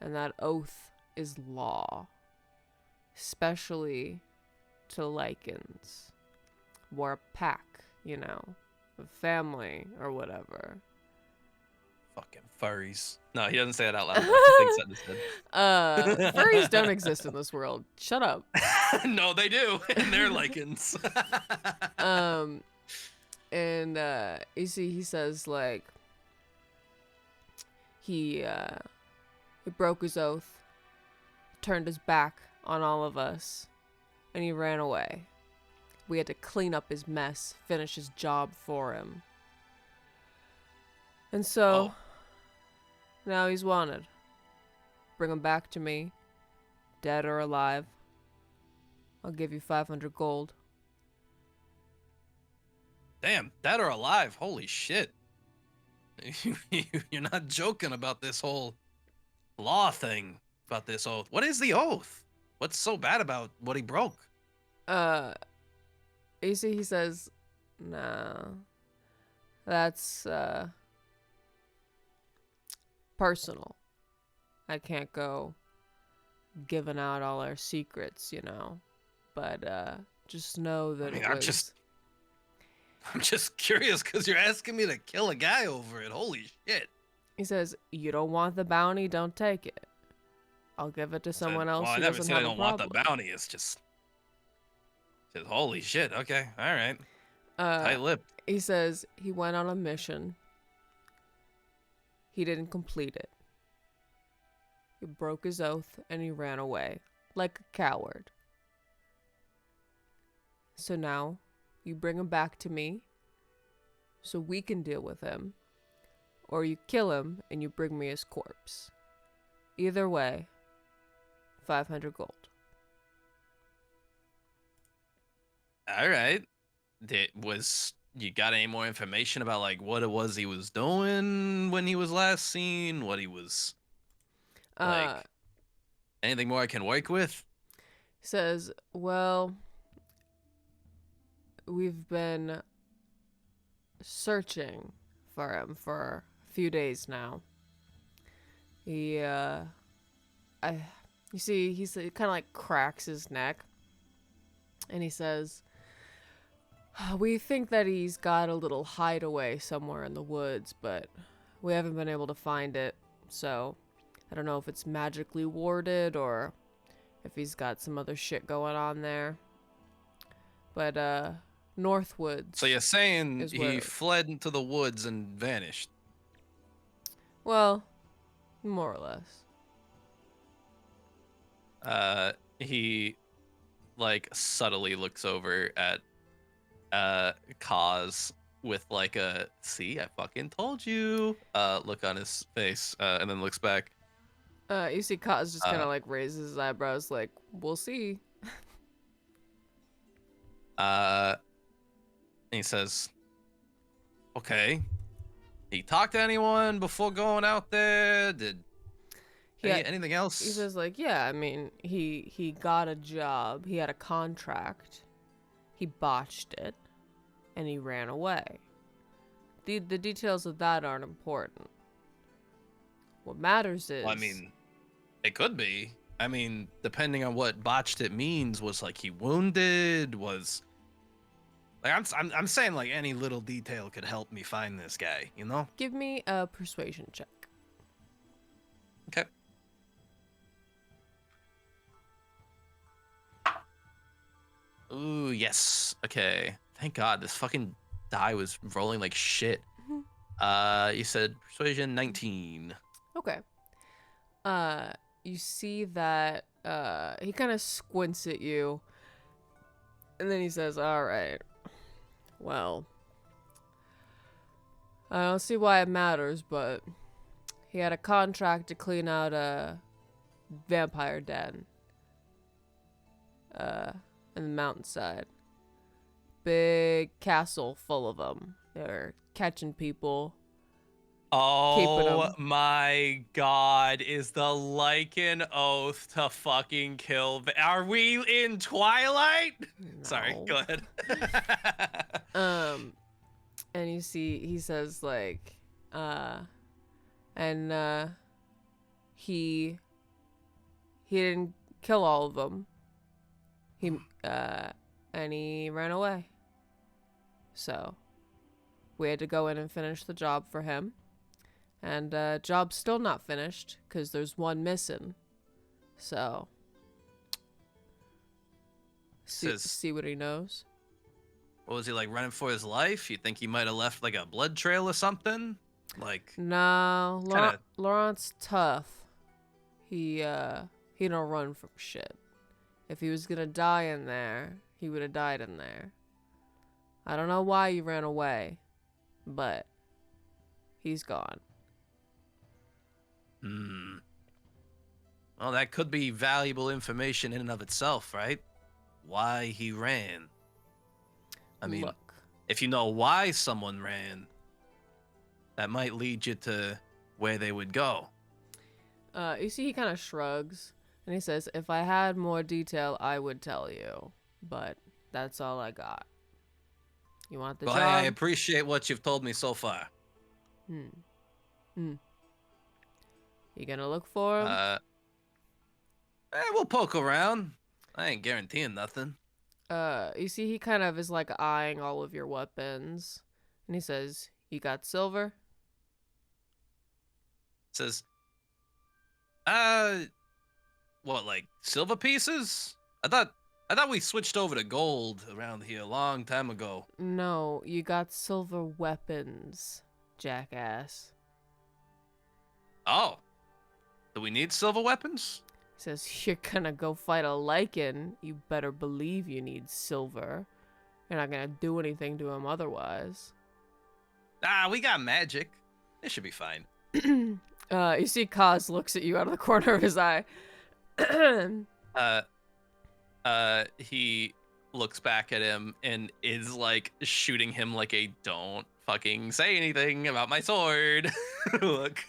Speaker 2: and that oath is law, especially to Lycans. We're a pack, you know, a family or whatever."
Speaker 3: Fucking furries. No, he doesn't say it out loud. He thinks that in his head.
Speaker 2: Furries don't exist in this world. Shut up.
Speaker 3: No, they do. And they're Lycans.
Speaker 2: And you see, he says like he broke his oath, turned his back on all of us, and he ran away. We had to clean up his mess, finish his job for him. And so now he's wanted. Bring him back to me, dead or alive. I'll give you 500 gold.
Speaker 3: Damn, dead or alive? Holy shit. You're not joking about this whole law thing, about this oath. What is the oath? What's so bad about what he broke?
Speaker 2: You see, he says, nah, that's, personal. I can't go giving out all our secrets, you know, but, just know that
Speaker 3: I'm just curious because you're asking me to kill a guy over it. Holy shit.
Speaker 2: He says, you don't want the bounty, don't take it. I'll give it to someone else
Speaker 3: well,
Speaker 2: who
Speaker 3: I never
Speaker 2: doesn't
Speaker 3: said
Speaker 2: have
Speaker 3: I
Speaker 2: a
Speaker 3: don't want
Speaker 2: problem.
Speaker 3: the bounty. It's just holy shit. Okay, all right. Tight-lipped.
Speaker 2: He says he went on a mission. He didn't complete it. He broke his oath and he ran away like a coward. So now you bring him back to me so we can deal with him, or you kill him and you bring me his corpse. Either way, 500 gold.
Speaker 3: All right. You got any more information about like what it was he was doing when he was last seen? What he was like? Anything more I can work with?
Speaker 2: Says, well, we've been searching for him for a few days now. He, you see, he kind of like cracks his neck, and he says, we think that he's got a little hideaway somewhere in the woods, but we haven't been able to find it, so I don't know if it's magically warded or if he's got some other shit going on there. But, Northwoods.
Speaker 3: So you're saying he fled into the woods and vanished?
Speaker 2: Well, more or less.
Speaker 3: He like subtly looks over at Kaz with like a "see, I fucking told you" look on his face, and then looks back.
Speaker 2: You see Kaz just kind of like raises his eyebrows like, we'll see.
Speaker 3: And he says, okay. He talked to anyone before going out there? Did anything else?
Speaker 2: He says like, yeah, I mean, he got a job. He had a contract. He botched it. And he ran away. The details of that aren't important. What matters is...
Speaker 3: Well, I mean, it could be. I mean, depending on what botched it means, was like he wounded, was... Like, I'm saying like any little detail could help me find this guy, you know?
Speaker 2: Give me a persuasion check.
Speaker 3: Okay. Ooh, yes. Okay. Thank God, this fucking die was rolling like shit. You said persuasion 19.
Speaker 2: Okay. You see that he kind of squints at you, and then he says, all right, well, I don't see why it matters, but he had a contract to clean out a vampire den in the mountainside. Big castle full of them. They're catching people.
Speaker 3: Oh my God, is the Lycan oath to fucking kill? Are we in Twilight?
Speaker 2: No.
Speaker 3: Sorry, go ahead.
Speaker 2: And you see, he says like, he didn't kill all of them. And he ran away. So we had to go in and finish the job for him. And job's still not finished because there's one missing. So, see what he knows.
Speaker 3: What was he like, running for his life? You think he might have left like a blood trail or something? Like,
Speaker 2: No,
Speaker 3: kinda...
Speaker 2: Laurent's tough. He don't run from shit. If he was gonna die in there, he would have died in there. I don't know why he ran away, but he's gone.
Speaker 3: Well, that could be valuable information in and of itself, right? Why he ran. I mean,
Speaker 2: Look.
Speaker 3: if you know why someone ran, that might lead you to where they would go.
Speaker 2: You see, he kind of shrugs, and he says, if I had more detail, I would tell you. But that's all I got. You want the
Speaker 3: Well,
Speaker 2: job?
Speaker 3: I appreciate what you've told me so far.
Speaker 2: You gonna look for him?
Speaker 3: We'll poke around. I ain't guaranteeing nothing.
Speaker 2: You see, he kind of is like eyeing all of your weapons, and he says, you got silver?
Speaker 3: Says, what, like silver pieces? I thought we switched over to gold around here a long time ago.
Speaker 2: No, you got silver weapons, jackass.
Speaker 3: Oh, do we need silver weapons?
Speaker 2: He says, you're gonna go fight a Lycan. You better believe you need silver. You're not gonna do anything to him otherwise.
Speaker 3: We got magic. It should be fine.
Speaker 2: You see Kaz looks at you out of the corner of his eye.
Speaker 3: He looks back at him and is like shooting him like a don't fucking say anything about my sword look.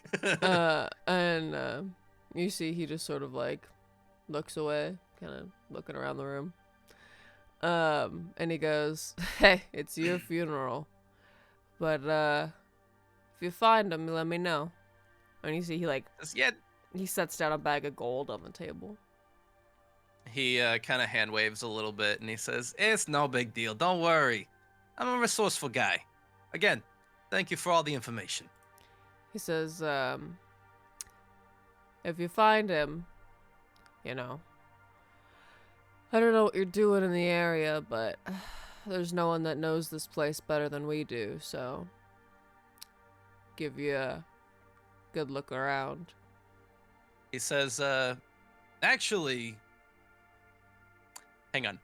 Speaker 2: And you see he just sort of like looks away, kind of looking around the room. And he goes, hey, it's your funeral. But if you find him, let me know. And you see he sets down a bag of gold on the table.
Speaker 3: He kind of hand waves a little bit and he says, it's no big deal. Don't worry. I'm a resourceful guy. Again, thank you for all the information.
Speaker 2: He says, if you find him, I don't know what you're doing in the area, but there's no one that knows this place better than we do, so give you a good look around.
Speaker 3: He says, actually, hang on.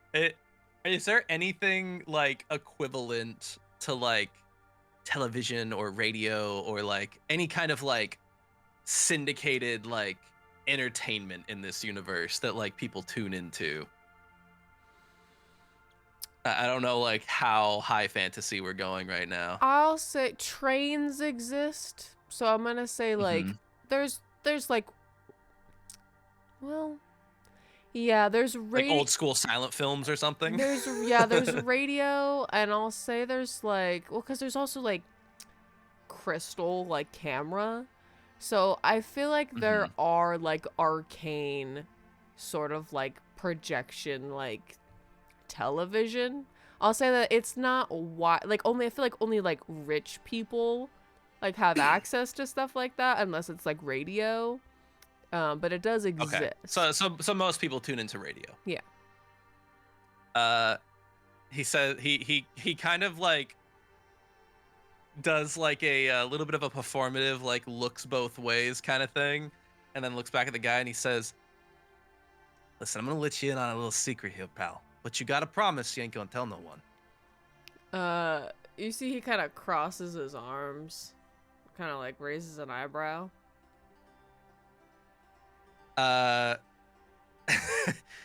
Speaker 3: Is there anything like equivalent to like television or radio or like any kind of like syndicated like entertainment in this universe that like people tune into? I don't know like how high fantasy we're going right now.
Speaker 2: I'll say trains exist, so I'm gonna say like there's like, well, yeah, there's
Speaker 3: like old school silent films or something.
Speaker 2: There's radio, and I'll say there's like, well, because there's also like crystal like camera, so I feel like there are like arcane sort of like projection like television. I'll say that it's not like only, I feel like only like rich people like have access to stuff like that, unless it's like radio. But it does exist.
Speaker 3: Okay. So most people tune into radio.
Speaker 2: Yeah.
Speaker 3: He said he kind of like does like a little bit of a performative like looks both ways kind of thing, and then looks back at the guy and he says, listen, I'm gonna let you in on a little secret here, pal, but you gotta promise you ain't gonna tell no one.
Speaker 2: You see he kind of crosses his arms, kind of like raises an eyebrow.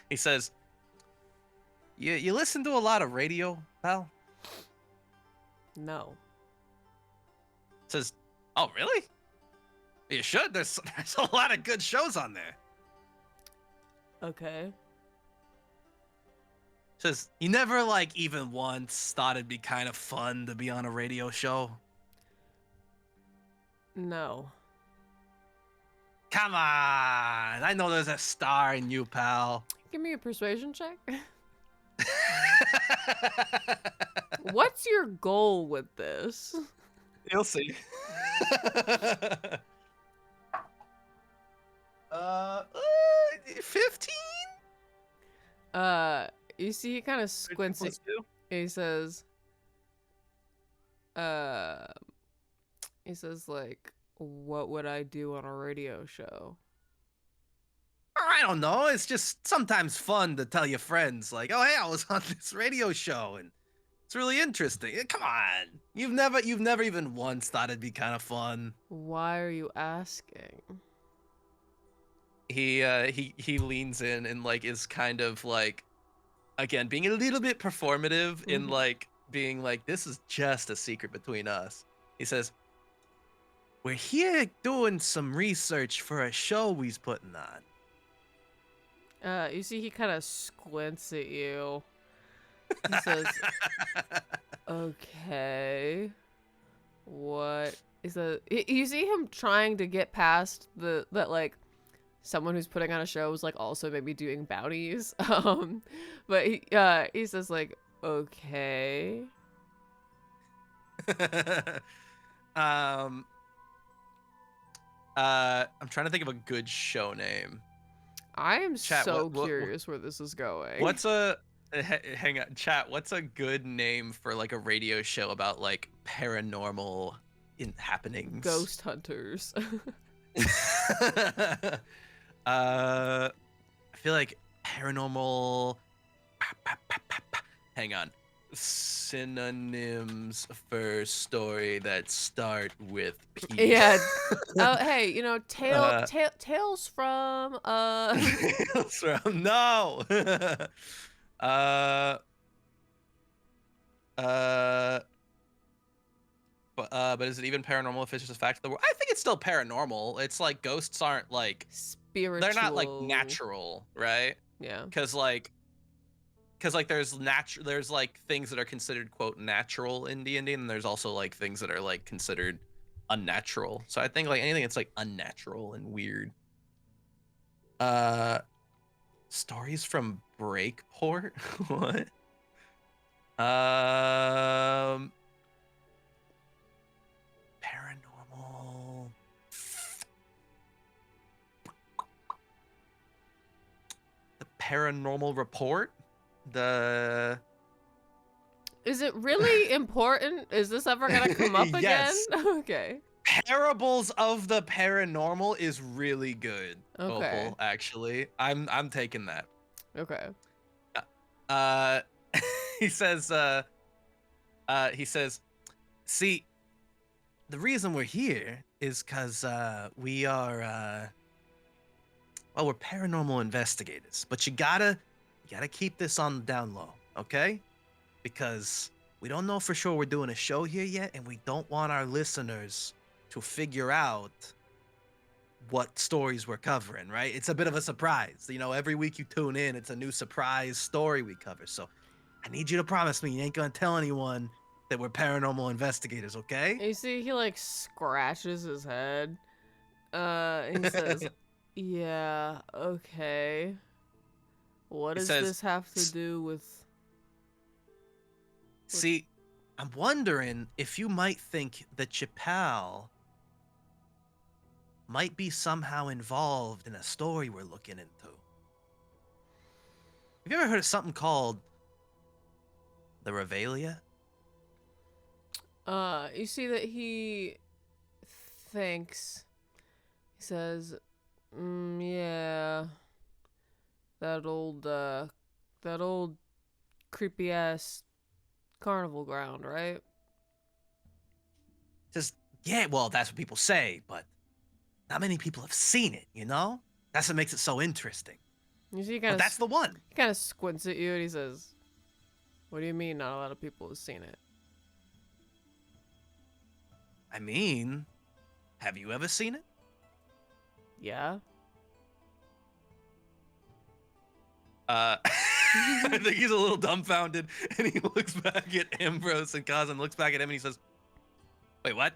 Speaker 3: He says, you listen to a lot of radio, pal?
Speaker 2: No.
Speaker 3: Says, oh, really? You should. There's a lot of good shows on there.
Speaker 2: Okay.
Speaker 3: Says, you never like even once thought it'd be kind of fun to be on a radio show?
Speaker 2: No.
Speaker 3: Come on. I know there's a star in you, pal.
Speaker 2: Give me a persuasion check. What's your goal with this?
Speaker 3: You'll see. $15?
Speaker 2: You see he kind of squints it. He says, like, what would I do on a radio show?
Speaker 3: I don't know. It's just sometimes fun to tell your friends, like, oh, hey, I was on this radio show, and it's really interesting. Come on. You've never even once thought it'd be kind of fun.
Speaker 2: Why are you asking?
Speaker 3: He leans in and, like, is kind of, like, again, being a little bit performative in, like, being like, this is just a secret between us. He says, we're here doing some research for a show we's putting on.
Speaker 2: You see he kind of squints at you. He says, okay. What is that? You see him trying to get past that, like, someone who's putting on a show is, like, also maybe doing bounties. But he says, like, okay.
Speaker 3: I'm trying to think of a good show name.
Speaker 2: I am
Speaker 3: Chat,
Speaker 2: so curious where this is going.
Speaker 3: What's a hang on, chat? What's a good name for, like, a radio show about, like, paranormal happenings?
Speaker 2: Ghost hunters.
Speaker 3: I feel like paranormal. Hang on. Synonyms for story that start with P.
Speaker 2: Yeah. Oh, hey, you know, tales from
Speaker 3: Tales from no. But is it even paranormal if it's just a fact of the world? I think it's still paranormal. It's like ghosts aren't, like,
Speaker 2: spiritual.
Speaker 3: they're not, like, natural, right?
Speaker 2: Yeah.
Speaker 3: Because there's like things that are considered, quote, natural in D&D, and there's also, like, things that are, like, considered unnatural. So I think, like, anything that's, like, unnatural and weird. Stories from Breakport? What? Paranormal. The Paranormal Report?
Speaker 2: Is it really important? Is this ever gonna come up
Speaker 3: Yes.
Speaker 2: again? Okay.
Speaker 3: Parables of the Paranormal is really good.
Speaker 2: Okay.
Speaker 3: Opal, actually. I'm taking that.
Speaker 2: Okay.
Speaker 3: He says, see, the reason we're here is because we are well, we're paranormal investigators, but you gotta keep this on the down low, okay? Because we don't know for sure we're doing a show here yet, and we don't want our listeners to figure out what stories we're covering, right? It's a bit of a surprise. You know, every week you tune in, it's a new surprise story we cover. So I need you to promise me you ain't gonna tell anyone that we're paranormal investigators, okay?
Speaker 2: You see, he, like, scratches his head. He says, yeah, okay. What does this have to do with...
Speaker 3: See, I'm wondering if you might think that your pal might be somehow involved in a story we're looking into. Have you ever heard of something called the Revelia?
Speaker 2: You see that he thinks. He says, yeah, that old creepy ass carnival ground, right?
Speaker 3: Just, yeah, well, that's what people say, but not many people have seen it, you know? That's what makes it so interesting.
Speaker 2: You see,
Speaker 3: But that's the one.
Speaker 2: He kind of squints at you and he says, what do you mean not a lot of people have seen it?
Speaker 3: I mean, have you ever seen it?
Speaker 2: Yeah.
Speaker 3: I think he's a little dumbfounded, and he looks back at Ambrose, and Kazan looks back at him, and he says, wait, what?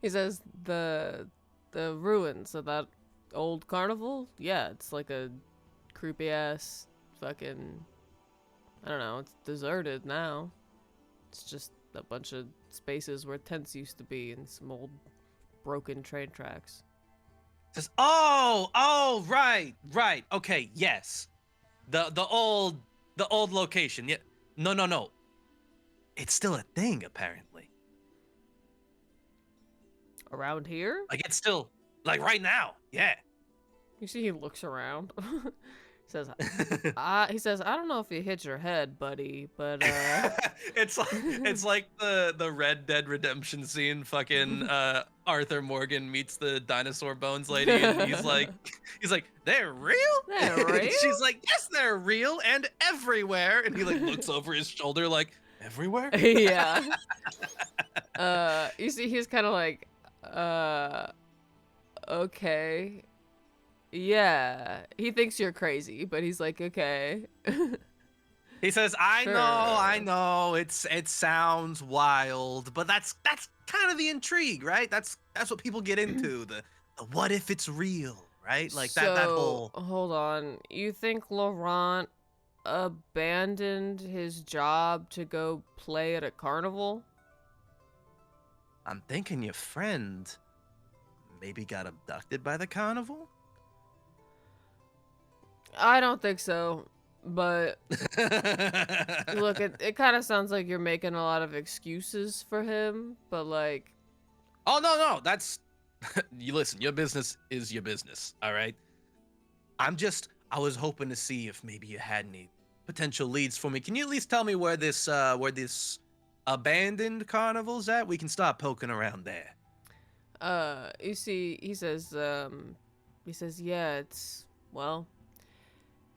Speaker 2: He says, the ruins of that old carnival? Yeah, it's like a creepy ass fucking, I don't know, it's deserted now. It's just a bunch of spaces where tents used to be and some old broken train tracks.
Speaker 3: Says, oh, right. Okay, yes. The old location. Yeah. No. It's still a thing, apparently.
Speaker 2: Around here?
Speaker 3: Like, it's still, like, right now. Yeah.
Speaker 2: You see he looks around. He says, I don't know if you hit your head, buddy, but
Speaker 3: it's like the Red Dead Redemption scene. Fucking Arthur Morgan meets the dinosaur bones lady, and he's like, they're real?
Speaker 2: They're real?
Speaker 3: She's like, yes, they're real and everywhere. And he like looks over his shoulder, like, everywhere?
Speaker 2: Yeah. You see he's kind of like, okay. Yeah, he thinks you're crazy, but he's like, okay.
Speaker 3: He says, I know, it sounds wild, but that's kind of the intrigue, right? That's what people get into, the what if it's real, right? Like that whole.
Speaker 2: Hold on, you think Laurent abandoned his job to go play at a carnival?
Speaker 3: I'm thinking your friend maybe got abducted by the carnival?
Speaker 2: I don't think so, but look, it kind of sounds like you're making a lot of excuses for him, but like...
Speaker 3: Oh, no, that's... You listen, your business is your business, all right? I was hoping to see if maybe you had any potential leads for me. Can you at least tell me where this abandoned carnival's at? We can start poking around there.
Speaker 2: You see, he says, yeah, it's, well...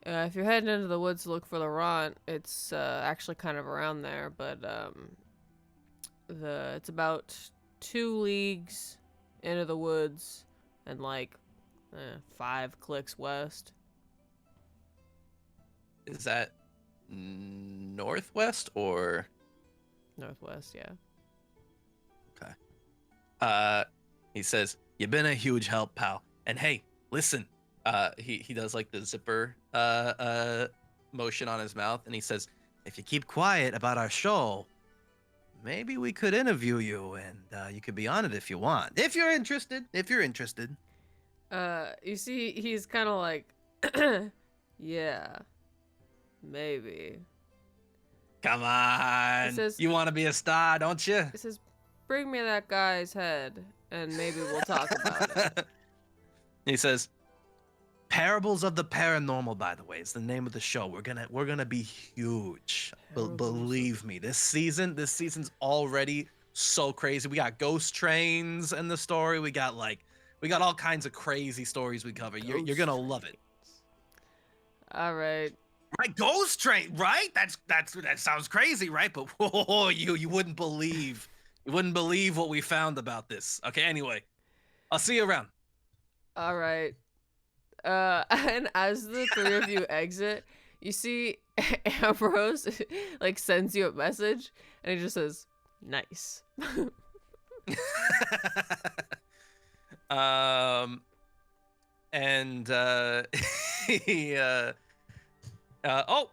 Speaker 2: if you're heading into the woods to look for Laurent, it's actually kind of around there, but it's about 2 leagues into the woods and like 5 clicks west.
Speaker 3: Is that northwest or
Speaker 2: northwest? Yeah.
Speaker 3: Okay. He says, "You've been a huge help, pal. And hey, listen." He does like the zipper motion on his mouth, and he says, if you keep quiet about our show, maybe we could interview you, and you could be on it if you want. If you're interested.
Speaker 2: You see, he's kind of like, yeah, maybe.
Speaker 3: Come on.
Speaker 2: Says,
Speaker 3: you want to be a star, don't you?
Speaker 2: He says, bring me that guy's head, and maybe we'll talk about it.
Speaker 3: He says, Parables of the Paranormal, by the way, is the name of the show. We're gonna be huge. Believe me, this season's already so crazy. We got ghost trains in the story. We got all kinds of crazy stories we cover. You're gonna love it.
Speaker 2: All right.
Speaker 3: Right, ghost train, right? That sounds crazy, right? But whoa, you wouldn't believe what we found about this. Okay, anyway, I'll see you around.
Speaker 2: All right. And as the 3 of you exit, you see Ambrose like sends you a message, and he just says, "Nice."
Speaker 3: And he oh,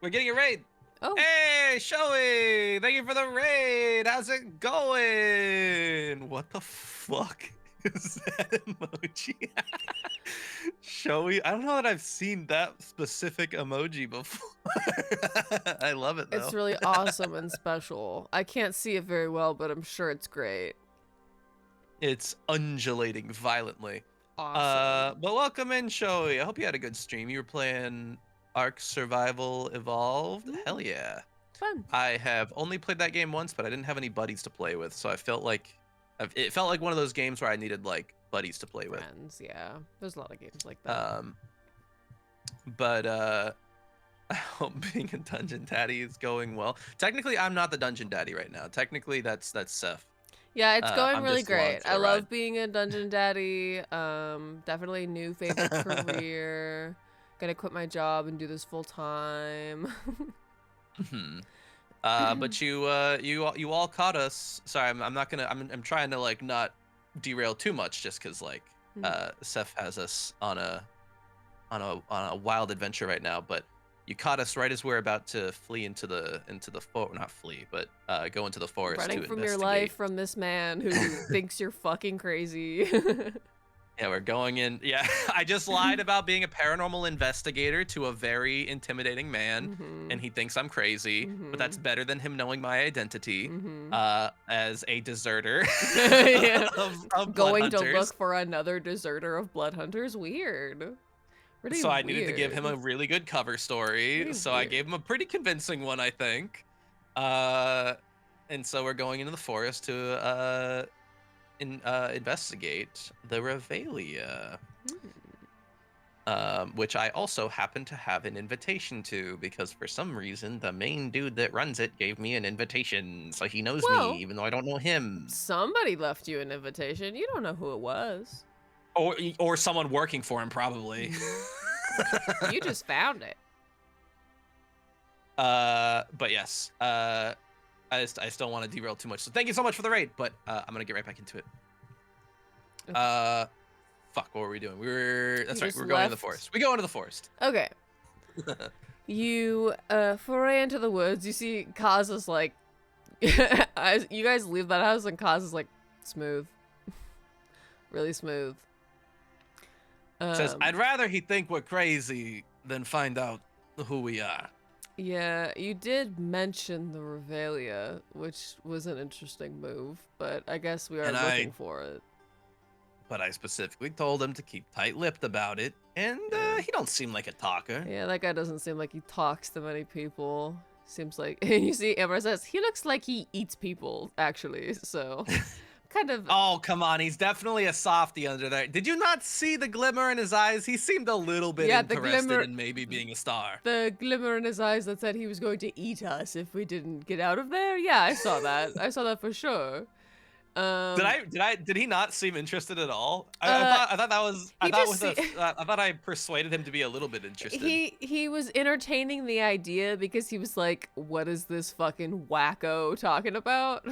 Speaker 3: we're getting a raid.
Speaker 2: Oh.
Speaker 3: Hey, Shoei! Thank you for the raid. How's it going? What the fuck is that emoji? Shoei, I don't know that I've seen that specific emoji before. I love it though.
Speaker 2: It's really awesome and special. I can't see it very well, but I'm sure it's great.
Speaker 3: It's undulating violently.
Speaker 2: Awesome.
Speaker 3: But welcome in, Shoei. I hope you had a good stream. You were playing Ark Survival Evolved. Hell yeah.
Speaker 2: Fun.
Speaker 3: I have only played that game once, but I didn't have any buddies to play with, so it felt like one of those games where I needed like buddies to play with.
Speaker 2: Friends, yeah. There's a lot of games like that.
Speaker 3: But I hope being a dungeon daddy is going well. Technically, I'm not the dungeon daddy right now. Technically, that's Seth.
Speaker 2: Yeah, it's going
Speaker 3: I'm
Speaker 2: really
Speaker 3: just along
Speaker 2: great.
Speaker 3: for the
Speaker 2: I love
Speaker 3: ride.
Speaker 2: being a dungeon daddy. Definitely new favorite career. Gonna quit my job and do this full time.
Speaker 3: But you all caught us. Sorry, I'm trying to like not derail too much, just because like Seth has us on a wild adventure right now. But You caught us right as we're about to flee into the not flee, but go into the forest
Speaker 2: Running
Speaker 3: to
Speaker 2: from
Speaker 3: investigate.
Speaker 2: your life from this man who thinks you're fucking crazy.
Speaker 3: Yeah, we're going in. Yeah, I just lied about being a paranormal investigator to a very intimidating man, and he thinks I'm crazy. But that's better than him knowing my identity as a deserter
Speaker 2: Yeah.
Speaker 3: of
Speaker 2: Going to
Speaker 3: Bloodhunters.
Speaker 2: look for another deserter of blood hunters. Weird. Really
Speaker 3: So I needed to give him a
Speaker 2: weird.
Speaker 3: really good cover story.
Speaker 2: Pretty
Speaker 3: So I
Speaker 2: weird.
Speaker 3: gave him a pretty convincing one, I think. And so we're going into the forest to investigate the Revelia. Which I also happen to have an invitation to, because for some reason the main dude that runs it gave me an invitation, so he knows
Speaker 2: Well,
Speaker 3: me even though I don't know him.
Speaker 2: Somebody left you an invitation. You don't know who it was.
Speaker 1: Or someone working for him, probably.
Speaker 2: You just found it.
Speaker 3: But yes, I still want to derail too much. So thank you so much for the raid, but I'm gonna get right back into it.
Speaker 2: Okay.
Speaker 3: Fuck, what were we doing? That's right,
Speaker 2: just
Speaker 3: we're going into the
Speaker 2: left.
Speaker 3: forest. We go into the forest.
Speaker 2: Okay. You foray into the woods. You see Kaz is like, as you guys leave that house, and Kaz is like, smooth, really smooth.
Speaker 3: Says, I'd rather he think we're crazy than find out who we are.
Speaker 2: Yeah, you did mention the Revelia, which was an interesting move, but I guess we are looking for it.
Speaker 3: But I specifically told him to keep tight-lipped about it, and he don't seem like a talker.
Speaker 2: Yeah, that guy doesn't seem like he talks to many people. Seems like, and you see Amber says, he looks like he eats people, actually, so kind of.
Speaker 3: Oh, come on, he's definitely a softie under there. Did you not see the glimmer in his eyes? He seemed a little bit interested in maybe being a star.
Speaker 2: The glimmer in his eyes that said he was going to eat us if we didn't get out of there? Yeah, I saw that. I saw that for sure.
Speaker 3: Did he not seem interested at all? I thought I persuaded him to be a little bit interested.
Speaker 2: He was entertaining the idea because he was like, what is this fucking wacko talking about?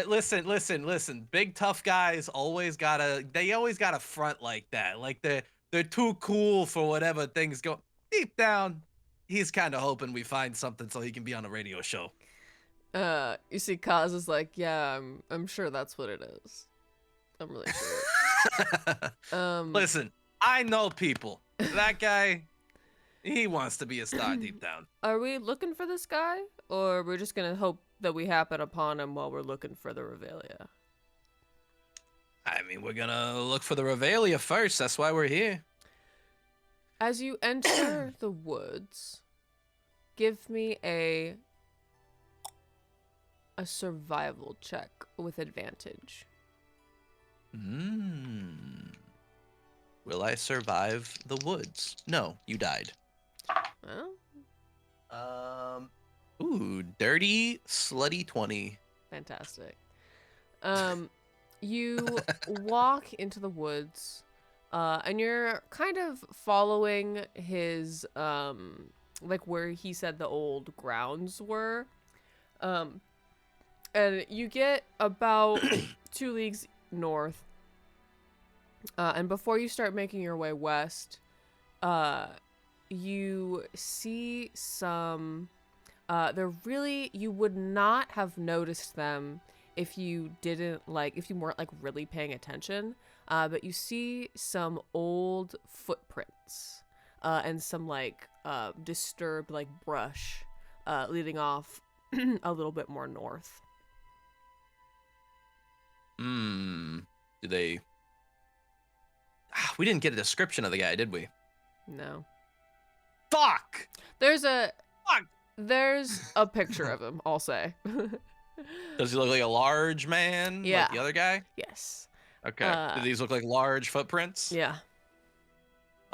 Speaker 3: Listen. Big tough guys always gotta front like that. Like they're too cool for whatever things go. Deep down, he's kind of hoping we find something so he can be on a radio show.
Speaker 2: You see Kaz is like, yeah, I'm sure that's what it is. I'm really sure.
Speaker 3: Listen, I know people. That guy, he wants to be a star deep down.
Speaker 2: Are we looking for this guy, or we're just gonna hope that we happen upon him while we're looking for the Revelia?
Speaker 3: I mean, we're gonna look for the Revelia first. That's why we're here.
Speaker 2: As you enter the woods, give me a survival check with advantage.
Speaker 3: Will I survive the woods? No, you died.
Speaker 2: Well,
Speaker 3: Ooh, dirty, slutty 20.
Speaker 2: fantastic. You walk into the woods, and you're kind of following his, like where he said the old grounds were. And you get about 2 leagues north, and before you start making your way west, you see some, you would not have noticed them if you weren't like really paying attention, but you see some old footprints, and some like, disturbed like brush, leading off a little bit more north.
Speaker 3: Do they... We didn't get a description of the guy, did we?
Speaker 2: No.
Speaker 3: Fuck!
Speaker 2: There's a picture of him, I'll say.
Speaker 3: Does he look like a large man?
Speaker 2: Yeah.
Speaker 3: Like the other guy?
Speaker 2: Yes.
Speaker 3: Okay. Do these look like large footprints?
Speaker 2: Yeah.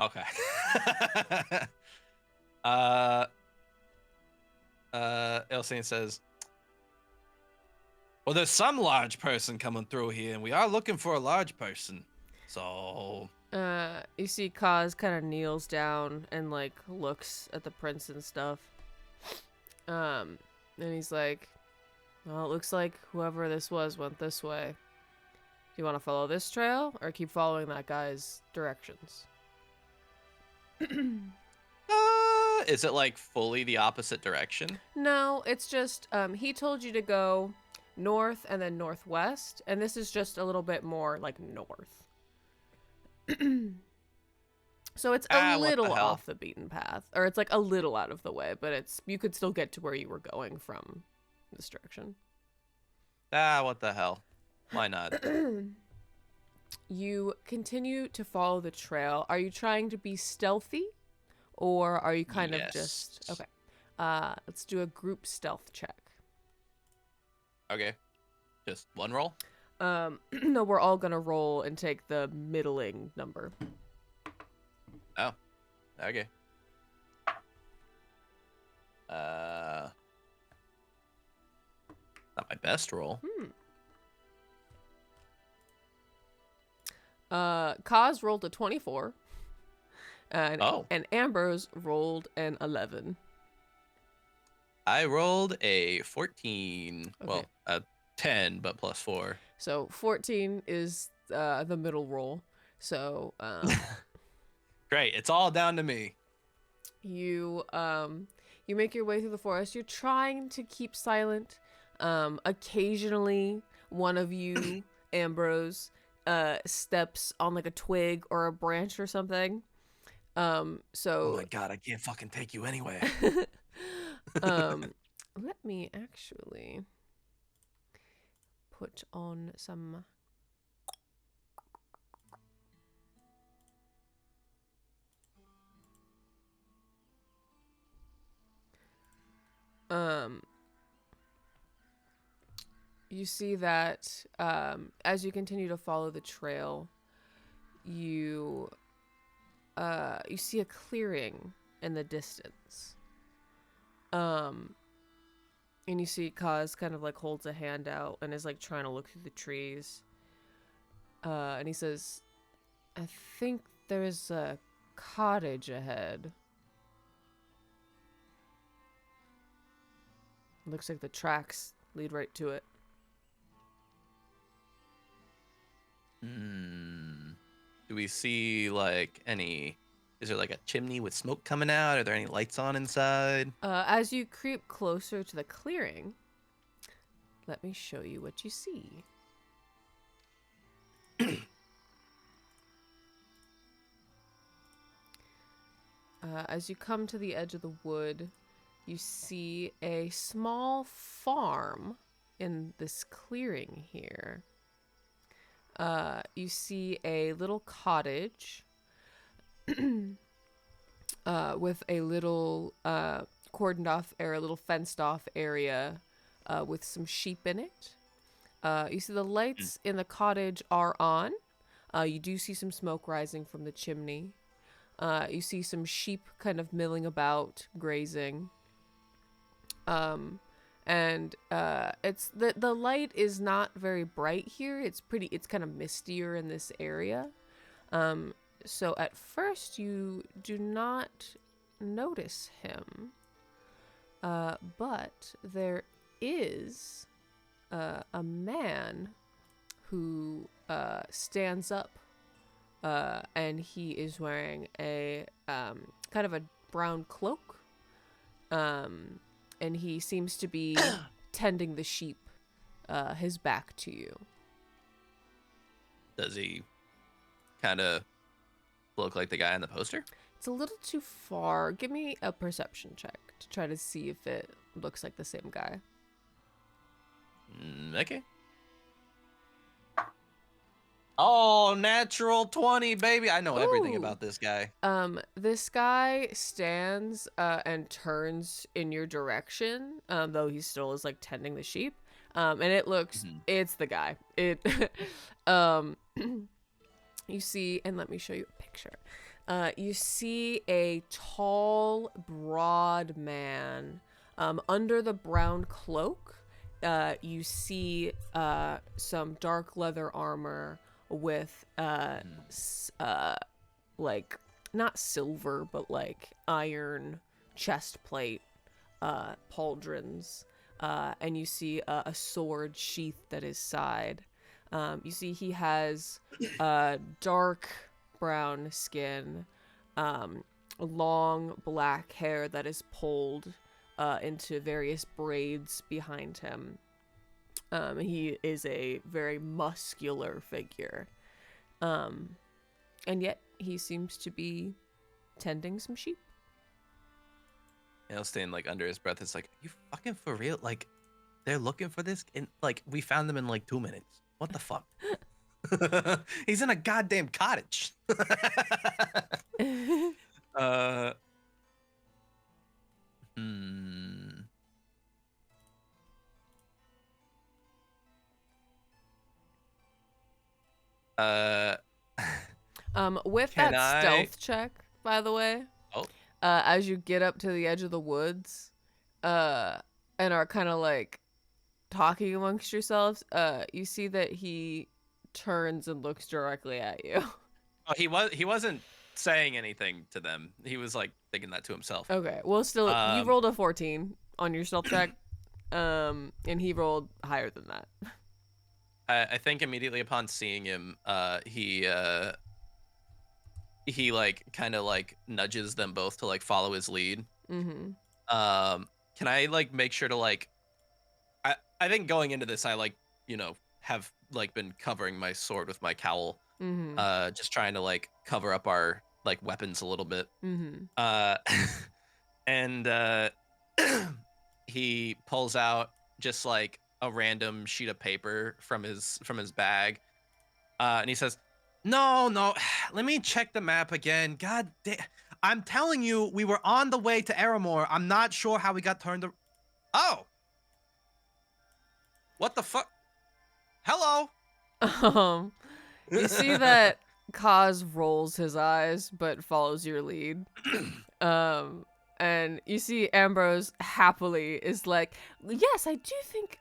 Speaker 3: Okay. Elsane says, well, there's some large person coming through here, and we are looking for a large person. So...
Speaker 2: You see Kaz kind of kneels down and, like, looks at the prints and stuff. And he's like, well, it looks like whoever this was went this way. Do you want to follow this trail, or keep following that guy's directions?
Speaker 3: Is it like fully the opposite direction?
Speaker 2: No, it's just he told you to go north and then northwest, and this is just a little bit more like north. So it's a
Speaker 3: What the
Speaker 2: little
Speaker 3: hell?
Speaker 2: off the beaten path, or it's like a little out of the way, but it's you could still get to where you were going from this direction.
Speaker 3: What the hell? Why not?
Speaker 2: You continue to follow the trail. Are you trying to be stealthy, or are you kind of just okay? Let's do a group stealth check.
Speaker 3: Okay. Just one roll?
Speaker 2: No, we're all gonna roll and take the middling number.
Speaker 3: Oh. Okay. Not my best roll.
Speaker 2: Kaz rolled a 24. And Ambrose rolled an 11.
Speaker 3: I rolled a 14.
Speaker 2: Okay.
Speaker 3: Well, a 10, but plus 4.
Speaker 2: So 14 is the middle roll. So
Speaker 3: Great. It's all down to me.
Speaker 2: you make your way through the forest. You're trying to keep silent. Occasionally, one of you, Ambrose, steps on like a twig or a branch or something.
Speaker 3: Oh my god, I can't fucking take you anyway.
Speaker 2: Let me actually put on some you see that as you continue to follow the trail, you see a clearing in the distance. And you see Kaz kind of like holds a hand out and is like trying to look through the trees. And he says, I think there's a cottage ahead. Looks like the tracks lead right to it.
Speaker 3: Do we see like any... Is there like a chimney with smoke coming out? Are there any lights on inside?
Speaker 2: As you creep closer to the clearing, let me show you what you see. As you come to the edge of the wood, you see a small farm in this clearing here. You see a little cottage with a little cordoned off area, a little fenced off area with some sheep in it. You see the lights in the cottage are on. You do see some smoke rising from the chimney. You see some sheep kind of milling about, grazing. And it's the light is not very bright here. It's kind of mistier in this area. So at first you do not notice him. But there is a man who stands up, and he is wearing a kind of a brown cloak. And he seems to be tending the sheep, his back to you.
Speaker 3: Does he kind of look like the guy on the poster?
Speaker 2: It's a little too far. Give me a perception check to try to see if it looks like the same guy.
Speaker 3: Okay. Oh, natural 20, baby. I know everything
Speaker 2: Ooh.
Speaker 3: about this guy.
Speaker 2: This guy stands and turns in your direction, though he still is like tending the sheep. And it looks it's the guy. It you see, and let me show you a picture. You see a tall, broad man. Under the brown cloak, you see some dark leather armor with like not silver but like iron chest plate, pauldrons, and you see a sword sheathed at his side. You see he has dark brown skin, long black hair that is pulled into various braids behind him. He is a very muscular figure. And yet he seems to be tending some sheep.
Speaker 3: Ailstein, like, under his breath, is like, "You fucking for real? Like, they're looking for this? And, like, we found them in, like, 2 minutes. What the fuck?" He's in a goddamn cottage. uh, hmm.
Speaker 2: With
Speaker 3: Can
Speaker 2: that stealth check, by the way,
Speaker 3: Oh.
Speaker 2: As you get up to the edge of the woods, and are kind of like talking amongst yourselves, you see that he turns and looks directly at you.
Speaker 3: Oh, he wasn't saying anything to them. He was like thinking that to himself.
Speaker 2: Okay, well, still, you rolled a 14 on your stealth check, and he rolled higher than that.
Speaker 3: I think immediately upon seeing him, he like kind of like nudges them both to like follow his lead.
Speaker 2: Mm-hmm.
Speaker 3: Can I like make sure to like, I think going into this, I like, have like been covering my sword with my cowl, just trying to like cover up our like weapons a little bit. And he pulls out just like a random sheet of paper from his bag, and he says, no, let me check the map again. God damn, I'm telling you, we were on the way to Aramore. I'm not sure how we got turned. Oh, what the fuck? Hello.
Speaker 2: You see that Kaz rolls his eyes but follows your lead. And you see Ambrose happily is like, yes, I do think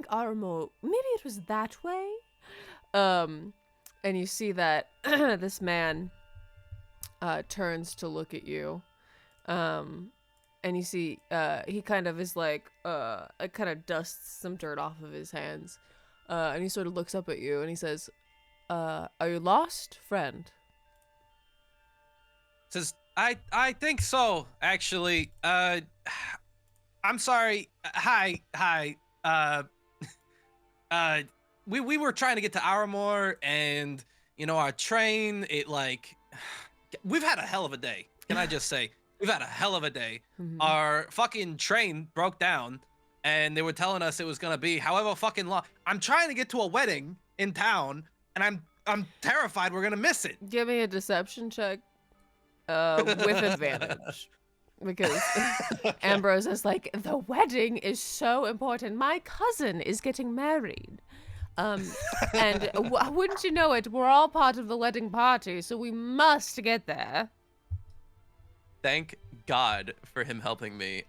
Speaker 2: Aramo, maybe it was that way. And you see that this man turns to look at you. And you see he kind of is like, it kind of dusts some dirt off of his hands. And he sort of looks up at you and he says, are you lost, friend?
Speaker 3: Says, I think so, actually. I'm sorry. Hi. We were trying to get to Aramore, and our train, it like, we've had a hell of a day. Can I just say, we've had a hell of a day. Our fucking train broke down, and they were telling us it was gonna be however fucking long. I'm trying to get to a wedding in town, and I'm terrified we're gonna miss it.
Speaker 2: Give me a deception check. With advantage, because Ambrose is like, the wedding is so important. My cousin is getting married, and wouldn't you know it, we're all part of the wedding party, so we must get there.
Speaker 3: Thank God for him helping me.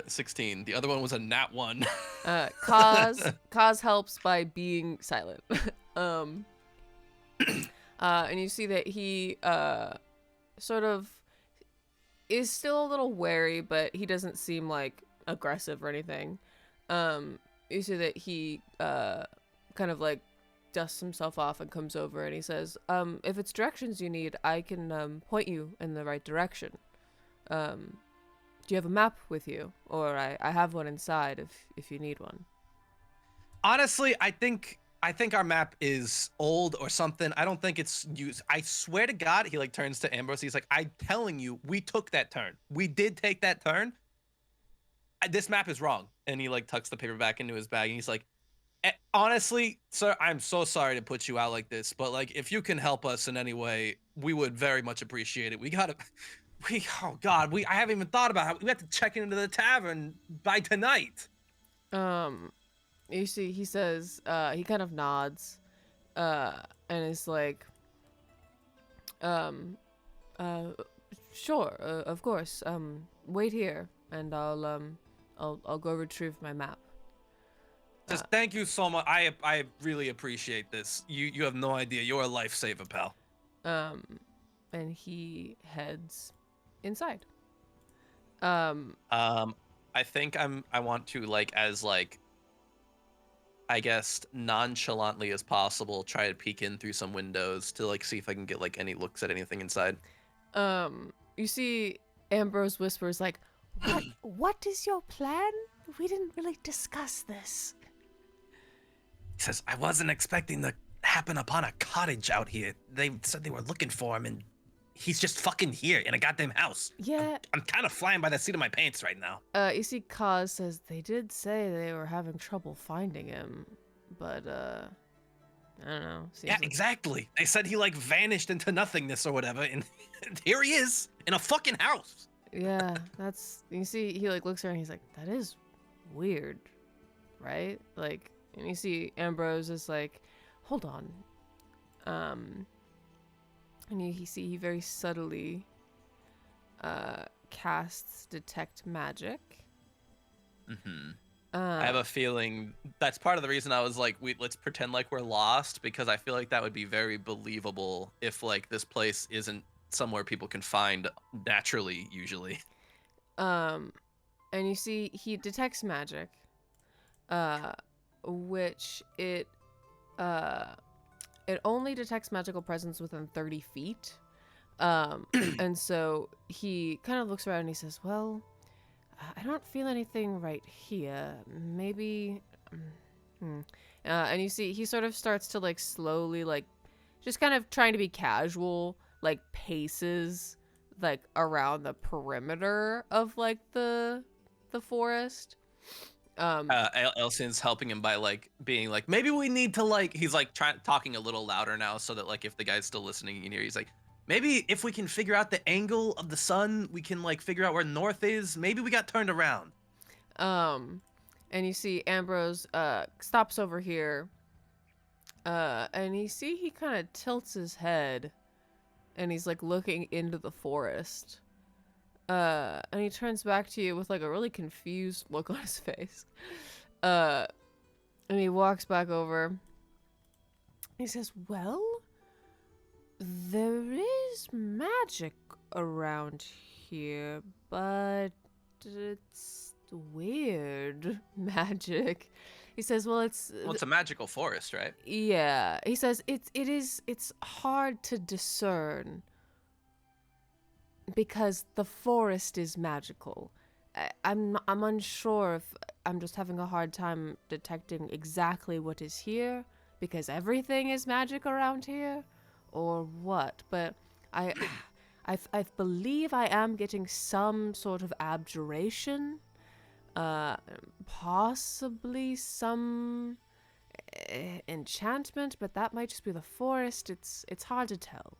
Speaker 3: 16. The other one was a nat 1.
Speaker 2: Kaz helps by being silent. And you see that he sort of is still a little wary, but he doesn't seem like aggressive or anything. You see that he kind of like dusts himself off and comes over and he says, if it's directions you need, I can point you in the right direction. Do you have a map with you? Or I have one inside if you need one.
Speaker 3: Honestly, I think our map is old or something. I don't think it's used. I swear to God, he like turns to Ambrose. He's like, I'm telling you, we took that turn. We did take that turn. This map is wrong. And he like tucks the paper back into his bag and he's like, honestly, sir, I'm so sorry to put you out like this, but like, if you can help us in any way, we would very much appreciate it. Oh God, I haven't even thought about how we have to check into the tavern by tonight.
Speaker 2: You see, he says, he kind of nods, and is like, sure, of course, wait here, and I'll go retrieve my map.
Speaker 3: Just thank you so much. I really appreciate this. You have no idea. You're a lifesaver, pal.
Speaker 2: And he heads inside.
Speaker 3: I think I want to like, as like, I guess nonchalantly as possible, try to peek in through some windows to like see if I can get like any looks at anything inside.
Speaker 2: You see Ambrose whispers like, what is your plan? We didn't really discuss this.
Speaker 3: He says, I wasn't expecting to happen upon a cottage out here. They said they were looking for him, and he's just fucking here in a goddamn house.
Speaker 2: Yeah.
Speaker 3: I'm kind of flying by the seat of my pants right now.
Speaker 2: You see Kaz says they did say they were having trouble finding him, but I don't know.
Speaker 3: Yeah, exactly. They said he like vanished into nothingness or whatever, and here he is in a fucking house.
Speaker 2: Yeah, that's, you see, he like looks around and he's like, that is weird, right? Like, and you see Ambrose is like, hold on. And he very subtly casts detect magic.
Speaker 3: Mm-hmm. I have a feeling that's part of the reason I was like, let's pretend like we're lost, because I feel like that would be very believable if like this place isn't somewhere people can find naturally usually.
Speaker 2: And you see he detects magic, which it only detects magical presence within 30 feet. And so he kind of looks around and he says, well, I don't feel anything right here. Maybe, and you see he sort of starts to like slowly, like just kind of trying to be casual, like paces like around the perimeter of like the forest.
Speaker 3: Elson's helping him by like being like, maybe we need to like, he's like talking a little louder now so that like if the guy's still listening you can hear. He's like, maybe if we can figure out the angle of the sun, we can like figure out where north is. Maybe we got turned around.
Speaker 2: And you see Ambrose stops over here, and you see he kind of tilts his head, and he's like looking into the forest. And he turns back to you with like a really confused look on his face. And he walks back over. He says, well, there is magic around here, but it's weird magic. He says, well, it's
Speaker 3: a magical forest, right?
Speaker 2: Yeah. He says it's hard to discern because the forest is magical. I'm unsure if I'm just having a hard time detecting exactly what is here because everything is magic around here, or what. But I believe I am getting some sort of abjuration, possibly some enchantment, but that might just be the forest. It's hard to tell.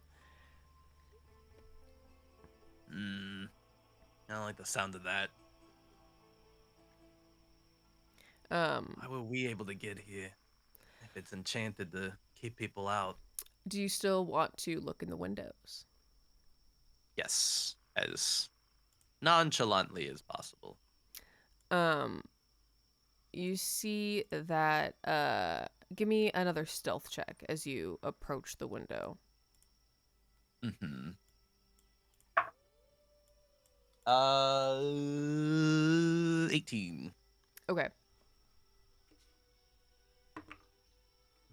Speaker 3: I don't like the sound of that. Why were we able to get here if it's enchanted to keep people out?
Speaker 2: Do you still want to look in the windows?
Speaker 3: Yes, as nonchalantly as possible.
Speaker 2: You see that, give me another stealth check as you approach the window.
Speaker 3: 18.
Speaker 2: Okay.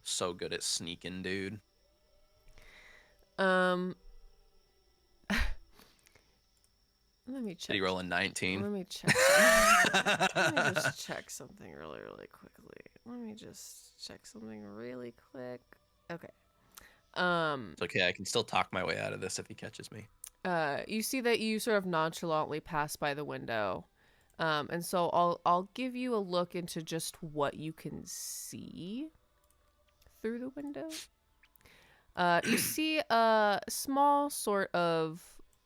Speaker 3: So good at sneaking, dude.
Speaker 2: Let me check.
Speaker 3: Did he roll a 19?
Speaker 2: Let me check. Let me just check something really, really quickly. Let me just check something really quick. Okay.
Speaker 3: It's okay. I can still talk my way out of this if he catches me.
Speaker 2: You see that you sort of nonchalantly pass by the window. And so I'll give you a look into just what you can see through the window. You see a small sort of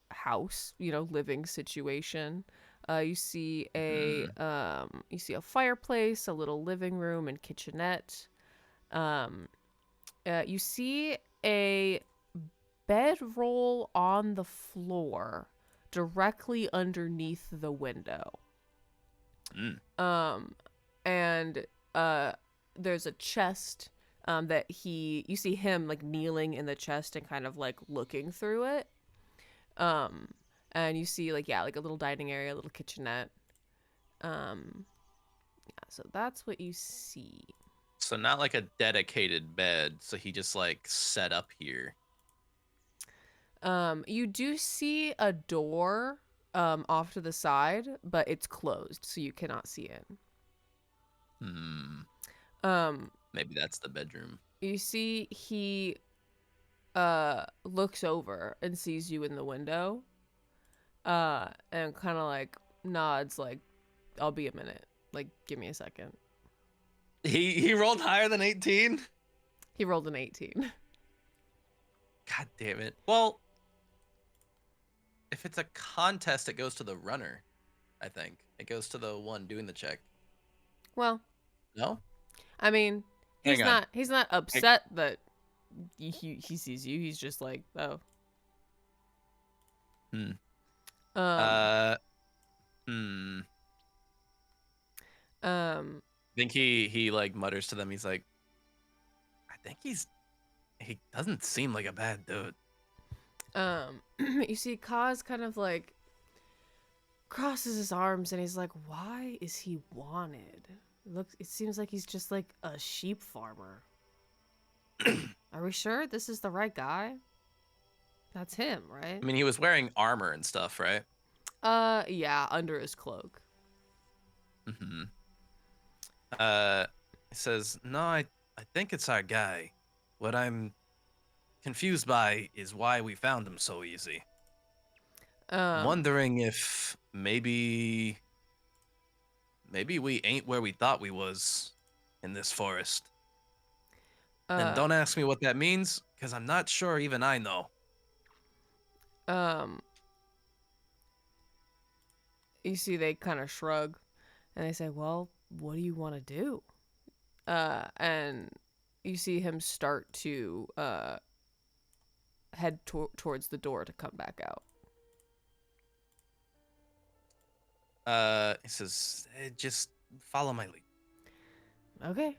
Speaker 2: house, living situation. You see a fireplace, a little living room and kitchenette. You see a bedroll on the floor directly underneath the window. And there's a chest that you see him like kneeling in the chest and kind of like looking through it. And you see like a little dining area, a little kitchenette. So that's what you see.
Speaker 3: So not like a dedicated bed, so he just like set up here.
Speaker 2: You do see a door off to the side, but it's closed, so you cannot see in.
Speaker 3: Maybe that's the bedroom.
Speaker 2: You see he looks over and sees you in the window. And kind of like nods like, I'll be a minute. Like, give me a second.
Speaker 3: He rolled higher than 18?
Speaker 2: He rolled an 18.
Speaker 3: God damn it. Well, if it's a contest, it goes to the runner, I think. It goes to the one doing the check.
Speaker 2: Well,
Speaker 3: no?
Speaker 2: I mean, he's not upset that he sees you. He's just like, oh.
Speaker 3: I think he like mutters to them. He's like, I think he doesn't seem like a bad dude.
Speaker 2: You see Kaz kind of like crosses his arms and he's like, why is he wanted? It seems like he's just like a sheep farmer. Are we sure this is the right guy? That's him, right?
Speaker 3: I mean, he was wearing armor and stuff, right?
Speaker 2: Yeah, under his cloak.
Speaker 3: He says, no, I think it's our guy. What I'm confused by is why we found him so easy. I'm wondering if maybe we ain't where we thought we was in this forest. And don't ask me what that means, because I'm not sure even I know.
Speaker 2: You see they kind of shrug and they say, well, what do you want to do? And you see him start to head towards the door to come back out.
Speaker 3: He says, hey, just follow my lead.
Speaker 2: Okay.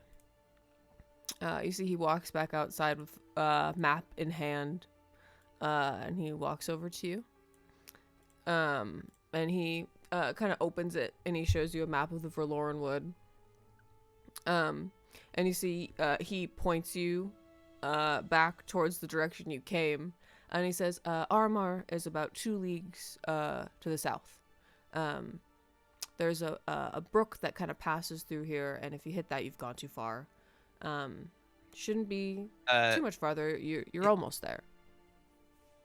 Speaker 2: You see he walks back outside with map in hand, and he walks over to you. And he kind of opens it and he shows you a map of the Verlorenwood. And you see he points you back towards the direction you came, and he says, Armar is about 2 leagues to the south. There's a brook that kind of passes through here, and if you hit that, you've gone too far. Shouldn't be too much farther. You're almost there.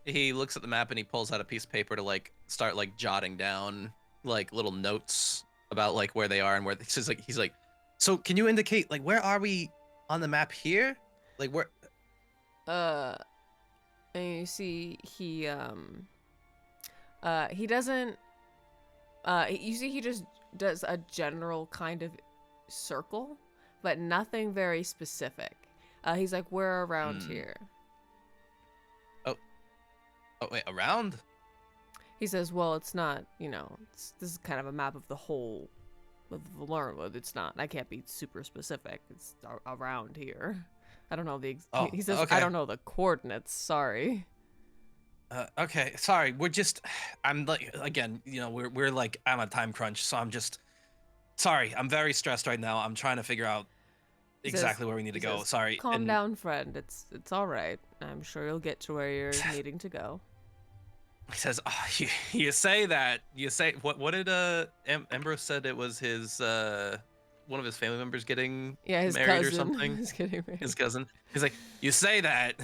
Speaker 3: He looks at the map and he pulls out a piece of paper to like start like jotting down like little notes about like where they are and where he's like, so can you indicate like where are we on the map here? Like where?
Speaker 2: And you see he doesn't. You see he just does a general kind of circle, but nothing very specific. He's like, we're around here.
Speaker 3: Oh wait, around?
Speaker 2: He says, well, it's not, this is kind of a map of the whole of Verlorenwood. It's not, I can't be super specific. It's around here. I don't know he says, okay. I don't know the coordinates, sorry.
Speaker 3: Okay, sorry, I'm like, again, we're like, I'm on a time crunch, so I'm just, sorry, I'm very stressed right now. I'm trying to figure out exactly where we need to go. Sorry.
Speaker 2: Calm down, friend. It's all right. I'm sure you'll get to where you're needing to go.
Speaker 3: He says, oh, you say what did Ambrose said it was his one of his family members getting
Speaker 2: his
Speaker 3: married
Speaker 2: cousin.
Speaker 3: or something?
Speaker 2: He's getting married.
Speaker 3: His cousin. He's like, you say that,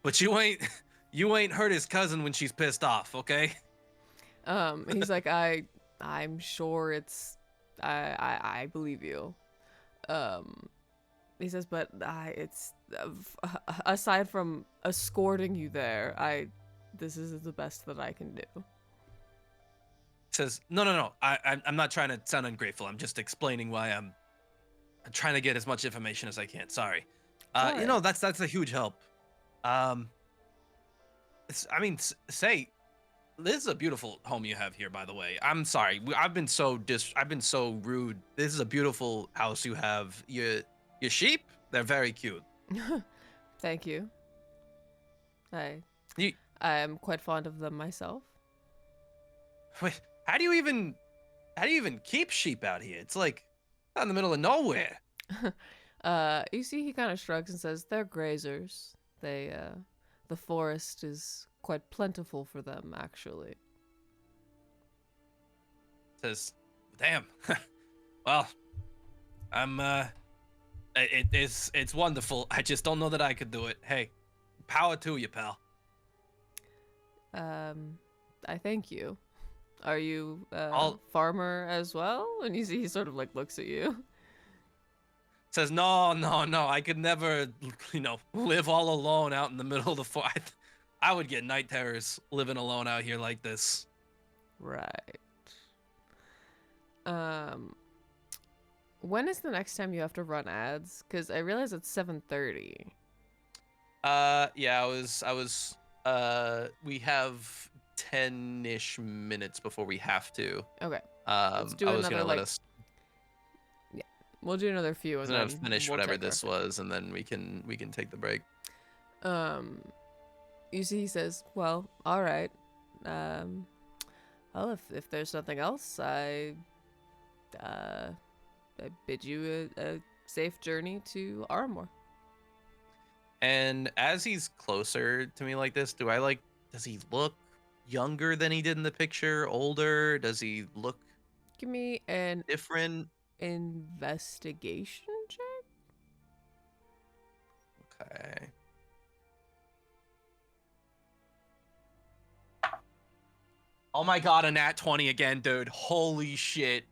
Speaker 3: but you ain't hurt his cousin when she's pissed off, okay?
Speaker 2: He's like, I'm sure it's I believe you. He says, but it's aside from escorting you there, this is the best that I can do.
Speaker 3: Says, no. I'm not trying to sound ungrateful. I'm just explaining why I'm trying to get as much information as I can. Sorry. Right. That's a huge help. Say, this is a beautiful home you have here, by the way. I'm sorry. I've been so rude. This is a beautiful house you have. Your sheep, they're very cute.
Speaker 2: Thank you. I'm quite fond of them myself.
Speaker 3: Wait, how do you even keep sheep out here? It's like out in the middle of nowhere.
Speaker 2: You see he kind of shrugs and says, they're grazers. The forest is quite plentiful for them, actually.
Speaker 1: Says, damn. Well, I'm, it's wonderful. I just don't know that I could do it. Hey, power to you, pal.
Speaker 2: I thank you. Are you a
Speaker 1: I'll-
Speaker 2: farmer as well? And you see he sort of like looks at you.
Speaker 1: Says, no, I could never, live all alone out in the middle of the forest. I would get night terrors living alone out here like this.
Speaker 2: Right. When is the next time you have to run ads? Because I realize it's 7:30.
Speaker 3: Yeah, we have 10-ish minutes before we have to.
Speaker 2: Okay. Let's do
Speaker 3: I was
Speaker 2: another,
Speaker 3: gonna let
Speaker 2: like,
Speaker 3: us
Speaker 2: We'll do another few and then
Speaker 3: finish
Speaker 2: we'll
Speaker 3: whatever
Speaker 2: take our
Speaker 3: this
Speaker 2: turn.
Speaker 3: was, and then we can take the break.
Speaker 2: You see he says, well, all right. Well, if there's nothing else, I bid you a safe journey to Armor.
Speaker 3: And as he's closer to me like this, does he look younger than he did in the picture? Older? Does he look
Speaker 2: Give me an
Speaker 3: different?
Speaker 2: investigation check.
Speaker 3: Okay.
Speaker 1: Oh my god, a nat 20 again, dude. Holy shit.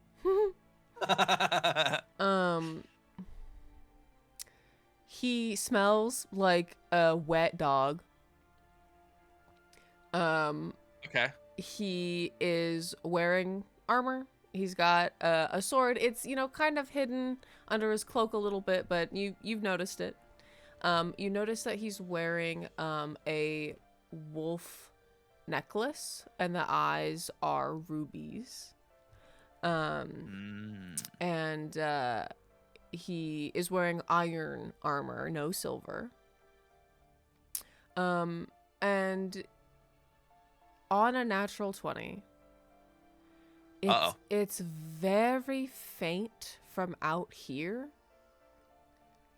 Speaker 2: He smells like a wet dog.
Speaker 3: Okay.
Speaker 2: He is wearing armor. He's got a sword. It's, kind of hidden under his cloak a little bit, but you've noticed it. You notice that he's wearing a wolf necklace, and the eyes are rubies. And he is wearing iron armor, no silver. And on a natural 20, it's very faint from out here.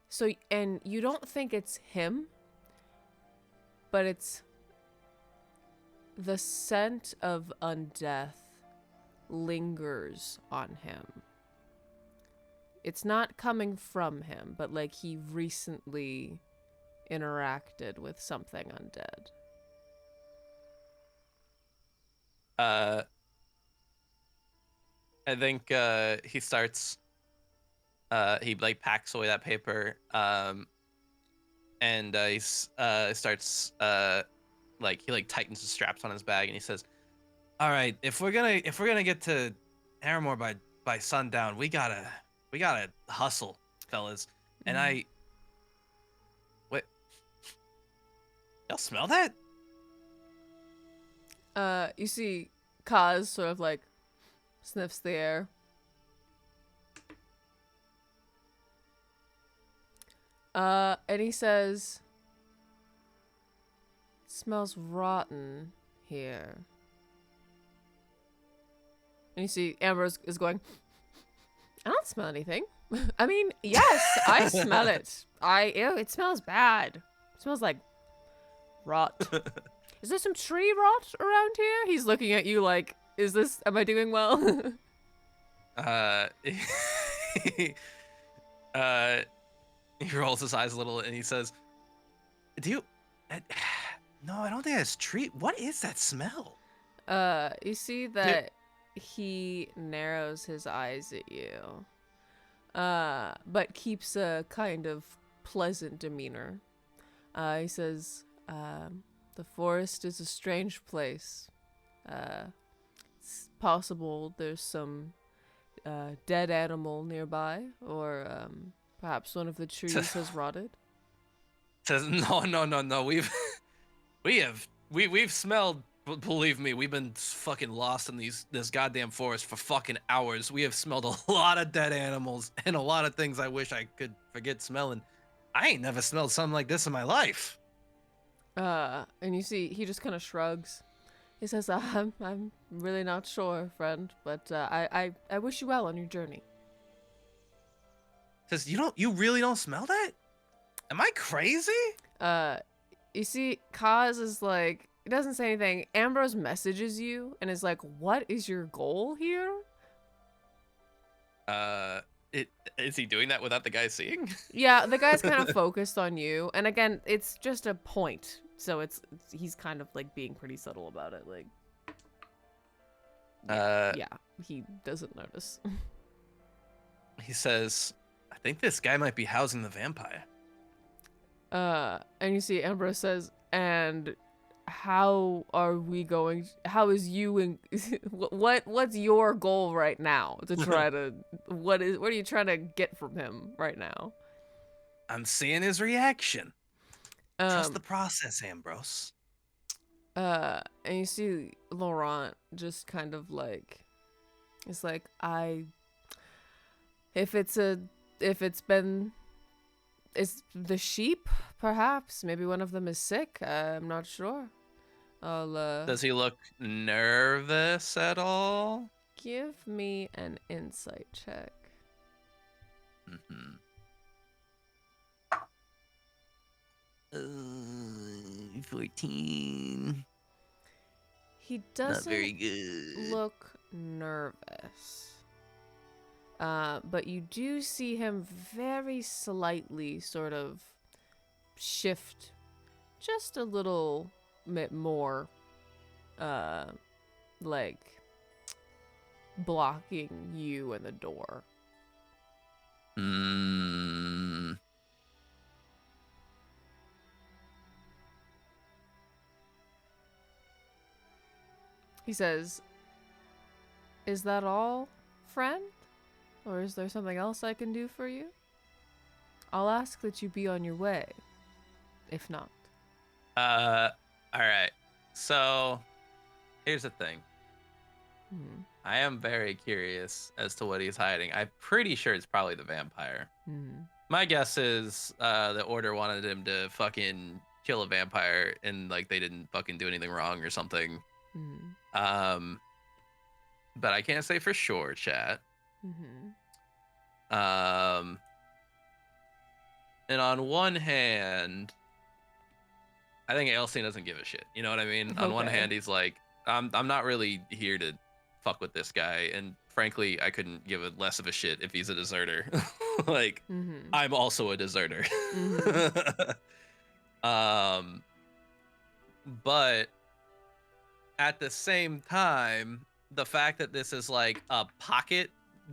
Speaker 2: So, and you don't think it's him, but it's the scent of undeath lingers on him. It's not coming from him, but like he recently interacted with something undead.
Speaker 3: I think he starts he like packs away that paper and he starts like he like tightens the straps on his bag and he says,
Speaker 1: All right, if we're gonna get to Aramore by sundown, we gotta hustle, fellas. And wait, y'all smell that?
Speaker 2: You see Kaz sort of like sniffs the air. And he says, "It smells rotten here." And you see Amber is going, "I don't smell anything." I mean, yes, I smell it. Ew, it smells bad. It smells like rot. Is there some tree rot around here? He's looking at you like, am I doing well?
Speaker 3: he rolls his eyes a little and he says, no, I don't think that's tree. What is that smell?
Speaker 2: You see that he narrows his eyes at you, but keeps a kind of pleasant demeanor. He says, the forest is a strange place. It's possible there's some dead animal nearby, or perhaps one of the trees has rotted.
Speaker 1: Says no. We've smelled. Believe me, we've been fucking lost in this goddamn forest for fucking hours. We have smelled a lot of dead animals and a lot of things I wish I could forget smelling. I ain't never smelled something like this in my life.
Speaker 2: And you see, he just kind of shrugs. He says, I'm really not sure, friend, but I wish you well on your journey.
Speaker 1: Says, you really don't smell that? Am I crazy?
Speaker 2: You see, Kaz is like, He doesn't say anything. Ambrose messages you and is like, "What is your goal here?"
Speaker 3: Is he doing that without the guy seeing?
Speaker 2: Yeah, the guy's kind of focused on you, and again, it's just a point, so he's kind of like being pretty subtle about it. Like, yeah, he doesn't notice.
Speaker 3: He says, "I think this guy might be housing the vampire."
Speaker 2: And you see Ambrose says, "And how is you and what's your goal right now to try to what are you trying to get from him right now?"
Speaker 3: I'm seeing his reaction. Trust the
Speaker 2: Um
Speaker 3: process, Ambrose.
Speaker 2: and you see Laurent just kind of like, it's like, if it's the sheep, perhaps. Maybe one of them is sick. I'm not sure. I'll
Speaker 3: Does he look nervous at all?
Speaker 2: give me an insight check.
Speaker 3: 14.
Speaker 2: He
Speaker 3: Not
Speaker 2: doesn't
Speaker 3: very good.
Speaker 2: look nervous. But you do see him very slightly sort of shift just a little bit more, like blocking you and the door. He says, "Is that all, friend? Or is there something else I can do for you? I'll ask that you be on your way, if not."
Speaker 3: All right. So, here's the thing. I am very curious as to what he's hiding. I'm pretty sure it's probably the vampire. My guess is the Order wanted him to fucking kill a vampire and like they didn't fucking do anything wrong or something. But I can't say for sure, chat. And on one hand, I think Ailstein doesn't give a shit. You know what I mean? On one hand, he's like, I'm not really here to fuck with this guy, and frankly, I couldn't give a less of a shit if he's a deserter. Like, I'm also a deserter. But at the same time, the fact that this is like a pocket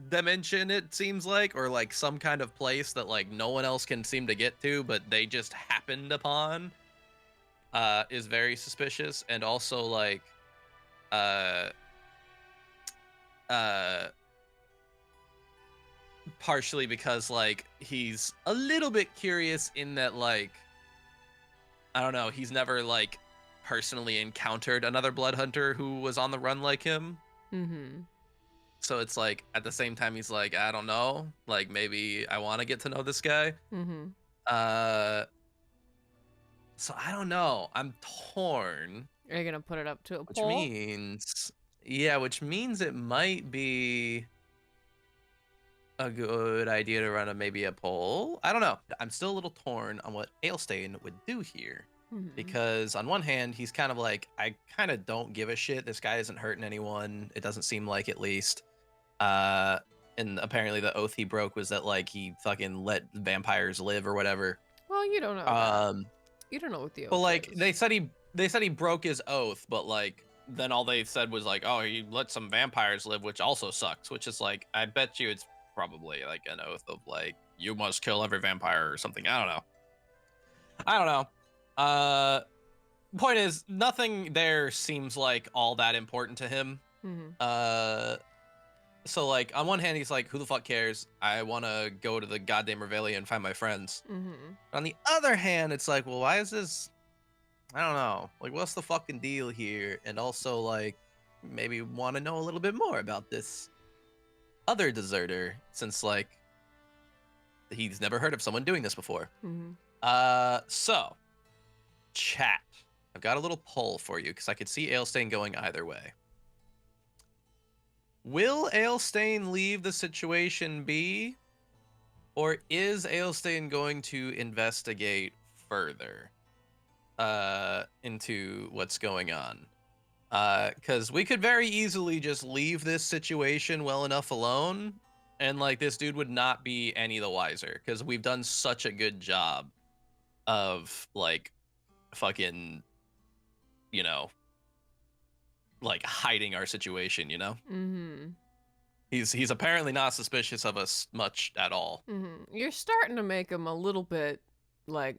Speaker 3: dimension, it seems like, or like some kind of place that like no one else can seem to get to, but they just happened upon, is very suspicious. And also like partially because like he's a little bit curious in that like, I don't know, he's never like personally encountered another blood hunter who was on the run like him. So it's like at the same time he's like, I don't know, like maybe I want to get to know this guy. So I don't know, I'm torn.
Speaker 2: Are you gonna put it up to a
Speaker 3: which
Speaker 2: poll?
Speaker 3: means it might be a good idea to run maybe a poll. I don't know, I'm still a little torn on what Ailstein would do here. Because on one hand, he's kind of like, I kind of don't give a shit. This guy isn't hurting anyone. It doesn't seem like, at least. And apparently the oath he broke was that like he fucking let vampires live or whatever.
Speaker 2: Well, you don't know. You don't know what the oath
Speaker 3: But like
Speaker 2: is.
Speaker 3: they said he broke his oath, but like then all they said was like, oh, he let some vampires live, which also sucks. Which is like, I bet you it's probably like an oath of like, you must kill every vampire or something. I don't know. Point is, nothing there seems like all that important to him. So like on one hand he's like, who the fuck cares? I want to go to the goddamn Revelia and find my friends. On the other hand, it's like, well, why is this? I don't know. Like, what's the fucking deal here? And also like, maybe want to know a little bit more about this other deserter, since like he's never heard of someone doing this before. So chat, I've got a little poll for you because I could see Ailstein going either way. Will Ailstein leave the situation be, or is Ailstein going to investigate further? into what's going on. Because we could very easily just leave this situation well enough alone, and like this dude would not be any the wiser, because we've done such a good job of like fucking, you know, like hiding our situation, you know?
Speaker 2: Mm-hmm.
Speaker 3: He's apparently not suspicious of us much at all.
Speaker 2: Mm-hmm. You're starting to make him a little bit like,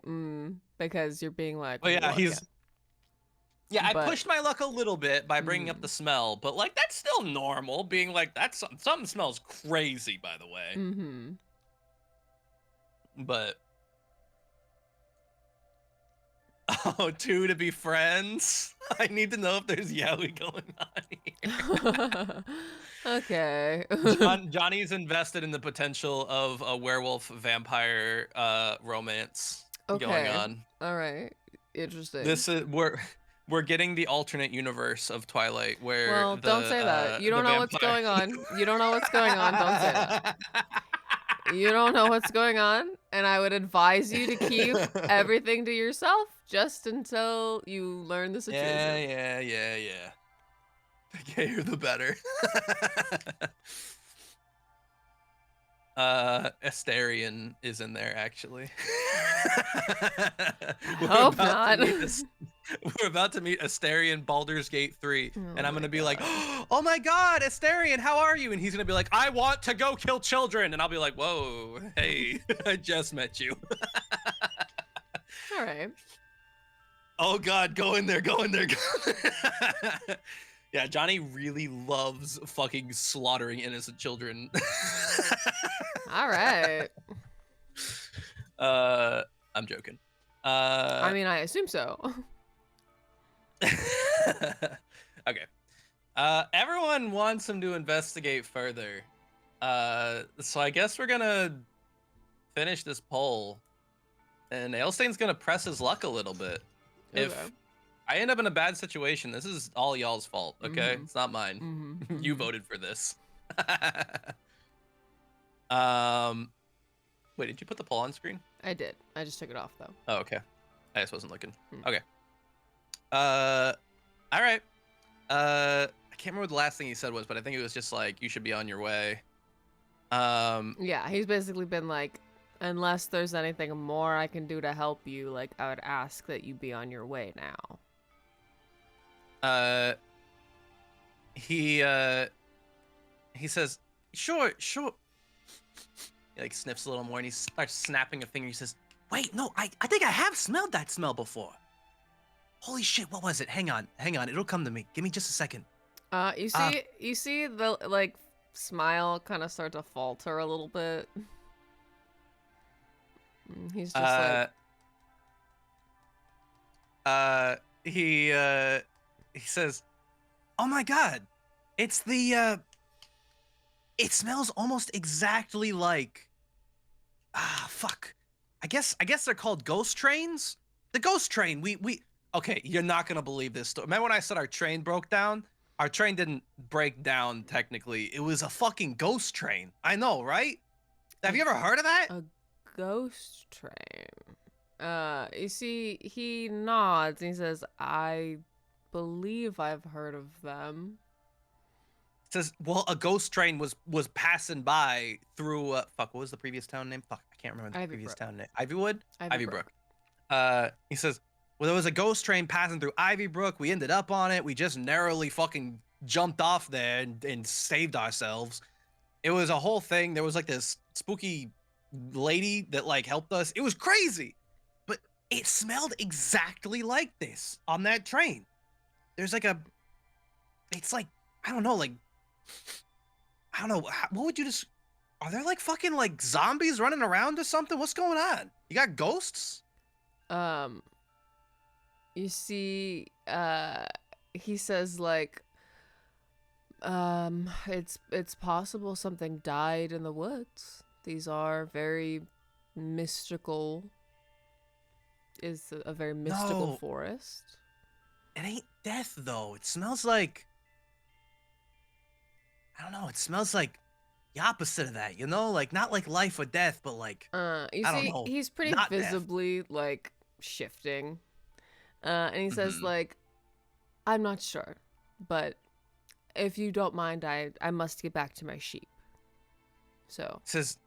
Speaker 2: because you're being like,
Speaker 3: But yeah,
Speaker 2: "What?"
Speaker 3: Yeah, I
Speaker 2: But-
Speaker 3: pushed my luck a little bit by bringing up the smell, but like that's still normal. Being like that's something smells crazy, by the way.
Speaker 2: Mm-hmm.
Speaker 3: But oh, two to be friends. I need to know if there's yaoi going on here.
Speaker 2: Okay.
Speaker 3: Johnny's invested in the potential of a werewolf vampire romance going on.
Speaker 2: All right. Interesting.
Speaker 3: This is we're getting the alternate universe of Twilight where
Speaker 2: Well, don't say that. You don't know what's going on. You don't know what's going on. Don't say that. You don't know what's going on, and I would advise you to keep everything to yourself just until you learn the situation.
Speaker 3: Yeah. The gayer the better. Asterion is in there actually.
Speaker 2: Hope not.
Speaker 3: We're about to meet Asterion Baldur's Gate 3, and I'm
Speaker 2: my
Speaker 3: gonna be like,
Speaker 2: God.
Speaker 3: oh my god, Asterion, how are you? And he's gonna be like, I want to go kill children. And I'll be like, whoa, hey, I just met you.
Speaker 2: All right.
Speaker 3: Oh god, go in there. Yeah, Johnny really loves fucking slaughtering innocent children.
Speaker 2: All right.
Speaker 3: I'm joking.
Speaker 2: I mean, I assume so.
Speaker 3: Okay. Everyone wants him to investigate further. So I guess we're gonna finish this poll. And Ailstein's gonna press his luck a little bit.
Speaker 2: Okay.
Speaker 3: If I end up in a bad situation, this is all y'all's fault, okay? It's not mine. You voted for this. Wait, did you put the poll on screen?
Speaker 2: I did. I just took it off though.
Speaker 3: Oh, okay. I just wasn't looking. Okay. All right. I can't remember what the last thing he said was, but I think it was just like, you should be on your way.
Speaker 2: Yeah, he's basically been like, unless there's anything more I can do to help you, like I would ask that you be on your way now.
Speaker 3: He says, sure. He like sniffs a little more and he starts snapping a finger. He says, wait, no, I think I have smelled that smell before. Holy shit, what was it? Hang on, it'll come to me. Give me just a second.
Speaker 2: You see the like smile kind of start to falter a little bit. He's just
Speaker 3: he says, oh my god, it's the it smells almost exactly like fuck. I guess they're called ghost trains. The ghost train. We okay, you're not gonna believe this story. Remember when I said our train broke down? Our train didn't break down technically. It was a fucking ghost train. I know, right? Have you ever heard of that?
Speaker 2: a ghost train. You see, he nods and he says, I believe I've heard of them.
Speaker 3: Says, well, a ghost train was passing by through fuck, what was the previous town name? Fuck, I can't remember the previous town name. Ivywood? Ivybrook. He says, well, there was a ghost train passing through Ivybrook. We ended up on it. We just narrowly fucking jumped off there and saved ourselves. It was a whole thing. There was like this spooky lady that like helped us. It was crazy. But it smelled exactly like this on that train. There's like it's like, I don't know, what would you just, are there like fucking like zombies running around or something? What's going on? You got ghosts?
Speaker 2: You see, he says like, it's possible something died in the woods. These are very mystical, is a very mystical forest.
Speaker 3: It ain't death though. It smells like, I don't know, it smells like the opposite of that, you know? Like not like life or death, but like
Speaker 2: You
Speaker 3: I don't
Speaker 2: see,
Speaker 3: know,
Speaker 2: he's pretty
Speaker 3: not death.
Speaker 2: visibly like shifting. And he says, like, I'm not sure, but if you don't mind, I must get back to my sheep. So.
Speaker 3: Says,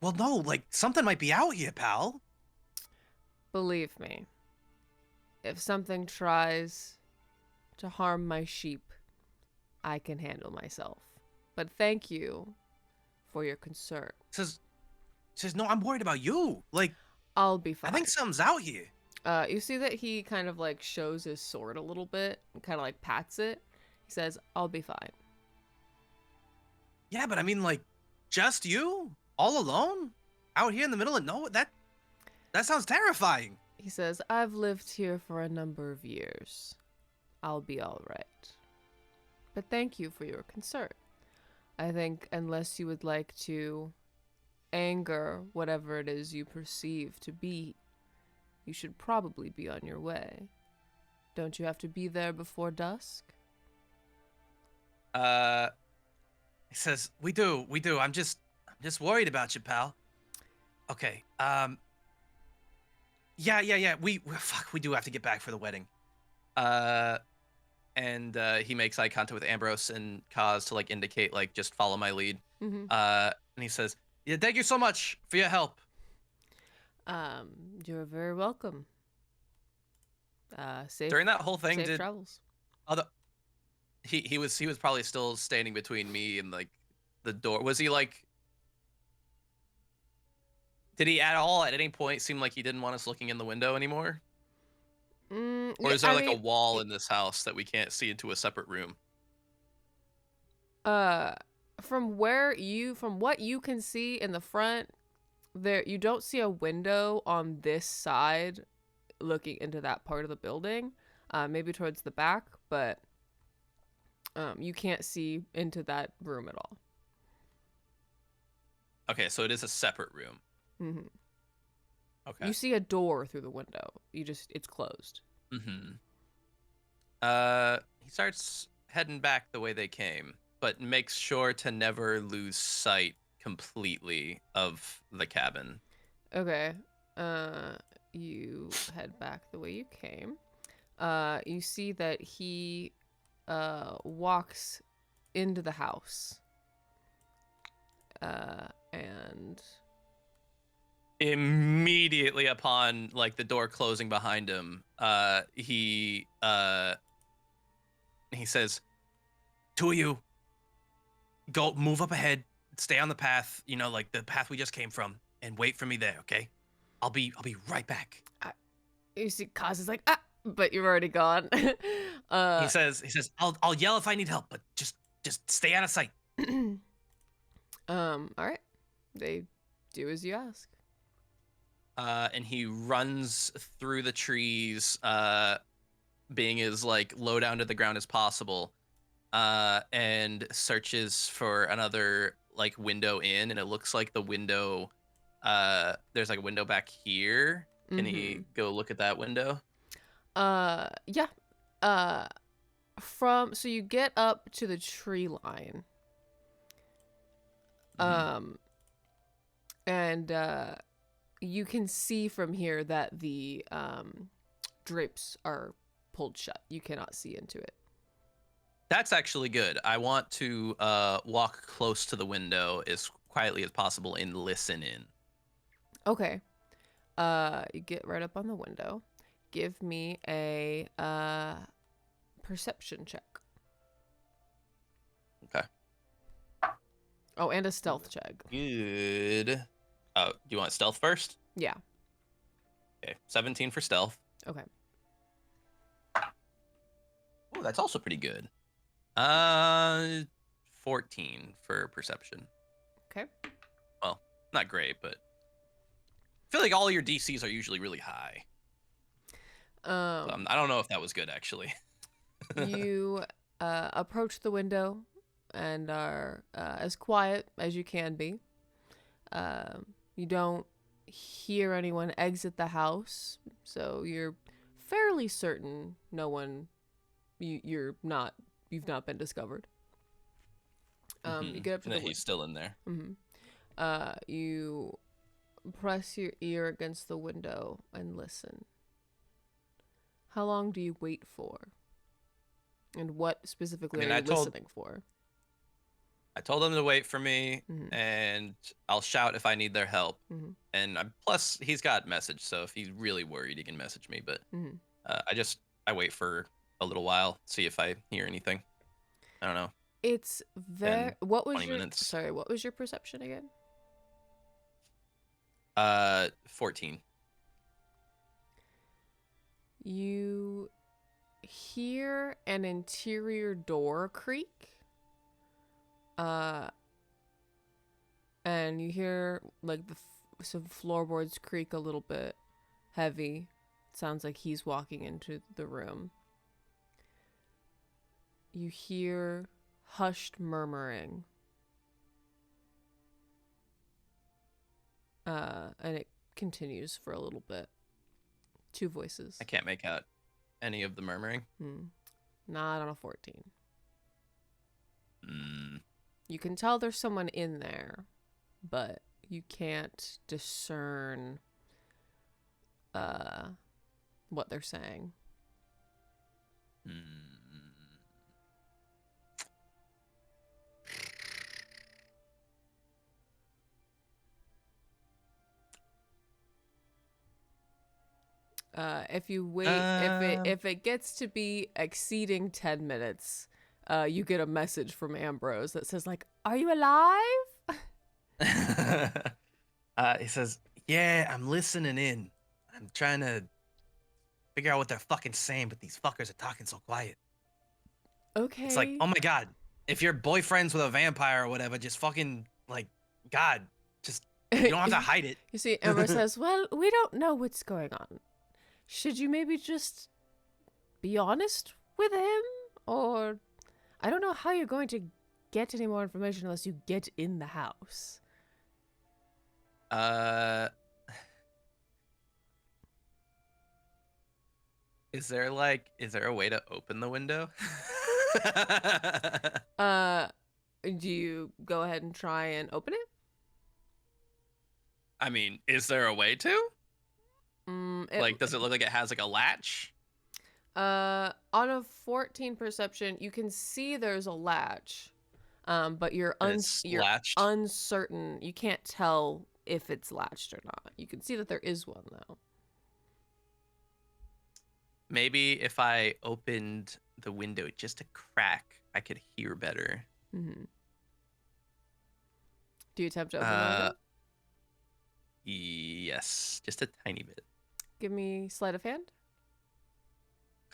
Speaker 3: well, no, like, something might be out here, pal.
Speaker 2: Believe me, if something tries to harm my sheep, I can handle myself. But thank you for your concern.
Speaker 3: Says, no, I'm worried about you. Like,
Speaker 2: I'll be fine.
Speaker 3: I think something's out here.
Speaker 2: You see that he kind of like shows his sword a little bit and kind of like pats it. He says, I'll be fine.
Speaker 3: Yeah, but I mean, like, just you? All alone? Out here in the middle of nowhere? That sounds terrifying.
Speaker 2: He says, I've lived here for a number of years. I'll be all right. But thank you for your concern. I think unless you would like to anger whatever it is you perceive to be, you should probably be on your way. Don't you have to be there before dusk?
Speaker 3: He says, we do. I'm just worried about you, pal. Okay. Yeah. We do have to get back for the wedding. And he makes eye contact with Ambrose and Kaz to like indicate like just follow my lead. And he says, yeah, thank you so much for your help.
Speaker 2: You're very welcome. Safe
Speaker 3: During that whole thing,
Speaker 2: safe travels.
Speaker 3: Although he was probably still standing between me and like the door. Was he like? Did he at any point seem like he didn't want us looking in the window anymore? Or is there a wall in this house that we can't see into a separate room?
Speaker 2: From what you can see in the front, you don't see a window on this side looking into that part of the building. Maybe towards the back, but you can't see into that room at all.
Speaker 3: Okay, so it is a separate room.
Speaker 2: Mm-hmm.
Speaker 3: Okay.
Speaker 2: You see a door through the window. It's closed.
Speaker 3: Mm-hmm. He starts heading back the way they came, but makes sure to never lose sight completely of the cabin.
Speaker 2: Okay. You head back the way you came. You see that he walks into the house. And
Speaker 3: immediately upon like the door closing behind him, he says, two of you go move up ahead, stay on the path, like the path we just came from, and wait for me there, okay? I'll be right back.
Speaker 2: You see Kaz is like, but you're already gone.
Speaker 3: He says I'll yell if I need help, but just stay out of sight.
Speaker 2: All right. They do as you ask.
Speaker 3: And he runs through the trees, being as like low down to the ground as possible, and searches for another like window in, and it looks like the window, there's like a window back here. Can he go look at that window?
Speaker 2: Yeah. So you get up to the tree line. And you can see from here that the drapes are pulled shut. You cannot see into it.
Speaker 3: That's actually good. I want to walk close to the window as quietly as possible and listen in.
Speaker 2: Okay. You get right up on the window. Give me a perception check.
Speaker 3: Okay.
Speaker 2: Oh, and a stealth check.
Speaker 3: Good. Oh, do you want stealth first?
Speaker 2: Yeah.
Speaker 3: Okay, 17 for stealth.
Speaker 2: Okay.
Speaker 3: Oh, that's also pretty good. 14 for perception.
Speaker 2: Okay.
Speaker 3: Well, not great, but I feel like all your DCs are usually really high. I don't know if that was good, actually.
Speaker 2: You approach the window and are as quiet as you can be. You don't hear anyone exit the house, so you're fairly certain you've not been discovered. You get up to
Speaker 3: and that he's still in there.
Speaker 2: You press your ear against the window and listen. How long do you wait for? And what specifically are you listening for?
Speaker 3: I told them to wait for me,
Speaker 2: Mm-hmm.
Speaker 3: and I'll shout if I need their help.
Speaker 2: Mm-hmm.
Speaker 3: And plus, he's got message, so if he's really worried, he can message me. But
Speaker 2: Mm-hmm.
Speaker 3: I wait for a little while, see if I hear anything. I don't know.
Speaker 2: It's very.
Speaker 3: 10,
Speaker 2: What was
Speaker 3: 20
Speaker 2: your?
Speaker 3: minutes.
Speaker 2: Sorry, what was your perception again?
Speaker 3: 14.
Speaker 2: You hear an interior door creak. And you hear like some floorboards creak a little bit heavy. It sounds like he's walking into the room. You hear hushed murmuring. And it continues for a little bit. 2 voices.
Speaker 3: I can't make out any of the murmuring.
Speaker 2: Not on a 14.
Speaker 3: Mm.
Speaker 2: You can tell there's someone in there, but you can't discern what they're saying. If you wait, if it gets to be exceeding 10 minutes, you get a message from Ambrose that says like, "Are you alive?"
Speaker 3: He says, "Yeah, I'm listening in. I'm trying to figure out what they're fucking saying, but these fuckers are talking so quiet."
Speaker 2: Okay.
Speaker 3: It's like, oh my god, if you're boyfriends with a vampire or whatever, just fucking like, God, just you don't have to hide it.
Speaker 2: You see, Ambrose says, "Well, we don't know what's going on. Should you maybe just be honest with him? Or I don't know how you're going to get any more information unless you get in the house."
Speaker 3: Is there a way to open the window?
Speaker 2: Do you go ahead and try and open it?
Speaker 3: I mean, is there a way to? Does it look like it has like a latch?
Speaker 2: On a 14 perception, you can see there's a latch, but you're
Speaker 3: latched?
Speaker 2: uncertain. You can't tell if it's latched or not. You can see that there is one though.
Speaker 3: Maybe if I opened the window just a crack, I could hear better.
Speaker 2: Mm-hmm. Do you attempt to open the window?
Speaker 3: Yes, just a tiny bit.
Speaker 2: Give me sleight of hand.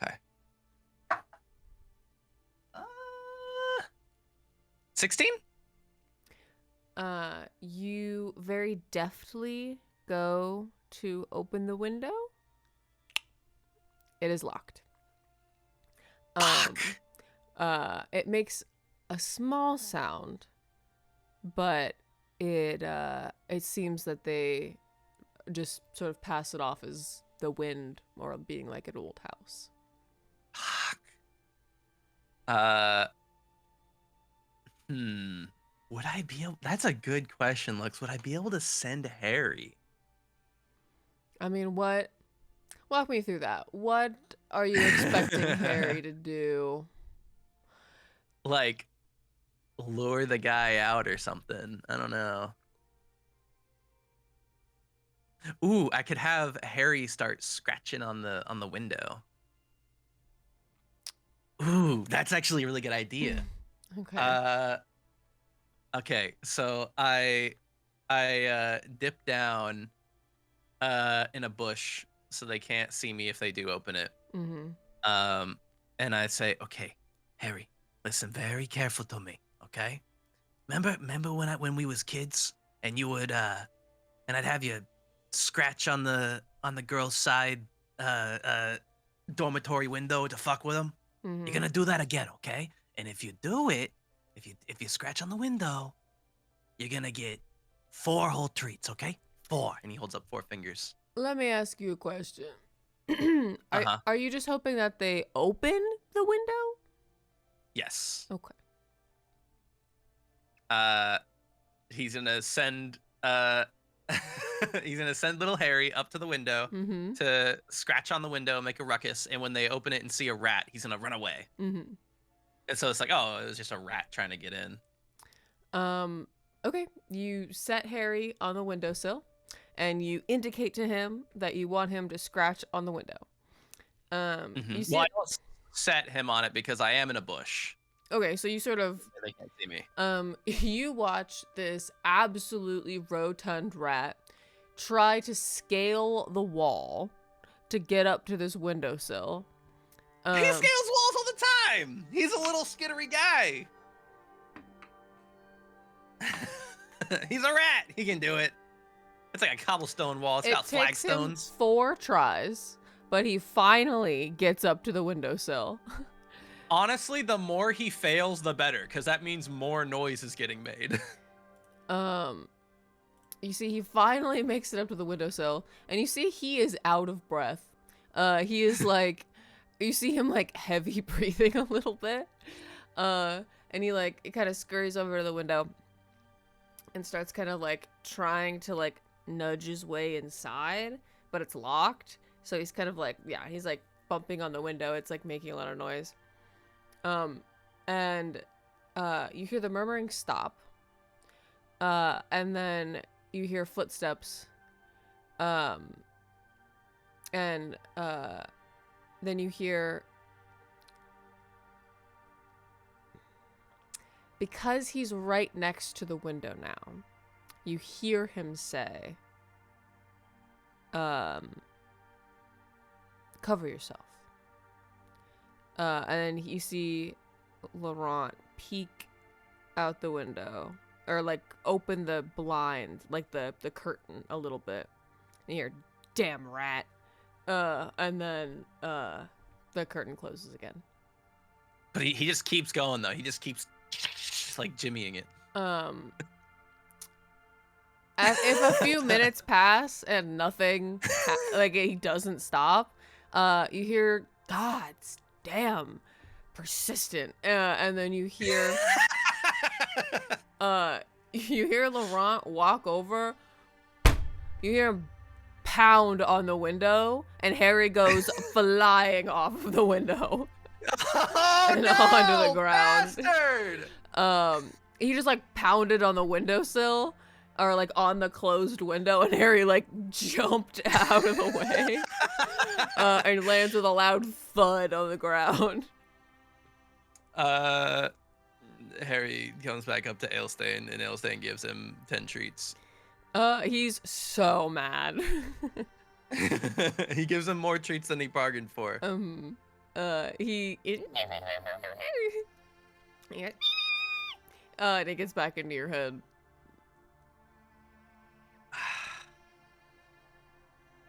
Speaker 3: Okay. 16?
Speaker 2: You very deftly go to open the window. It is locked. It makes a small sound, but it seems that they just sort of pass it off as the wind or being like an old house.
Speaker 3: Would I be able... That's a good question, Lux. Would I be able to send Harry?
Speaker 2: I mean, what? Walk me through that. What are you expecting Harry to do?
Speaker 3: Like, lure the guy out or something. I don't know. Ooh, I could have Harry start scratching on the window. Ooh, that's actually a really good idea.
Speaker 2: Okay.
Speaker 3: Okay, so I dip down in a bush so they can't see me if they do open it.
Speaker 2: Mm-hmm.
Speaker 3: And I say, "Okay, Harry, listen very careful to me, okay? Remember when we was kids and you would and I'd have you scratch on the girl's side dormitory window to fuck with them?
Speaker 2: Mm-hmm.
Speaker 3: You're gonna do that again, okay? And if you do it, if you scratch on the window, you're gonna get 4 whole treats, okay? 4." And he holds up 4 fingers.
Speaker 2: Let me ask you a question.
Speaker 3: Uh-huh.
Speaker 2: Are you just hoping that they open the window?
Speaker 3: Yes.
Speaker 2: Okay.
Speaker 3: He's gonna send He's gonna send little Harry up to the window
Speaker 2: Mm-hmm.
Speaker 3: to scratch on the window, make a ruckus, and when they open it and see a rat, he's gonna run away.
Speaker 2: Mm-hmm.
Speaker 3: And so it's like, oh, it was just a rat trying to get in.
Speaker 2: Okay. You set Harry on the windowsill, and you indicate to him that you want him to scratch on the window. You see.
Speaker 3: Well, I don't set him on it because I am in a bush.
Speaker 2: Okay, so you sort of
Speaker 3: They can't see me.
Speaker 2: you watch this absolutely rotund rat try to scale the wall to get up to this windowsill.
Speaker 3: He scales walls all the time. He's a little skittery guy. He's a rat. He can do it. It's like a cobblestone wall. It's got
Speaker 2: takes him
Speaker 3: flagstones.
Speaker 2: 4 tries, but he finally gets up to the windowsill.
Speaker 3: Honestly, the more he fails, the better, because that means more noise is getting made.
Speaker 2: You see, he finally makes it up to the windowsill, and you see he is out of breath. He is like, you see him like heavy breathing a little bit. And he like kind of scurries over to the window and starts kind of like trying to like nudge his way inside, but it's locked. So he's kind of like, yeah, he's like bumping on the window. It's like making a lot of noise. And you hear the murmuring stop. And then you hear footsteps. And then you hear, because he's right next to the window now, you hear him say, cover yourself. And then you see Laurent peek out the window, or like open the blind, like the curtain a little bit. And you hear, damn rat. And then the curtain closes again.
Speaker 3: But he just keeps going though. He just keeps like jimmying it.
Speaker 2: If a few minutes pass and nothing, like he doesn't stop, you hear, God's damn persistent. And then you hear, Laurent walk over. You hear him pound on the window, and Harry goes flying off of the window.
Speaker 3: Oh,
Speaker 2: and
Speaker 3: no,
Speaker 2: onto the ground.
Speaker 3: Bastard!
Speaker 2: He just like pounded on the windowsill, or like on the closed window, and Harry like jumped out of the way, and lands with a loud thud on the ground.
Speaker 3: Harry comes back up to Ailstain, and Ailstain gives him 10 treats.
Speaker 2: He's so mad.
Speaker 3: He gives him more treats than he bargained for.
Speaker 2: He and it gets back into your head.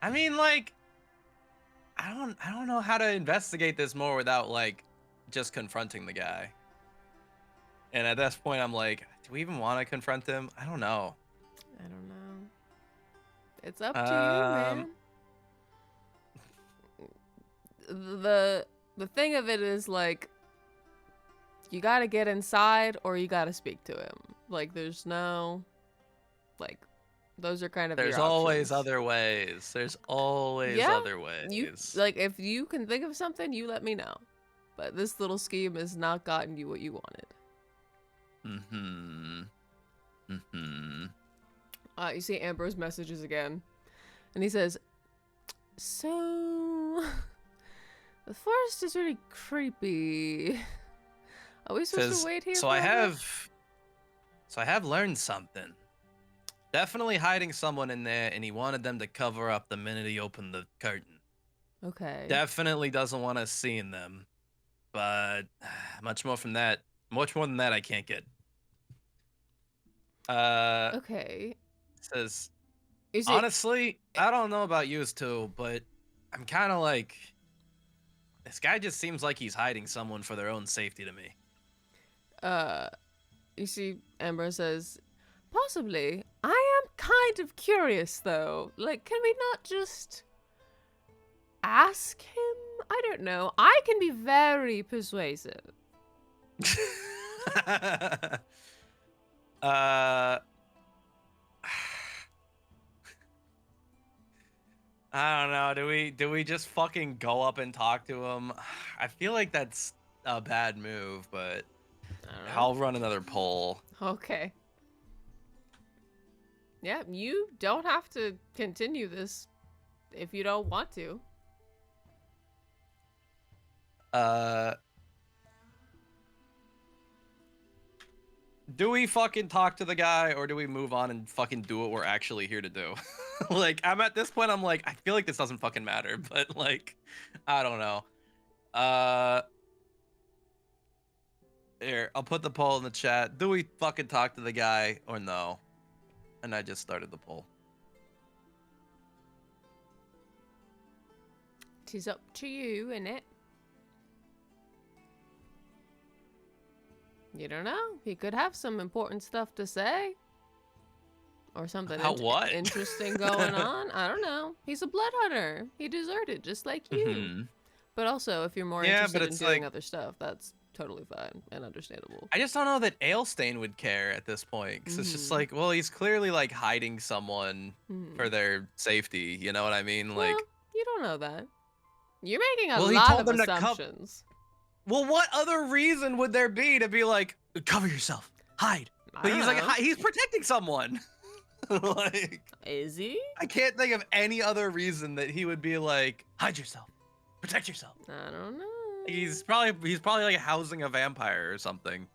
Speaker 3: I mean, like, I don't know how to investigate this more without like just confronting the guy. And at this point, I'm like, do we even want to confront him? I don't know.
Speaker 2: I don't know. It's up to you, man. The thing of it is, like, you gotta get inside or you gotta speak to him. Like, there's no, like, those are kind of
Speaker 3: There's
Speaker 2: your
Speaker 3: always
Speaker 2: options.
Speaker 3: other ways. There's always other ways.
Speaker 2: You, like, if you can think of something, you let me know. But this little scheme has not gotten you what you wanted. You see Ambrose messages again, and he says, so the forest is really creepy. Are we supposed to wait here?
Speaker 3: So I have learned something. Definitely hiding someone in there, and he wanted them to cover up the minute he opened the curtain.
Speaker 2: Okay.
Speaker 3: Definitely doesn't want us seeing them, but much more than that, I can't get.
Speaker 2: Okay.
Speaker 3: Says, honestly, I don't know about you two, but I'm kind of like, this guy just seems like he's hiding someone for their own safety to me.
Speaker 2: You see, Amber says, possibly. I am kind of curious, though. Like, can we not just ask him? I don't know. I can be very persuasive.
Speaker 3: I don't know. Do we just fucking go up and talk to him? I feel like that's a bad move, but
Speaker 2: I don't know.
Speaker 3: I'll run another poll.
Speaker 2: Okay. Yeah, you don't have to continue this if you don't want to.
Speaker 3: Do we fucking talk to the guy or do we move on and fucking do what we're actually here to do? Like, I'm at this point, I'm like, I feel like this doesn't fucking matter, but like, I don't know. Here, I'll put the poll in the chat. Do we fucking talk to the guy or no? And I just started the poll.
Speaker 2: Tis up to you, innit? You don't know. He could have some important stuff to say. Or something
Speaker 3: About what?
Speaker 2: interesting going on. I don't know. He's a blood hunter. He deserted, just like you.
Speaker 3: Mhm.
Speaker 2: But also, if you're more
Speaker 3: Yeah,
Speaker 2: interested
Speaker 3: but
Speaker 2: in
Speaker 3: it's
Speaker 2: doing
Speaker 3: like-
Speaker 2: other stuff, that's totally fine and understandable.
Speaker 3: I just don't know that Ailstain would care at this point. Cause it's just
Speaker 2: Mhm.
Speaker 3: like, well, he's clearly like hiding someone
Speaker 2: Mhm.
Speaker 3: for their safety. You know what I mean? Like,
Speaker 2: Well, you don't know that. You're making a
Speaker 3: Well, he
Speaker 2: lot
Speaker 3: told
Speaker 2: of
Speaker 3: them to come-
Speaker 2: assumptions.
Speaker 3: well, what other reason would there be to be like, cover yourself, hide?
Speaker 2: I
Speaker 3: But
Speaker 2: don't
Speaker 3: he's like,
Speaker 2: know.
Speaker 3: he's protecting someone. Like,
Speaker 2: Is he?
Speaker 3: I can't think of any other reason that he would be like, hide yourself, protect yourself.
Speaker 2: I don't know.
Speaker 3: He's probably like housing a vampire or something.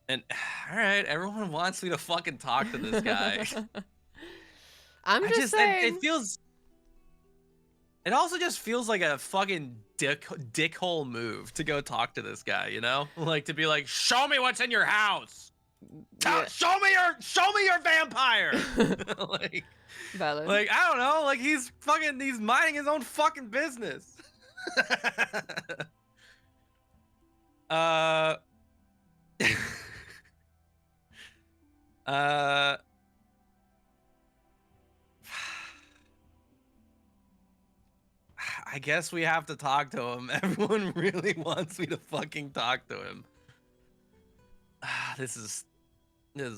Speaker 3: And all right, everyone wants me to fucking talk to this guy.
Speaker 2: I'm
Speaker 3: I
Speaker 2: just saying.
Speaker 3: it feels. It also just feels like a fucking dickhole move to go talk to this guy, you know? Like to be like, show me what's in your house.
Speaker 2: Yeah.
Speaker 3: Show me your vampire. like,
Speaker 2: Valid.
Speaker 3: like I don't know. Like he's minding his own fucking business. uh. I guess we have to talk to him. Everyone really wants me to fucking talk to him. This is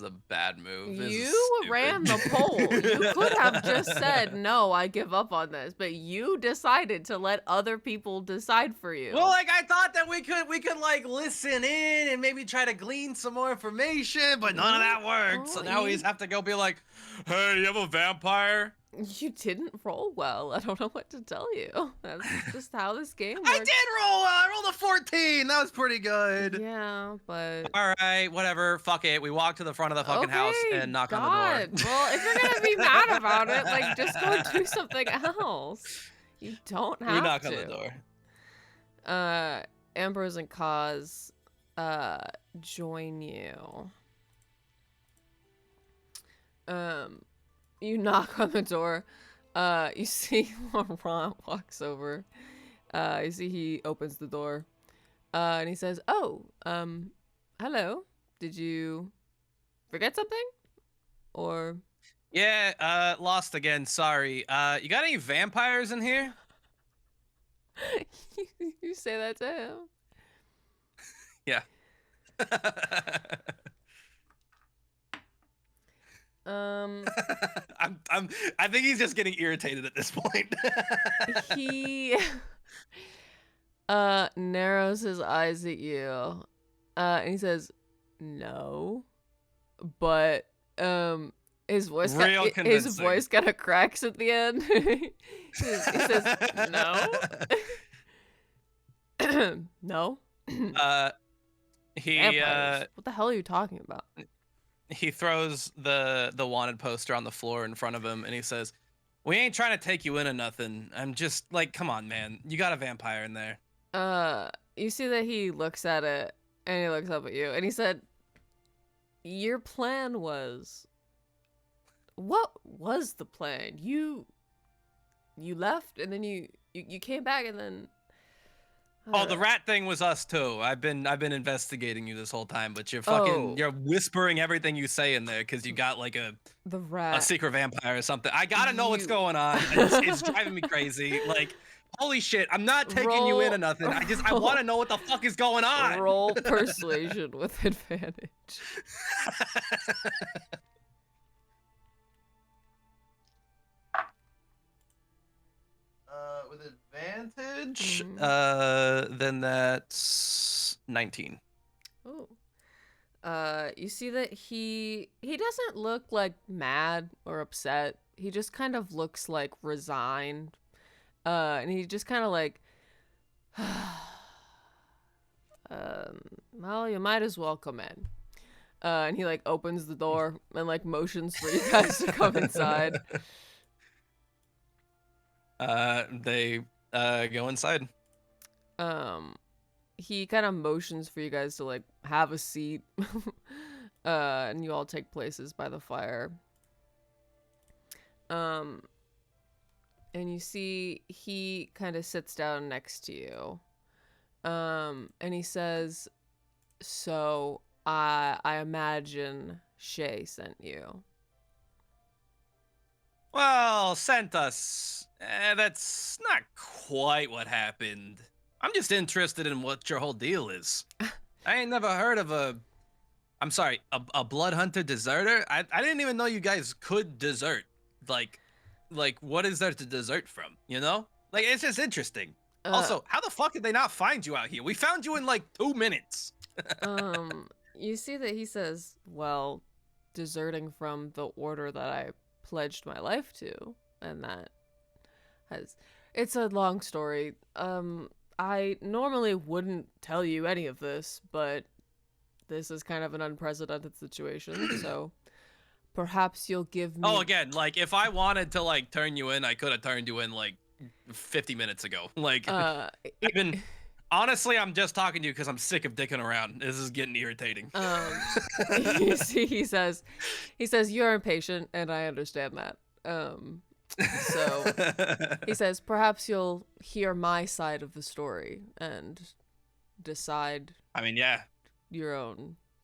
Speaker 3: a bad move. This is
Speaker 2: You
Speaker 3: stupid.
Speaker 2: ran the poll. You could have just said, no, I give up on this. But you decided to let other people decide for you.
Speaker 3: Well, like I thought that we could like listen in and maybe try to glean some more information, but none of that worked. So
Speaker 2: Oh,
Speaker 3: now we
Speaker 2: you-
Speaker 3: just have to go be like, "Hey, you have a vampire?"
Speaker 2: You didn't roll well. I don't know what to tell you. That's just how this game works.
Speaker 3: I did roll. I rolled a 14. That was pretty good.
Speaker 2: Yeah, but
Speaker 3: All right, whatever. Fuck it. We walk to the front of the fucking house
Speaker 2: Okay,
Speaker 3: and knock on
Speaker 2: God.
Speaker 3: the door.
Speaker 2: Well, if you're gonna be mad about it, like just go do something else. You don't have
Speaker 3: We knock
Speaker 2: to.
Speaker 3: on the door.
Speaker 2: Ambrose and Kaz join you. You knock on the door. You see Laurent walks over. You see he opens the door. And he says, "Oh, hello. Did you forget something? Or
Speaker 3: Yeah, lost again. Sorry. You got any vampires in here?
Speaker 2: you say that to him?"
Speaker 3: Yeah. I think he's just getting irritated at this point.
Speaker 2: He narrows his eyes at you. And he says, "No." But his voice
Speaker 3: Real
Speaker 2: his
Speaker 3: convincing.
Speaker 2: voice kind of cracks at the end. he says, "No." No.
Speaker 3: He
Speaker 2: Vampires. What the hell are you talking about?
Speaker 3: he throws the wanted poster on the floor in front of him and he says, "We ain't trying to take you in or nothing. I'm just like, come on, man. You got a vampire in there."
Speaker 2: You see that he looks at it and he looks up at you and he said, "Your plan was..." What was the plan? You left and then you came back and then...
Speaker 3: Oh, the rat thing was us too. I've been investigating you this whole time, but you're fucking
Speaker 2: Oh.
Speaker 3: you're whispering everything you say in there because you got like a
Speaker 2: The rat.
Speaker 3: secret vampire or something. I gotta know what's
Speaker 2: You-
Speaker 3: going on. It's driving me crazy. Like, holy shit, I'm not taking you in
Speaker 2: Roll-
Speaker 3: or nothing. I want to know what the fuck is going on.
Speaker 2: Roll persuasion with advantage.
Speaker 3: damage. Then that's 19.
Speaker 2: Oh. You see that he doesn't look like mad or upset. He just kind of looks like resigned. And he just kind of like, well, you might as well come in. And he like opens the door and like motions for you guys to come inside.
Speaker 3: They go inside.
Speaker 2: He kind of motions for you guys to like have a seat. And you all take places by the fire. And you see he kind of sits down next to you. And he says, so I imagine Shay sent you.
Speaker 3: Well, sent us. That's not quite what happened. I'm just interested in what your whole deal is. I ain't never heard of a blood hunter deserter. I didn't even know you guys could desert. Like what is there to desert from? You know? Like, it's just interesting. Also, how the fuck did they not find you out here? We found you in like 2 minutes.
Speaker 2: You see that he says, well, deserting from the order that I pledged my life to, and that it's a long story. I normally wouldn't tell you any of this, but this is kind of an unprecedented situation, so perhaps you'll give me...
Speaker 3: Oh, again, like, if I wanted to, like, turn you in, I could have turned you in, like, 50 minutes ago. Like, honestly, I'm just talking to you because I'm sick of dicking around. This is getting irritating.
Speaker 2: You see, he says, you're impatient, and I understand that. So he says, perhaps you'll hear my side of the story and decide.
Speaker 3: I mean, yeah.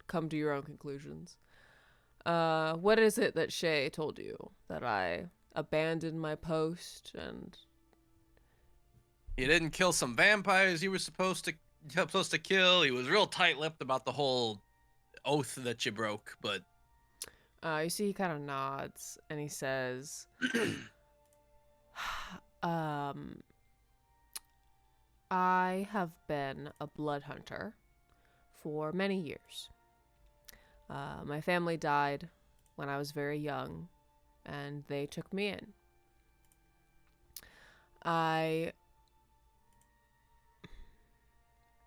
Speaker 2: Come to your own conclusions. What is it that Shay told you? That I abandoned my post and...
Speaker 3: You didn't kill some vampires you were supposed to kill. He was real tight-lipped about the whole oath that you broke, but...
Speaker 2: You see, he kind of nods, and he says, I have been a blood hunter for many years. My family died when I was very young, and they took me in.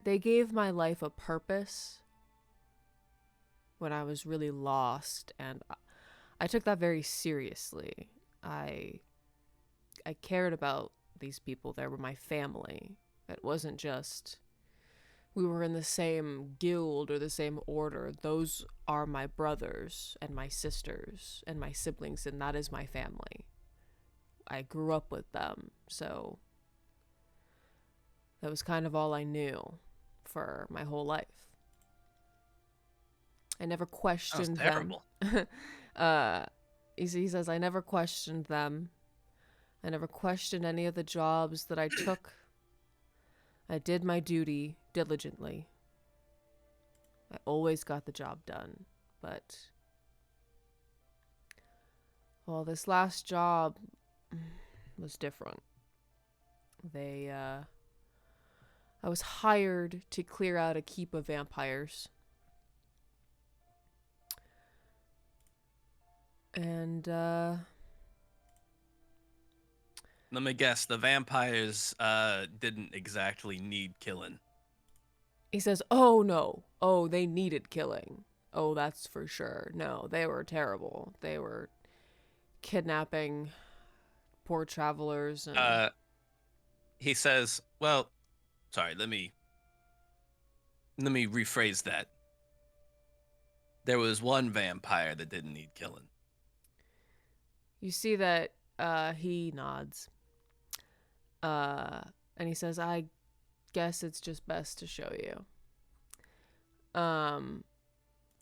Speaker 2: They gave my life a purpose when I was really lost, and I took that very seriously. I cared about these people. They were my family. It wasn't just we were in the same guild or the same order. Those are my brothers and my sisters and my siblings, and that is my family. I grew up with them, so that was kind of all I knew for my whole life. I never questioned them. He says, I never questioned them. I never questioned any of the jobs that I took. I did my duty diligently. I always got the job done. But, well, this last job was different. I was hired to clear out a keep of vampires. And,
Speaker 3: let me guess, the vampires didn't exactly need killing.
Speaker 2: He says, oh, no. Oh, they needed killing. Oh, that's for sure. No, they were terrible. They were kidnapping poor travelers. And...
Speaker 3: he says, well, sorry, let me rephrase that. There was one vampire that didn't need killing.
Speaker 2: You see that he nods. And he says, I guess it's just best to show you.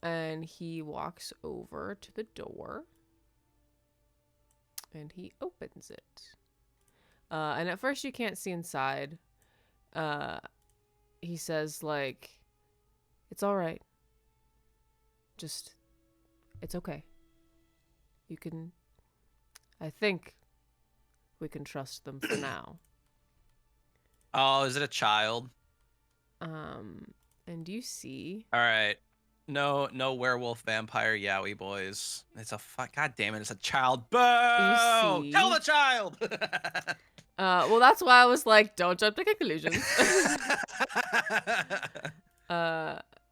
Speaker 2: And he walks over to the door. And he opens it. And at first you can't see inside. He says, like, it's all right. Just, it's okay. You can, I think we can trust them for now.
Speaker 3: Oh, is it a child?
Speaker 2: And you see.
Speaker 3: All right. No, no werewolf, vampire, yaoi boys. It's a God damn it! It's a child. Boo!
Speaker 2: You
Speaker 3: Tell
Speaker 2: see.
Speaker 3: the child.
Speaker 2: Well, that's why I was like, don't jump to conclusions.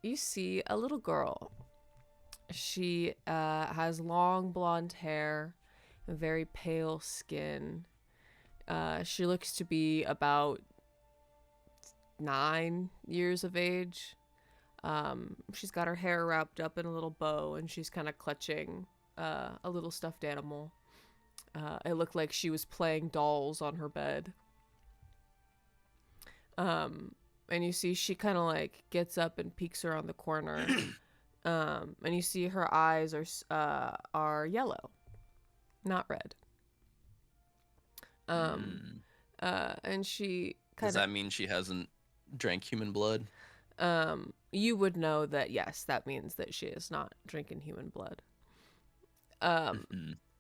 Speaker 2: You see a little girl. She has long blonde hair, very pale skin. She looks to be about 9 years of age. She's got her hair wrapped up in a little bow, and she's kind of clutching a little stuffed animal. It looked like she was playing dolls on her bed. And you see she kind of like gets up and peeks around the corner. And you see her eyes are yellow, not red. And she kind
Speaker 3: Does that mean she hasn't drank human blood?
Speaker 2: You would know that, yes, that means that she is not drinking human blood.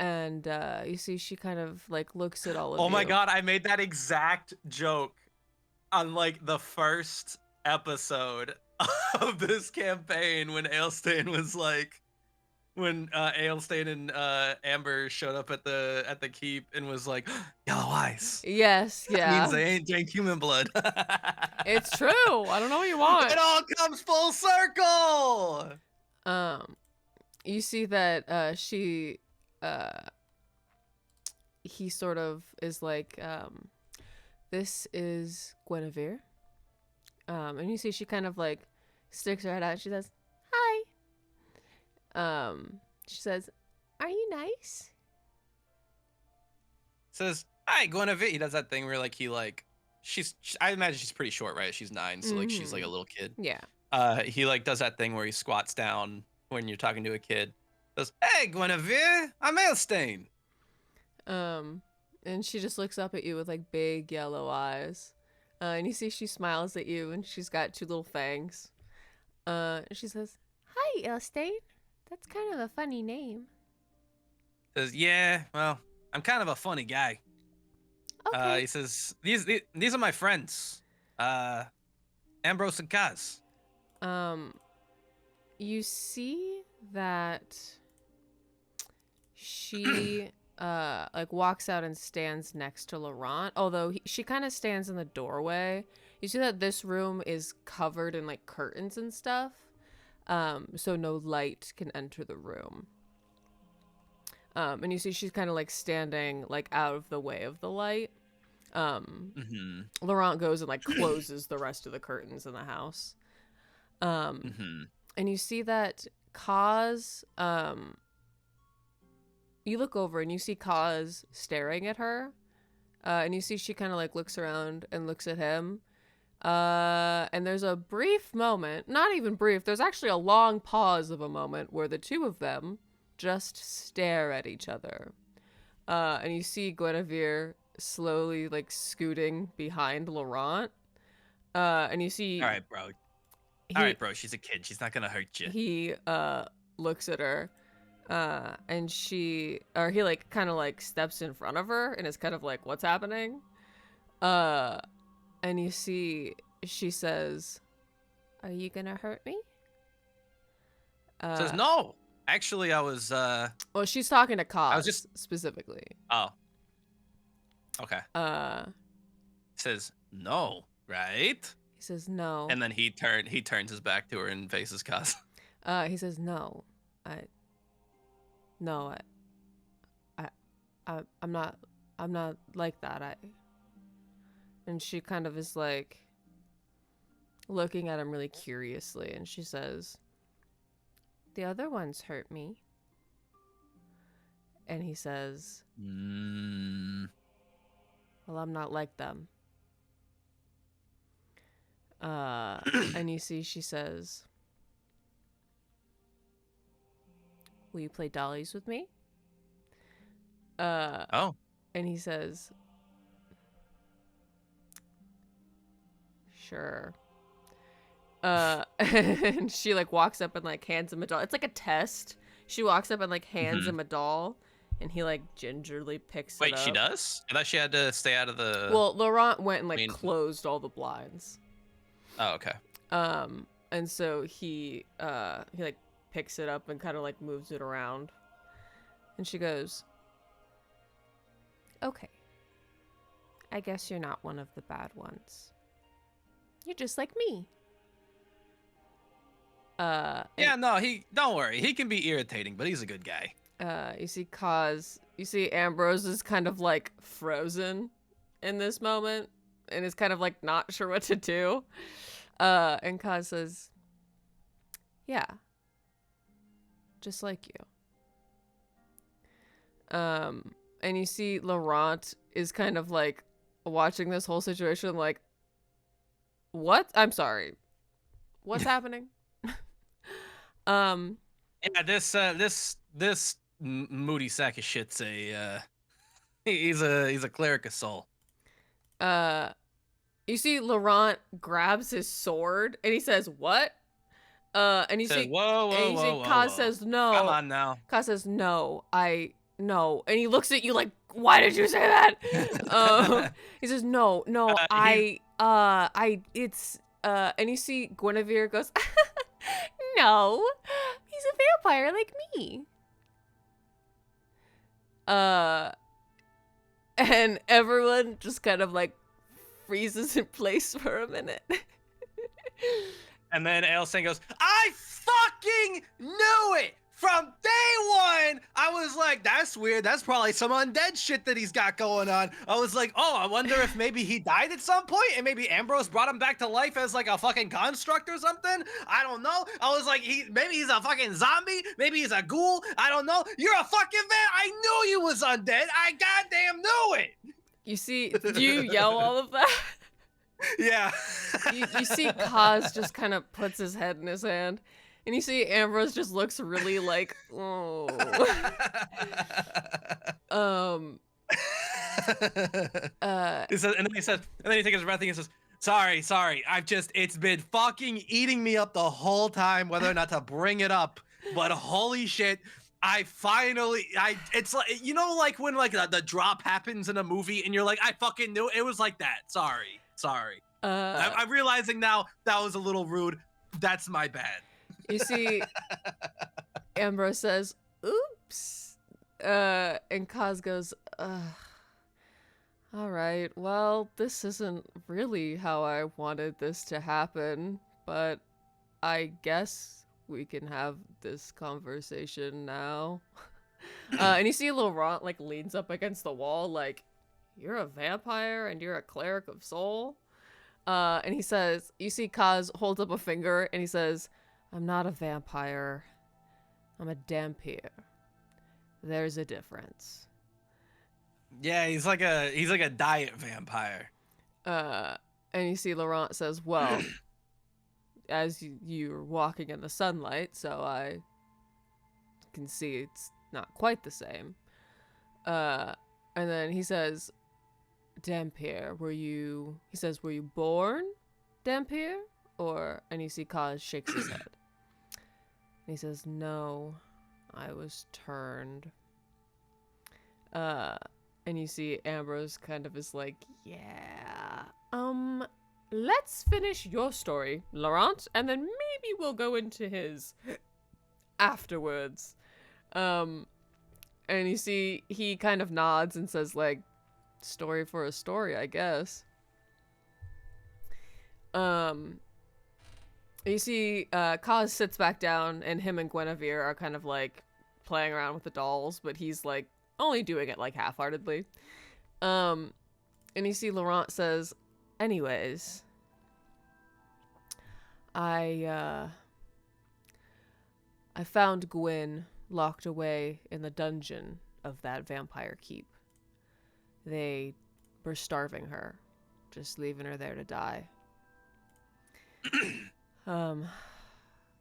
Speaker 2: And you see she kind of like looks at all of you.
Speaker 4: Oh my god, I made that exact joke on like the first episode of this campaign when Ailstain was like, when Ailstain and Amber showed up at the keep and was like, yellow eyes.
Speaker 2: Yes,
Speaker 3: That
Speaker 2: yeah.
Speaker 3: means they ain't drank human blood.
Speaker 2: It's true. I don't know what you want.
Speaker 3: It all comes full circle.
Speaker 2: You see that he sort of is like, this is Guinevere. And you see she kind of like sticks her head out and she says, hi. She says, are you nice?
Speaker 3: Says, hi, Guinevere. He does that thing where like I imagine she's pretty short, right? She's 9, so like she's like a little kid.
Speaker 2: Yeah.
Speaker 3: He like does that thing where he squats down when you're talking to a kid. Goes, hey, Guinevere, I'm Ailstain.
Speaker 2: And she just looks up at you with like big yellow eyes. And you see she smiles at you and she's got 2 little fangs. She says, hi, Ailstain. That's kind of a funny name.
Speaker 3: Says, yeah, well, I'm kind of a funny guy.
Speaker 2: Okay.
Speaker 3: He says, these are my friends, Ambrose and Kaz.
Speaker 2: You see that she like walks out and stands next to Laurent, although she kind of stands in the doorway. You see that this room is covered in like curtains and stuff, so no light can enter the room. And you see she's kind of like standing like out of the way of the light. Laurent goes and like closes the rest of the curtains in the house. And you see that Kaz, you look over and you see Kaz staring at her. And you see she kind of like looks around and looks at him. And there's a brief moment, not even brief, there's actually a long pause of a moment where the 2 of them just stare at each other. And you see Guinevere slowly like scooting behind Laurent. And you see...
Speaker 3: All right, bro. All right, bro. She's a kid. She's not going to hurt you.
Speaker 2: He looks at her. And he like kind of like steps in front of her and is kind of like, what's happening? And you see she says, are you gonna hurt me?
Speaker 3: Says, no. Actually, I was
Speaker 2: well, she's talking to Kaz
Speaker 3: I was just
Speaker 2: specifically.
Speaker 3: Oh. Okay. Says, no, right?
Speaker 2: He says no.
Speaker 3: And then he turns his back to her and faces Kaz.
Speaker 2: He says no. I'm not like that. And she kind of is like looking at him really curiously, and she says, the other ones hurt me. And he says, well, I'm not like them. And you see she says, will you play dollies with me?
Speaker 3: Oh.
Speaker 2: And he says, sure. And she like walks up and like hands him a doll. It's like a test. She walks up and like hands him a doll, and he like gingerly picks it
Speaker 3: Wait,
Speaker 2: up.
Speaker 3: she does? I thought she had to stay out of the.
Speaker 2: Well, Laurent went and like
Speaker 3: main-
Speaker 2: closed all the blinds.
Speaker 3: Oh, okay.
Speaker 2: And so he like picks it up and kind of like moves it around. And she goes, "Okay. I guess you're not one of the bad ones. You're just like me."
Speaker 3: Yeah, no, don't worry. He can be irritating, but he's a good guy.
Speaker 2: You see Ambrose is kind of like frozen in this moment and is kind of like not sure what to do. And Kaz says, "Yeah, just like you." And you see Laurent is kind of like watching this whole situation like, "What? I'm sorry. What's happening?"
Speaker 3: Yeah, this moody sack of shit's he's a cleric of soul.
Speaker 2: You see Laurent grabs his sword and he says, "What?" And you see,
Speaker 3: whoa,
Speaker 2: and you see Kaz says, "No."
Speaker 3: Come on now.
Speaker 2: Kaz says, "No, no." And he looks at you like, "Why did you say that?" He says, "No, it's." And you see Guinevere goes, "No, he's a vampire like me." And everyone just kind of like freezes in place for a minute.
Speaker 3: And then Ailsane goes, I fucking knew it! From day one, I was like, that's weird. That's probably some undead shit that he's got going on. I was like, oh, I wonder if maybe he died at some point and maybe Ambrose brought him back to life as like a fucking construct or something. I don't know. I was like, maybe he's a fucking zombie. Maybe he's a ghoul. I don't know. You're a fucking vet. I knew you was undead. I goddamn knew it.
Speaker 2: You see, do you yell all of that?
Speaker 3: Yeah.
Speaker 2: You see Kaz just kind of puts his head in his hand. And you see Ambrose just looks really like, oh.
Speaker 3: He says, and then he takes his breath and he says, sorry. It's been fucking eating me up the whole time, whether or not to bring it up. But holy shit, it's like, you know, like when like the drop happens in a movie and you're like, I fucking knew it was like that. Sorry. I'm realizing now that was a little rude. That's my bad.
Speaker 2: You see, Ambrose says, "Oops," and Kaz goes, "All right, well, this isn't really how I wanted this to happen, but I guess we can have this conversation now." And you see Laurent like leans up against the wall, like, "You're a vampire and you're a cleric of soul?" And he says, you see Kaz holds up a finger and he says, "I'm not a vampire. I'm a dhampir. There's a difference."
Speaker 3: Yeah, he's like a diet vampire.
Speaker 2: And you see Laurent says, "Well, as you're walking in the sunlight, so I can see it's not quite the same." And then he says, "Dhampir, were you born Dhampir?" And you see Kaz shakes his head. And he says, "No, I was turned." And you see Ambrose kind of is like, "Yeah, let's finish your story, Laurent, and then maybe we'll go into his afterwards." And you see he kind of nods and says like, "Story for a story, I guess." You see Kaz sits back down and him and Guinevere are kind of like playing around with the dolls, but he's like only doing it like half-heartedly. And you see Laurent says, "Anyways, I found Gwyn locked away in the dungeon of that vampire keep. They were starving her, just leaving her there to die.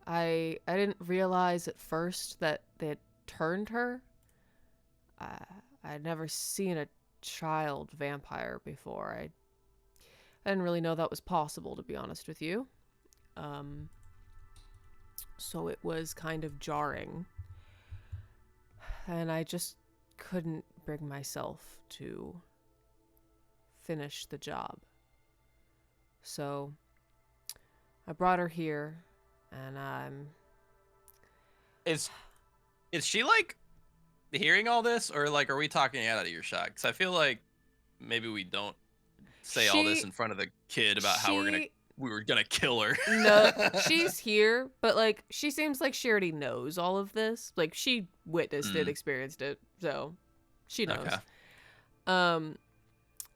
Speaker 2: I didn't realize at first that they had turned her. I'd never seen a child vampire before. I didn't really know that was possible, to be honest with you. So it was kind of jarring. And I just couldn't bring myself to finish the job. So I brought her here, and I'm...
Speaker 3: Is she like hearing all this, or like are we talking out of earshot? Because I feel like maybe we don't say all this in front of the kid about how we were gonna kill her.
Speaker 2: No, she's here, but like she seems like she already knows all of this. Like she witnessed it, experienced it, so she knows. Okay.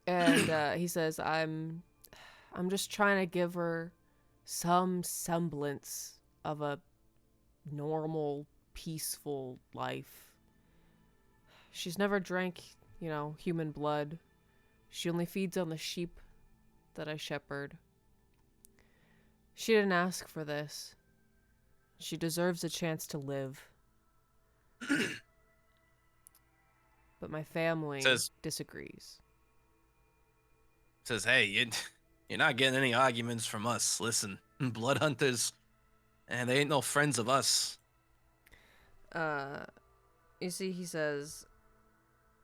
Speaker 2: And he says, I'm just trying to give her some semblance of a normal, peaceful life. She's never drank, human blood. She only feeds on the sheep that I shepherd. She didn't ask for this. She deserves a chance to live. But my family disagrees.
Speaker 3: Says, hey, you're not getting any arguments from us. Listen, blood hunters, and they ain't no friends of us.
Speaker 2: You see, he says,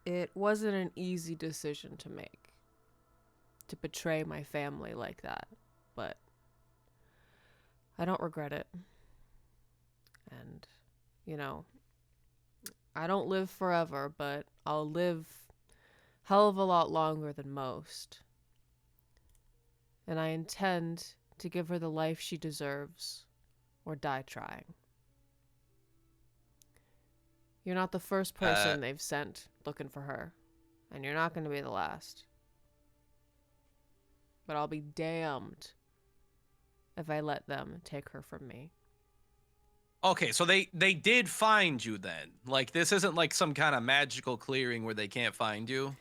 Speaker 2: it wasn't an easy decision to make. To betray my family like that. But I don't regret it. And, I don't live forever, but I'll live hell of a lot longer than most. And I intend to give her the life she deserves, or die trying. You're not the first person they've sent looking for her, and you're not going to be the last. But I'll be damned if I let them take her from me.
Speaker 3: Okay, so they did find you then. Like, this isn't like some kind of magical clearing where they can't find you?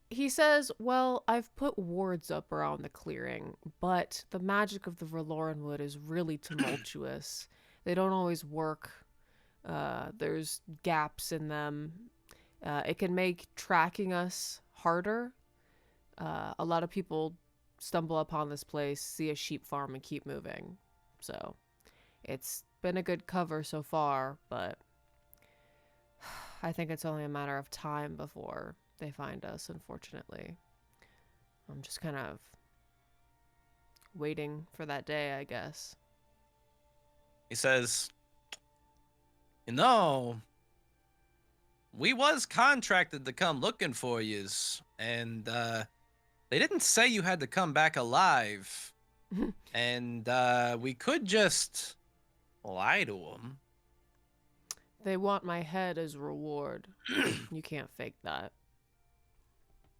Speaker 2: He says, well, I've put wards up around the clearing, but the magic of the Verlorenwood is really tumultuous. They don't always work. There's gaps in them. It can make tracking us harder. A lot of people stumble upon this place, see a sheep farm, and keep moving. So it's been a good cover so far, but I think it's only a matter of time before they find us, unfortunately. I'm just kind of waiting for that day, I guess.
Speaker 3: He says, we was contracted to come looking for yous, and they didn't say you had to come back alive. And we could just lie to them.
Speaker 2: They want my head as reward. You can't fake that.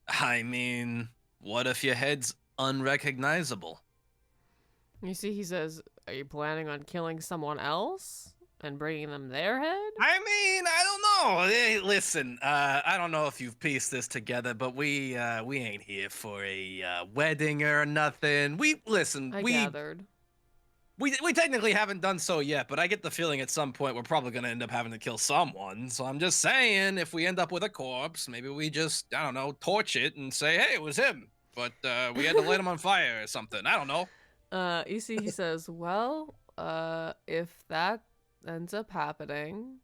Speaker 3: I mean, what if your head's unrecognizable?
Speaker 2: You see, he says, are you planning on killing someone else and bringing them their head?
Speaker 3: I mean, I don't know. Hey, listen, I don't know if you've pieced this together, but we ain't here for a wedding or nothing.
Speaker 2: I gathered.
Speaker 3: We technically haven't done so yet, but I get the feeling at some point we're probably going to end up having to kill someone. So I'm just saying, if we end up with a corpse, maybe we just, I don't know, torch it and say, hey, it was him. But we had to light him on fire or something. I don't know.
Speaker 2: You see, he says, well, if that ends up happening,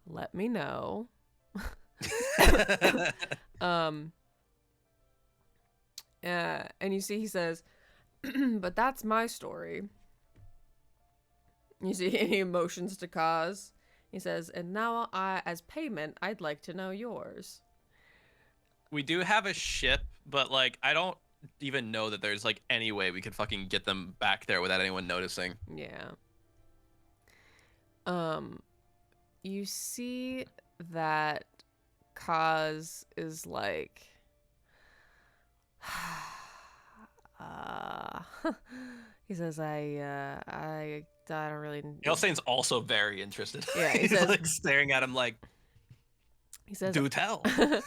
Speaker 2: let me know. And you see, he says, but that's my story. You see any emotions to cause? He says, and now as payment, I'd like to know yours.
Speaker 3: We do have a ship, but like, I don't even know that there's like any way we could fucking get them back there without anyone noticing.
Speaker 2: Yeah. You see that Kaz is like, he says, I don't really.
Speaker 3: Elstain's also very interested.
Speaker 2: Yeah, he
Speaker 3: he's
Speaker 2: says,
Speaker 3: like staring at him like,
Speaker 2: he says,
Speaker 3: do tell.
Speaker 2: He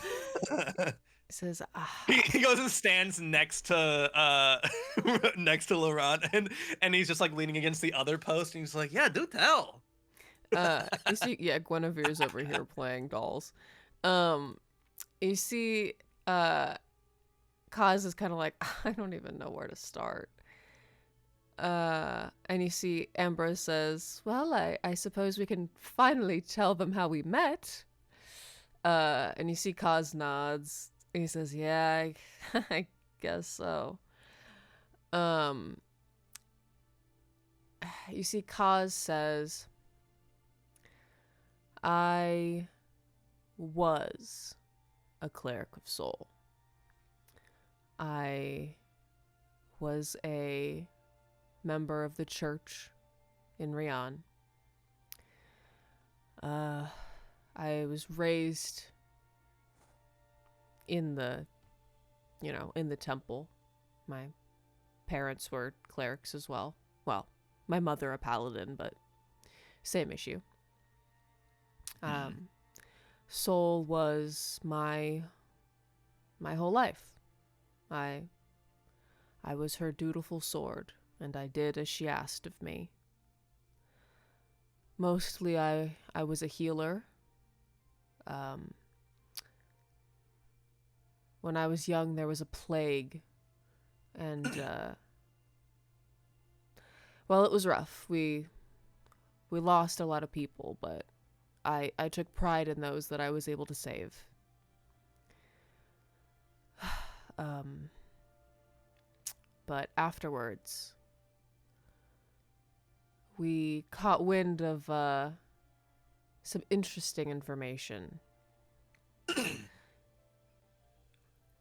Speaker 2: says,
Speaker 3: he goes and stands next to Laurent, and he's just like leaning against the other post, and he's like, yeah, do tell.
Speaker 2: You see, yeah, Guinevere's over here playing dolls. You see, Kaz is kind of like, I don't even know where to start. And you see Ambrose says, well, I suppose we can finally tell them how we met. And you see Kaz nods. He says, "Yeah, I guess so." You see Kaz says, "I was a cleric of soul. I was a member of the church in Rian. I was raised in the, in the temple. My parents were clerics as well. Well, my mother a paladin, but same issue. Soul was my whole life. I was her dutiful sword, and I did as she asked of me. Mostly I was a healer. When I was young, there was a plague, and well, it was rough. We lost a lot of people, but I took pride in those that I was able to save. But afterwards, we caught wind of some interesting information.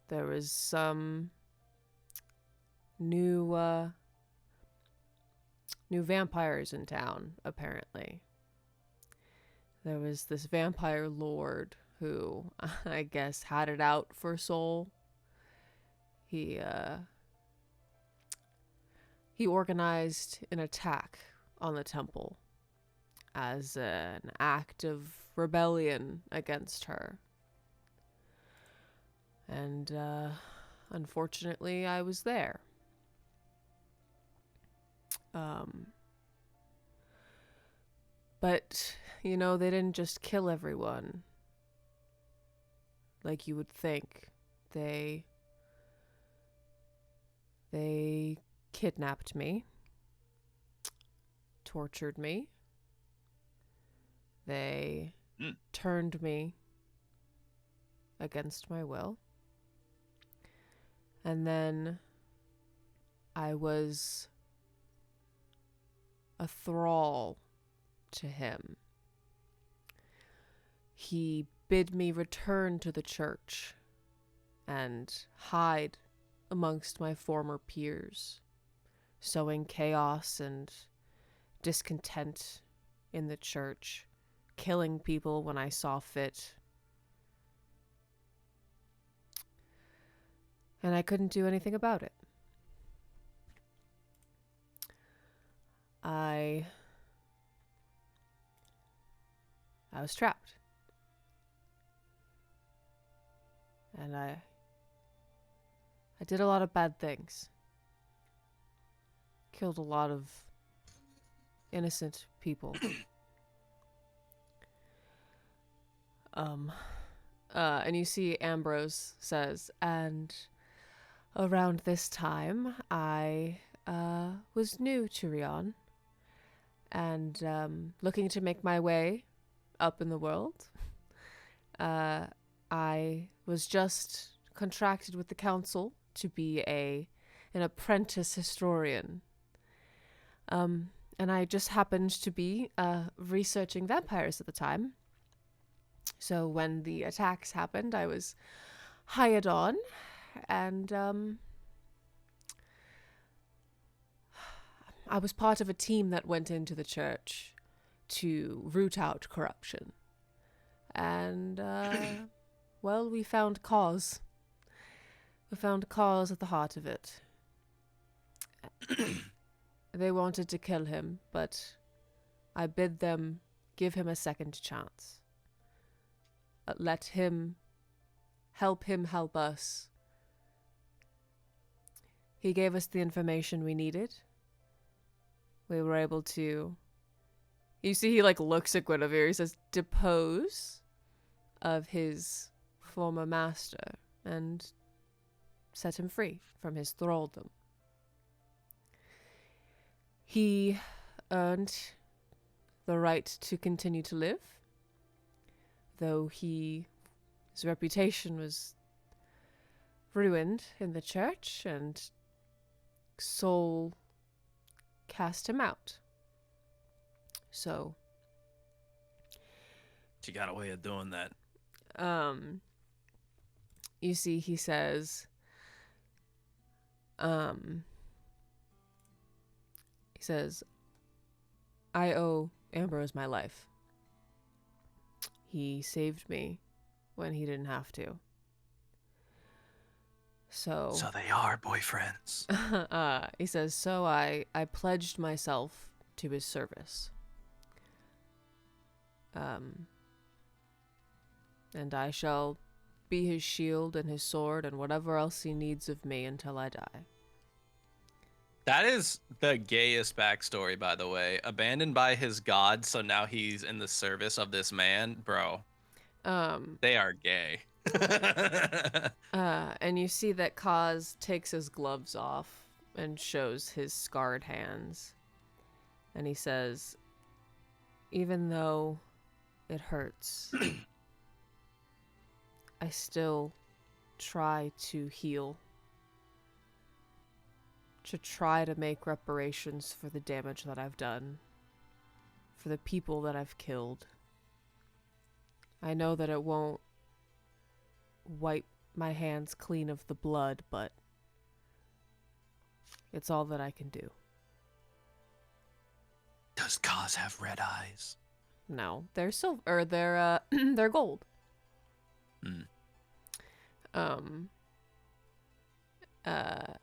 Speaker 2: There was some new vampires in town, apparently. There was this vampire lord who, I guess, had it out for Soul. He organized an attack on the temple as an act of rebellion against her. And unfortunately, I was there. But, they didn't just kill everyone like you would think. They kidnapped me, tortured me, they turned me against my will, and then I was a thrall to him. He bid me return to the church and hide amongst my former peers, sowing chaos and discontent in the church, killing people when I saw fit. And I couldn't do anything about it. I was trapped. And I did a lot of bad things. Killed a lot of innocent people. And you see Ambrose says, and around this time, I was new to Rion, and looking to make my way up in the world. I was just contracted with the council to be an apprentice historian. And I just happened to be researching vampires at the time. So when the attacks happened, I was hired on, and I was part of a team that went into the church to root out corruption. And, well, we found cause. We found cause at the heart of it. They wanted to kill him, but I bid them give him a second chance. Let him help us. He gave us the information we needed. We were able to... You see, he, looks at Guinevere. He says, depose of his former master and set him free from his thraldom. He earned the right to continue to live, though he His reputation was ruined in the church, and Soul cast him out. So
Speaker 3: She got a way of doing that.
Speaker 2: you see, he says, I owe Ambrose my life. He saved me when he didn't have to. So
Speaker 3: they are boyfriends.
Speaker 2: he says, so I pledged myself to his service. And I shall be his shield and his sword and whatever else he needs of me until I die.
Speaker 3: That is the gayest backstory, by the way. Abandoned by his god, so now he's in the service of this man. Bro, they are gay.
Speaker 2: And you see that Kaz takes his gloves off and shows his scarred hands. And he says, even though it hurts, I still try to heal. To try to make reparations for the damage that I've done. For the people that I've killed. I know that it won't wipe my hands clean of the blood, but it's all that I can do.
Speaker 3: Does Kaz have red eyes?
Speaker 2: No, they're silver, or they're they're gold.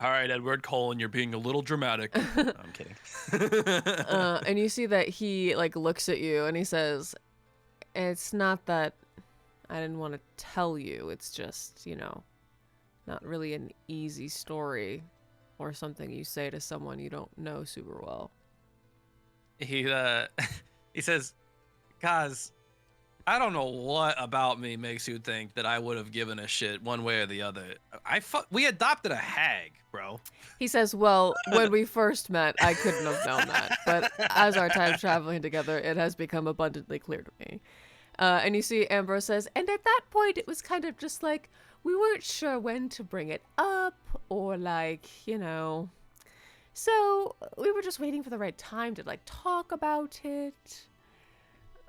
Speaker 3: All right, Edward Cullen, you're being a little dramatic. No, I'm kidding.
Speaker 2: And you see that he like looks at you and he says, it's not that I didn't want to tell you, it's just, not really an easy story or something you say to someone you don't know super well.
Speaker 3: He says, Kaz, I don't know what about me makes you think that I would have given a shit one way or the other. We adopted a hag, bro.
Speaker 2: He says, well, when we first met, I couldn't have known that. But as our time traveling together, it has become abundantly clear to me. And you see Ambrose says, and at that point, it was kind of just like, we weren't sure when to bring it up or so we were just waiting for the right time to talk about it.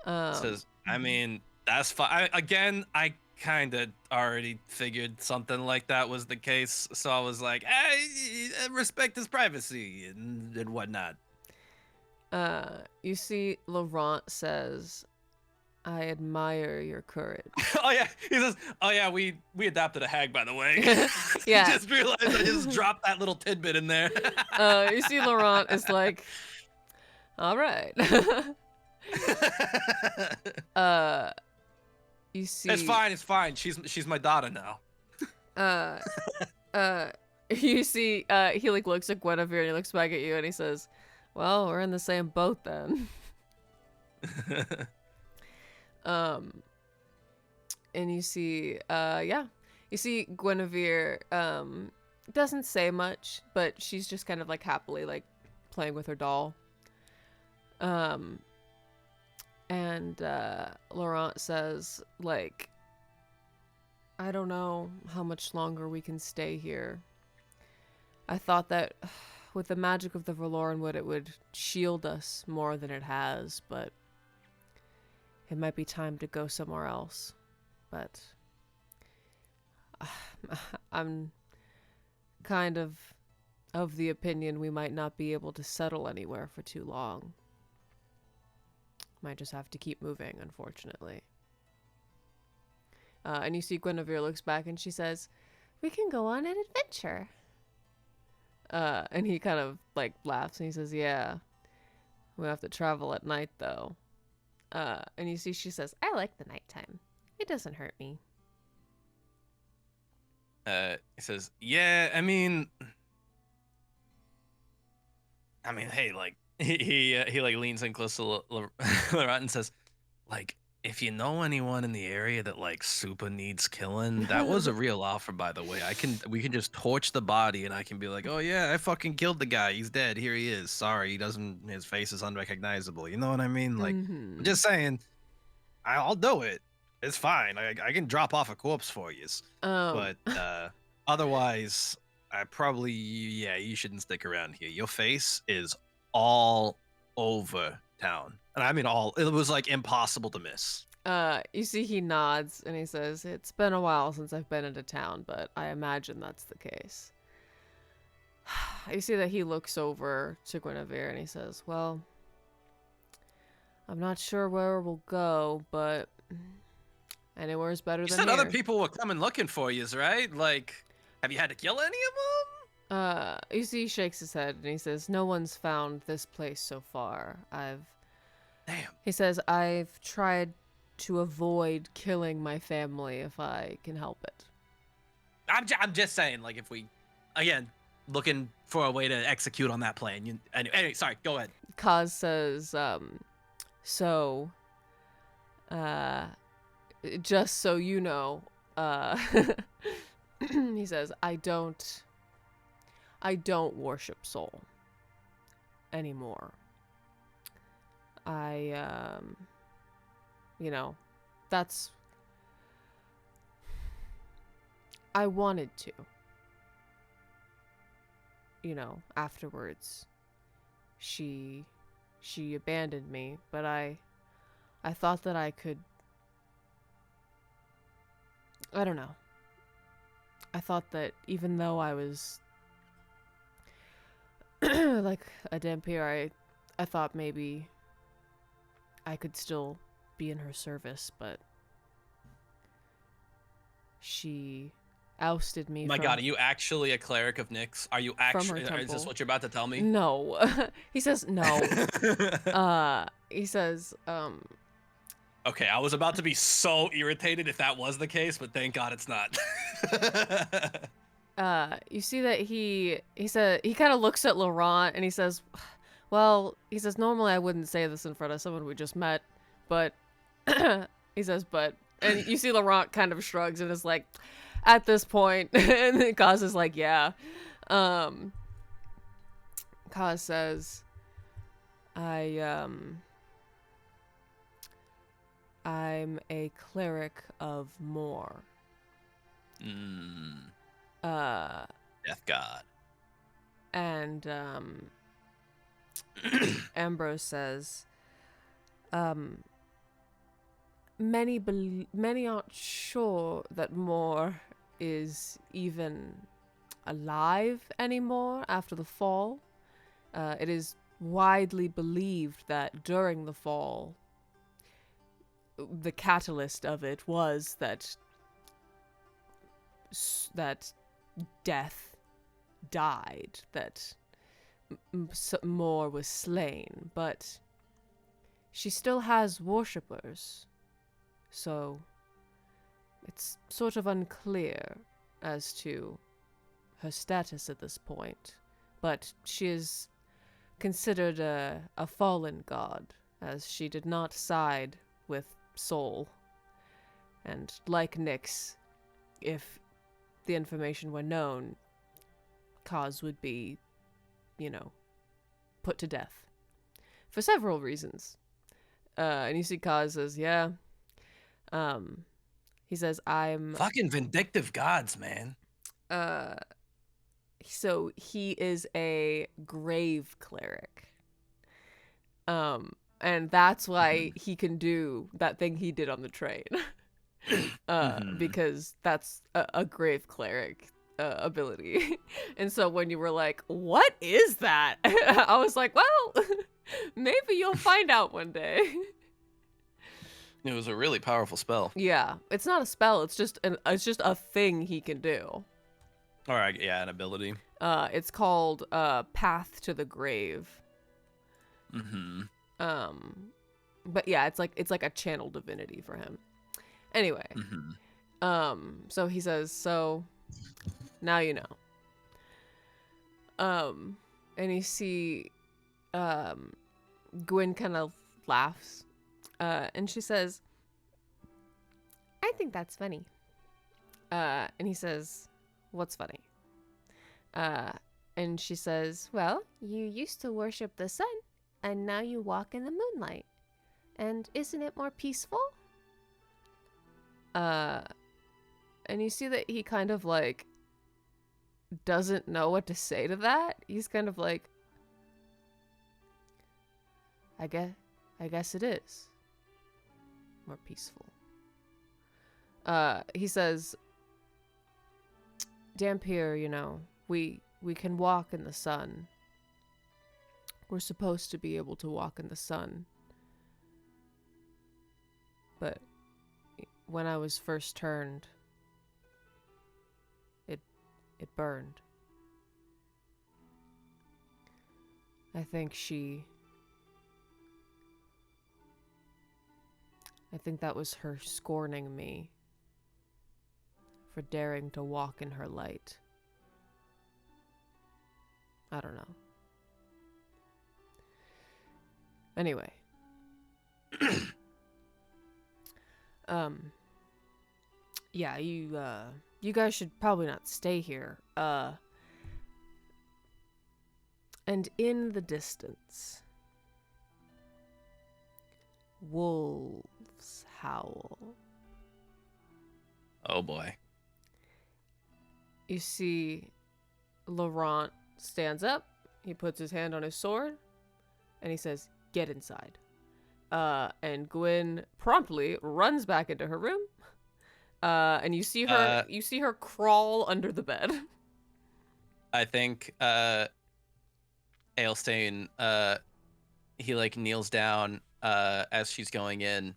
Speaker 3: Says, I mean, that's fine. I kind of already figured something like that was the case. So I was like, hey, respect his privacy and whatnot.
Speaker 2: You see Laurent says, I admire your courage.
Speaker 3: Oh yeah, he says, oh yeah, we adopted a hag, by the way.
Speaker 2: Yeah.
Speaker 3: I just realized I just dropped that little tidbit in there.
Speaker 2: You see Laurent is like, all right. You see,
Speaker 3: it's fine. She's my daughter now.
Speaker 2: You see, he looks at Guinevere and he looks back at you and he says, well, we're in the same boat then. And you see, you see Guinevere, doesn't say much, but she's just kind of happily playing with her doll. And Laurent says, I don't know how much longer we can stay here. I thought that with the magic of the Verlorenwood, it would shield us more than it has, but it might be time to go somewhere else. But I'm kind of the opinion we might not be able to settle anywhere for too long. Might just have to keep moving, unfortunately. And you see Guinevere looks back and she says, we can go on an adventure. And he kind of laughs and he says, yeah, we have to travel at night though. And you see she says, I like the nighttime. It doesn't hurt me.
Speaker 3: He says, yeah, I mean, hey, he leans in close to Laurent and says, if you know anyone in the area that super needs killing, that was a real offer, by the way. We can just torch the body and I can be like, oh yeah, I fucking killed the guy. He's dead. Here he is. Sorry, his face is unrecognizable. You know what I mean? I'm just saying, I'll do it.
Speaker 1: It's fine. I can drop off a corpse for you. But otherwise, I probably, yeah, you shouldn't stick around here. Your face is all over town. And I mean all, it was like impossible to miss.
Speaker 2: You see he nods and he says, "It's been a while since I've been into town, but I imagine that's the case." You see that he looks over to Guinevere and he says, "Well, I'm not sure where we'll go, but anywhere's better
Speaker 4: You
Speaker 2: than
Speaker 4: said
Speaker 2: here."
Speaker 4: other people were coming looking for you, right? Like, have you had to kill any of them?
Speaker 2: You see he shakes his head and he says, "No one's found this place so far.
Speaker 4: Damn.
Speaker 2: He says, "I've tried to avoid killing my family if I can help it."
Speaker 4: I'm just saying, like, if we, again, looking for a way to execute on that plan. Anyway, sorry, go ahead.
Speaker 2: Kaz says, "So, just so you know, he says, I don't worship Soul anymore. You know, that's, I wanted to, you know, afterwards, she abandoned me, but I thought that I could, I don't know. I thought that even though I was like a Dhampir, I thought maybe I could still be in her service, but she ousted me.
Speaker 4: My God, are you actually a cleric of Nyx? Are you actually? Is this
Speaker 2: temple.
Speaker 4: what you're about to tell me?
Speaker 2: No. He says no. He says,
Speaker 4: Okay, I was about to be so irritated if that was the case, but thank God it's not.
Speaker 2: you see that he said, he kind of looks at Laurent and he says, well, he says, normally I wouldn't say this in front of someone we just met, but he says, but, and you see Laurent kind of shrugs and is like, at this point, and then Kaz is like, yeah. Kaz says, I'm a cleric of More.
Speaker 3: Death God.
Speaker 2: And Ambrose says, many aren't sure that More is even alive anymore after the fall. It is widely believed that during the fall, the catalyst of it was that death died, that More was slain, but she still has worshippers, so it's sort of unclear as to her status at this point, but she is considered a fallen god, as she did not side with Soul. And like Nyx, if the information were known, Kaz would be, you know, put to death. For several reasons. And you see Kaz says, yeah. He says, I'm...
Speaker 4: Fucking vindictive gods, man.
Speaker 2: So he is a grave cleric. And that's why he can do that thing he did on the train. Because that's a grave cleric ability. And so when you were like, what is that? I was like, well, maybe you'll find out one day.
Speaker 3: It was a really powerful spell.
Speaker 2: Yeah, it's not a spell. It's just a thing he can do.
Speaker 3: All right, yeah, an ability.
Speaker 2: It's called Path to the Grave. But yeah, it's like a channel divinity for him. Anyway, so he says, so now you know. And you see, Gwyn kind of laughs, and she says, I think that's funny. And he says, what's funny? And she says, well, you used to worship the sun, and now you walk in the moonlight. And isn't it more peaceful? And you see that he kind of like doesn't know what to say to that. He's kind of like, I guess it is more peaceful. He says, Dampier, you know, we can walk in the sun. We're supposed to be able to walk in the sun. But when I was first turned, it burned. I think that was her scorning me for daring to walk in her light. I don't know. Anyway. Yeah, you guys should probably not stay here. And in the distance, wolves howl.
Speaker 3: Oh boy.
Speaker 2: You see Laurent stands up, he puts his hand on his sword, and he says, "Get inside." And Gwyn promptly runs back into her room. And you see her crawl under the bed.
Speaker 3: I think Ailstain he like kneels down as she's going in,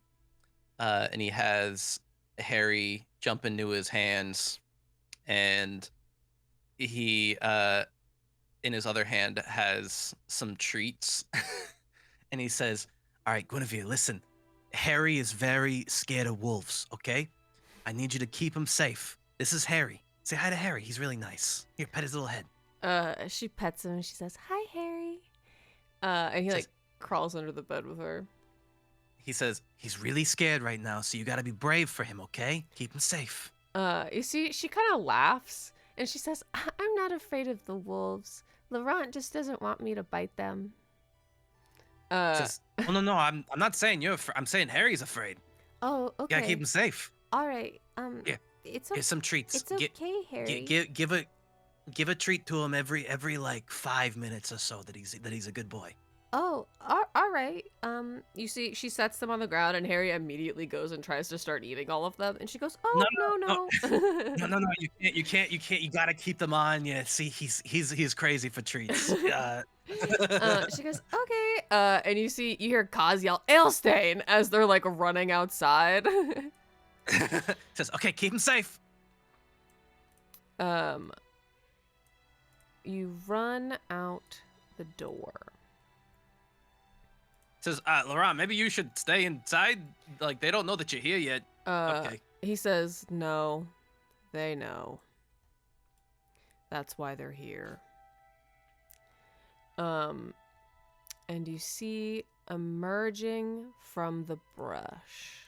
Speaker 3: and he has Harry jump into his hands, and he in his other hand has some treats. And he says, "All right, Guinevere, listen. Harry is very scared of wolves, okay? I need you to keep him safe. This is Harry. Say hi to Harry. He's really nice. Here, pet his little head."
Speaker 2: She pets him and she says, "Hi, Harry." And he like crawls under the bed with her.
Speaker 3: He says, "He's really scared right now, so you gotta be brave for him, okay? Keep him safe."
Speaker 2: You see, she kind of laughs and she says, "I'm not afraid of the wolves. Laurent just doesn't want me to bite them."
Speaker 3: Oh no, I'm not saying you're I'm saying Harry's afraid.
Speaker 2: Oh,
Speaker 3: You
Speaker 2: okay.
Speaker 3: gotta keep him safe.
Speaker 2: All right.
Speaker 3: Here,
Speaker 2: It's
Speaker 3: Here's some treats.
Speaker 2: It's okay, Harry.
Speaker 3: Give a treat to him every like 5 minutes or so that he's a good boy.
Speaker 2: Oh, all right. You see, she sets them on the ground, and Harry immediately goes and tries to start eating all of them. And she goes, "Oh, no."
Speaker 3: No, you can't. You gotta keep them on. Yeah, see, he's crazy for treats.
Speaker 2: She goes, "Okay." And you hear Kaz yell, "Ailstain!" as they're like running outside.
Speaker 3: Says, "Okay, keep him safe."
Speaker 2: You run out the door.
Speaker 3: Says, Laurent, maybe you should stay inside. Like, they don't know that you're here yet. Okay.
Speaker 2: He says, "No, they know. That's why they're here." And you see emerging from the brush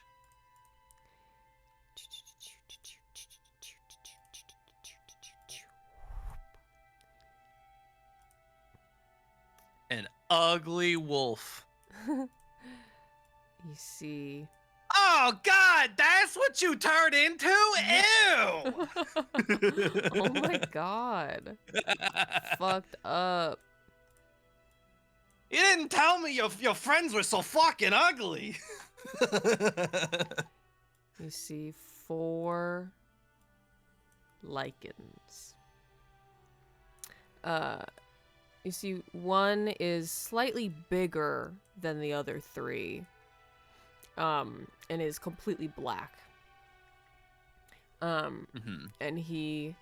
Speaker 3: an ugly wolf.
Speaker 2: You see.
Speaker 3: Oh God, that's what you turned into? Ew!
Speaker 2: Oh my God. Fucked up.
Speaker 3: You didn't tell me your friends were so fucking ugly.
Speaker 2: You see 4 Lycans. You see one is slightly bigger than the other 3. And is completely black. And he,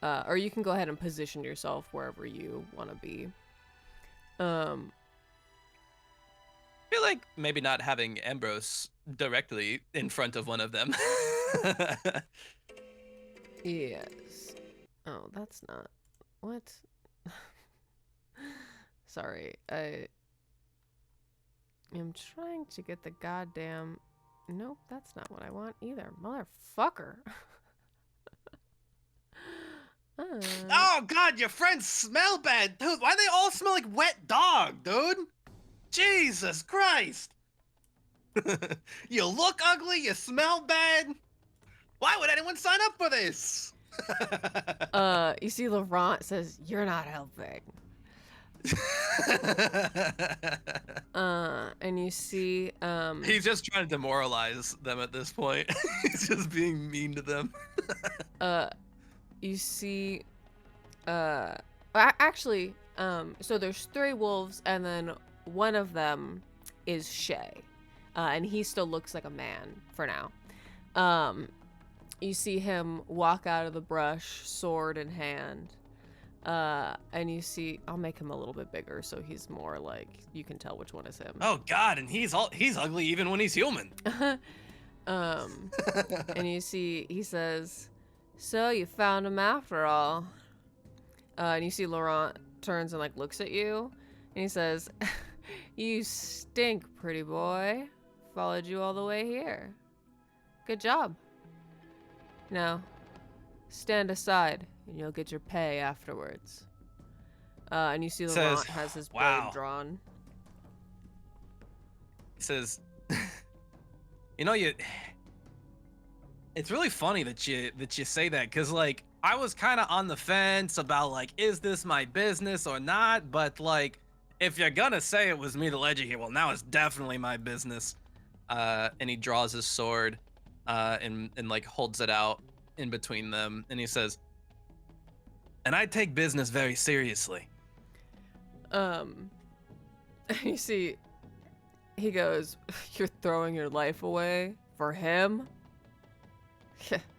Speaker 2: or you can go ahead and position yourself wherever you want to be.
Speaker 3: I feel like maybe not having Ambrose directly in front of one of them.
Speaker 2: Yes. Oh, that's not. What? Sorry, I am trying to get the goddamn... Nope, that's not what I want either. Motherfucker.
Speaker 3: Oh God, your friends smell bad, dude. Why do they all smell like wet dog, dude? Jesus Christ. You look ugly, you smell bad. Why would anyone sign up for this?
Speaker 2: You see Laurent says, "You're not helping." And you see,
Speaker 3: He's just trying to demoralize them at this point. He's just being mean to them.
Speaker 2: you see, actually, so there's 3 wolves, and then one of them is Shay, and he still looks like a man for now. You see him walk out of the brush, sword in hand. And you see, I'll make him a little bit bigger so he's more like, you can tell which one is him.
Speaker 3: Oh God, and he's ugly even when he's human.
Speaker 2: And you see, he says, "So you found him after all." And you see Laurent turns and like looks at you, and he says, "You stink, pretty boy. Followed you all the way here. Good job. Now, stand aside, and you'll get your pay afterwards." And you see Laurent has his blade drawn.
Speaker 3: He says, it's really funny that you say that, because like I was kind of on the fence about like, is this my business or not? But like, if you're gonna say it was me that led you here, well, now it's definitely my business. And he draws his sword, and like holds it out in between them, and he says, "And I take business very seriously."
Speaker 2: You see, he goes, "You're throwing your life away for him?"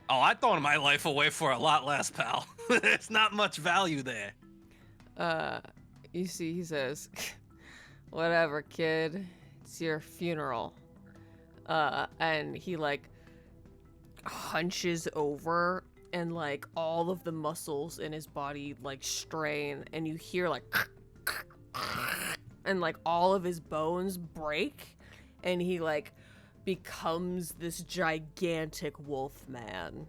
Speaker 3: Oh, I thrown my life away for a lot less, pal. There's not much value there.
Speaker 2: You see, he says, "Whatever, kid. It's your funeral." And he like hunches over, and like all of the muscles in his body like strain, and you hear like and like all of his bones break, and he like becomes this gigantic wolf man.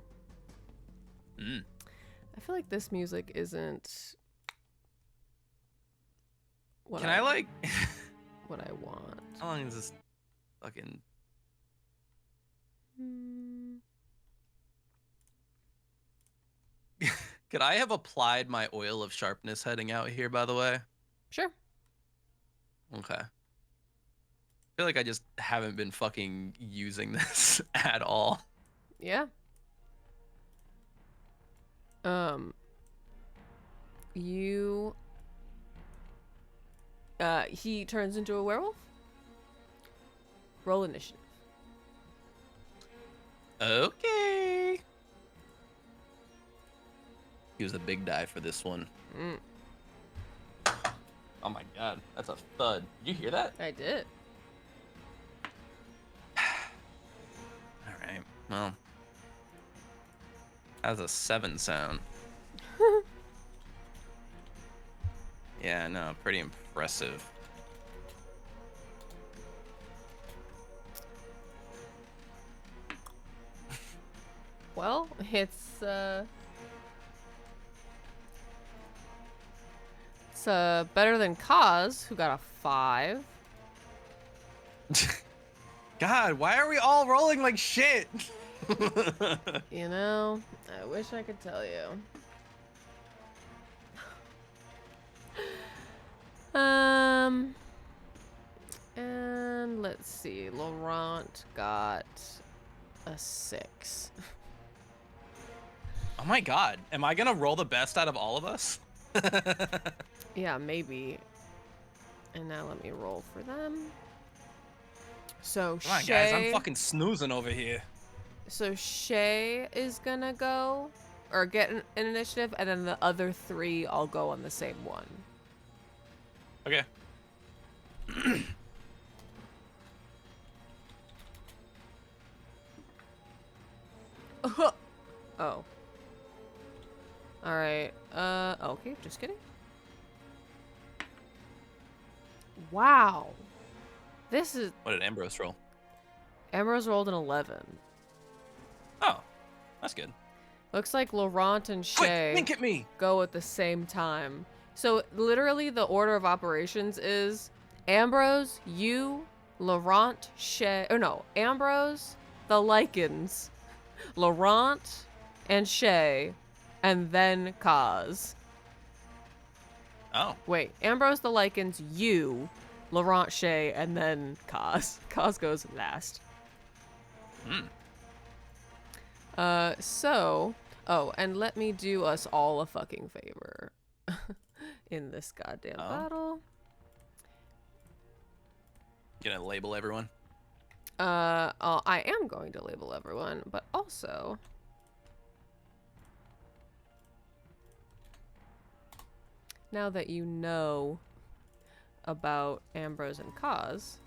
Speaker 2: I feel like this music isn't what
Speaker 3: Can I like
Speaker 2: what I want.
Speaker 3: how long is this fucking Could I have applied my oil of sharpness heading out here, by the way?
Speaker 2: Sure.
Speaker 3: Okay. I feel like I just haven't been fucking using this at all.
Speaker 2: Yeah. He turns into a werewolf. Roll initiative.
Speaker 3: Okay. He was a big die for this one. Oh my god, that's a thud. Did you hear that?
Speaker 2: I did.
Speaker 3: Alright, well. That's a 7 sound. Yeah, no, pretty impressive.
Speaker 2: Well, it's better than Kaz, who got a 5.
Speaker 3: God, why are we all rolling like shit?
Speaker 2: You know, I wish I could tell you. And let's see, Laurent got a 6.
Speaker 3: Oh my god, am I gonna roll the best out of all of us?
Speaker 2: Yeah, maybe. And now let me roll for them. So
Speaker 3: Come on,
Speaker 2: Shay,
Speaker 3: guys, I'm fucking snoozing over here.
Speaker 2: So Shay is gonna go, or get an initiative, and then the other 3 all go on the same one.
Speaker 3: Okay.
Speaker 2: Oh. Alright. Okay, just kidding. Wow. This is...
Speaker 3: What did Ambrose roll?
Speaker 2: Ambrose rolled an 11.
Speaker 3: Oh, that's good.
Speaker 2: Looks like Laurent and
Speaker 3: Quick,
Speaker 2: Shay
Speaker 3: wink at me.
Speaker 2: go at the same time. So literally the order of operations is Ambrose, you, Laurent, Shay... Oh no, Ambrose, the Lycans, Laurent and Shay, and then Kaz.
Speaker 3: Oh.
Speaker 2: Wait, Ambrose the Lycan's you, Laurent, Shay, and then Kaz. Kaz goes last.
Speaker 3: Hmm.
Speaker 2: Oh, and let me do us all a fucking favor in this goddamn battle.
Speaker 3: Gonna label everyone?
Speaker 2: I am going to label everyone, but also now that you know about Ambrose and Kaz,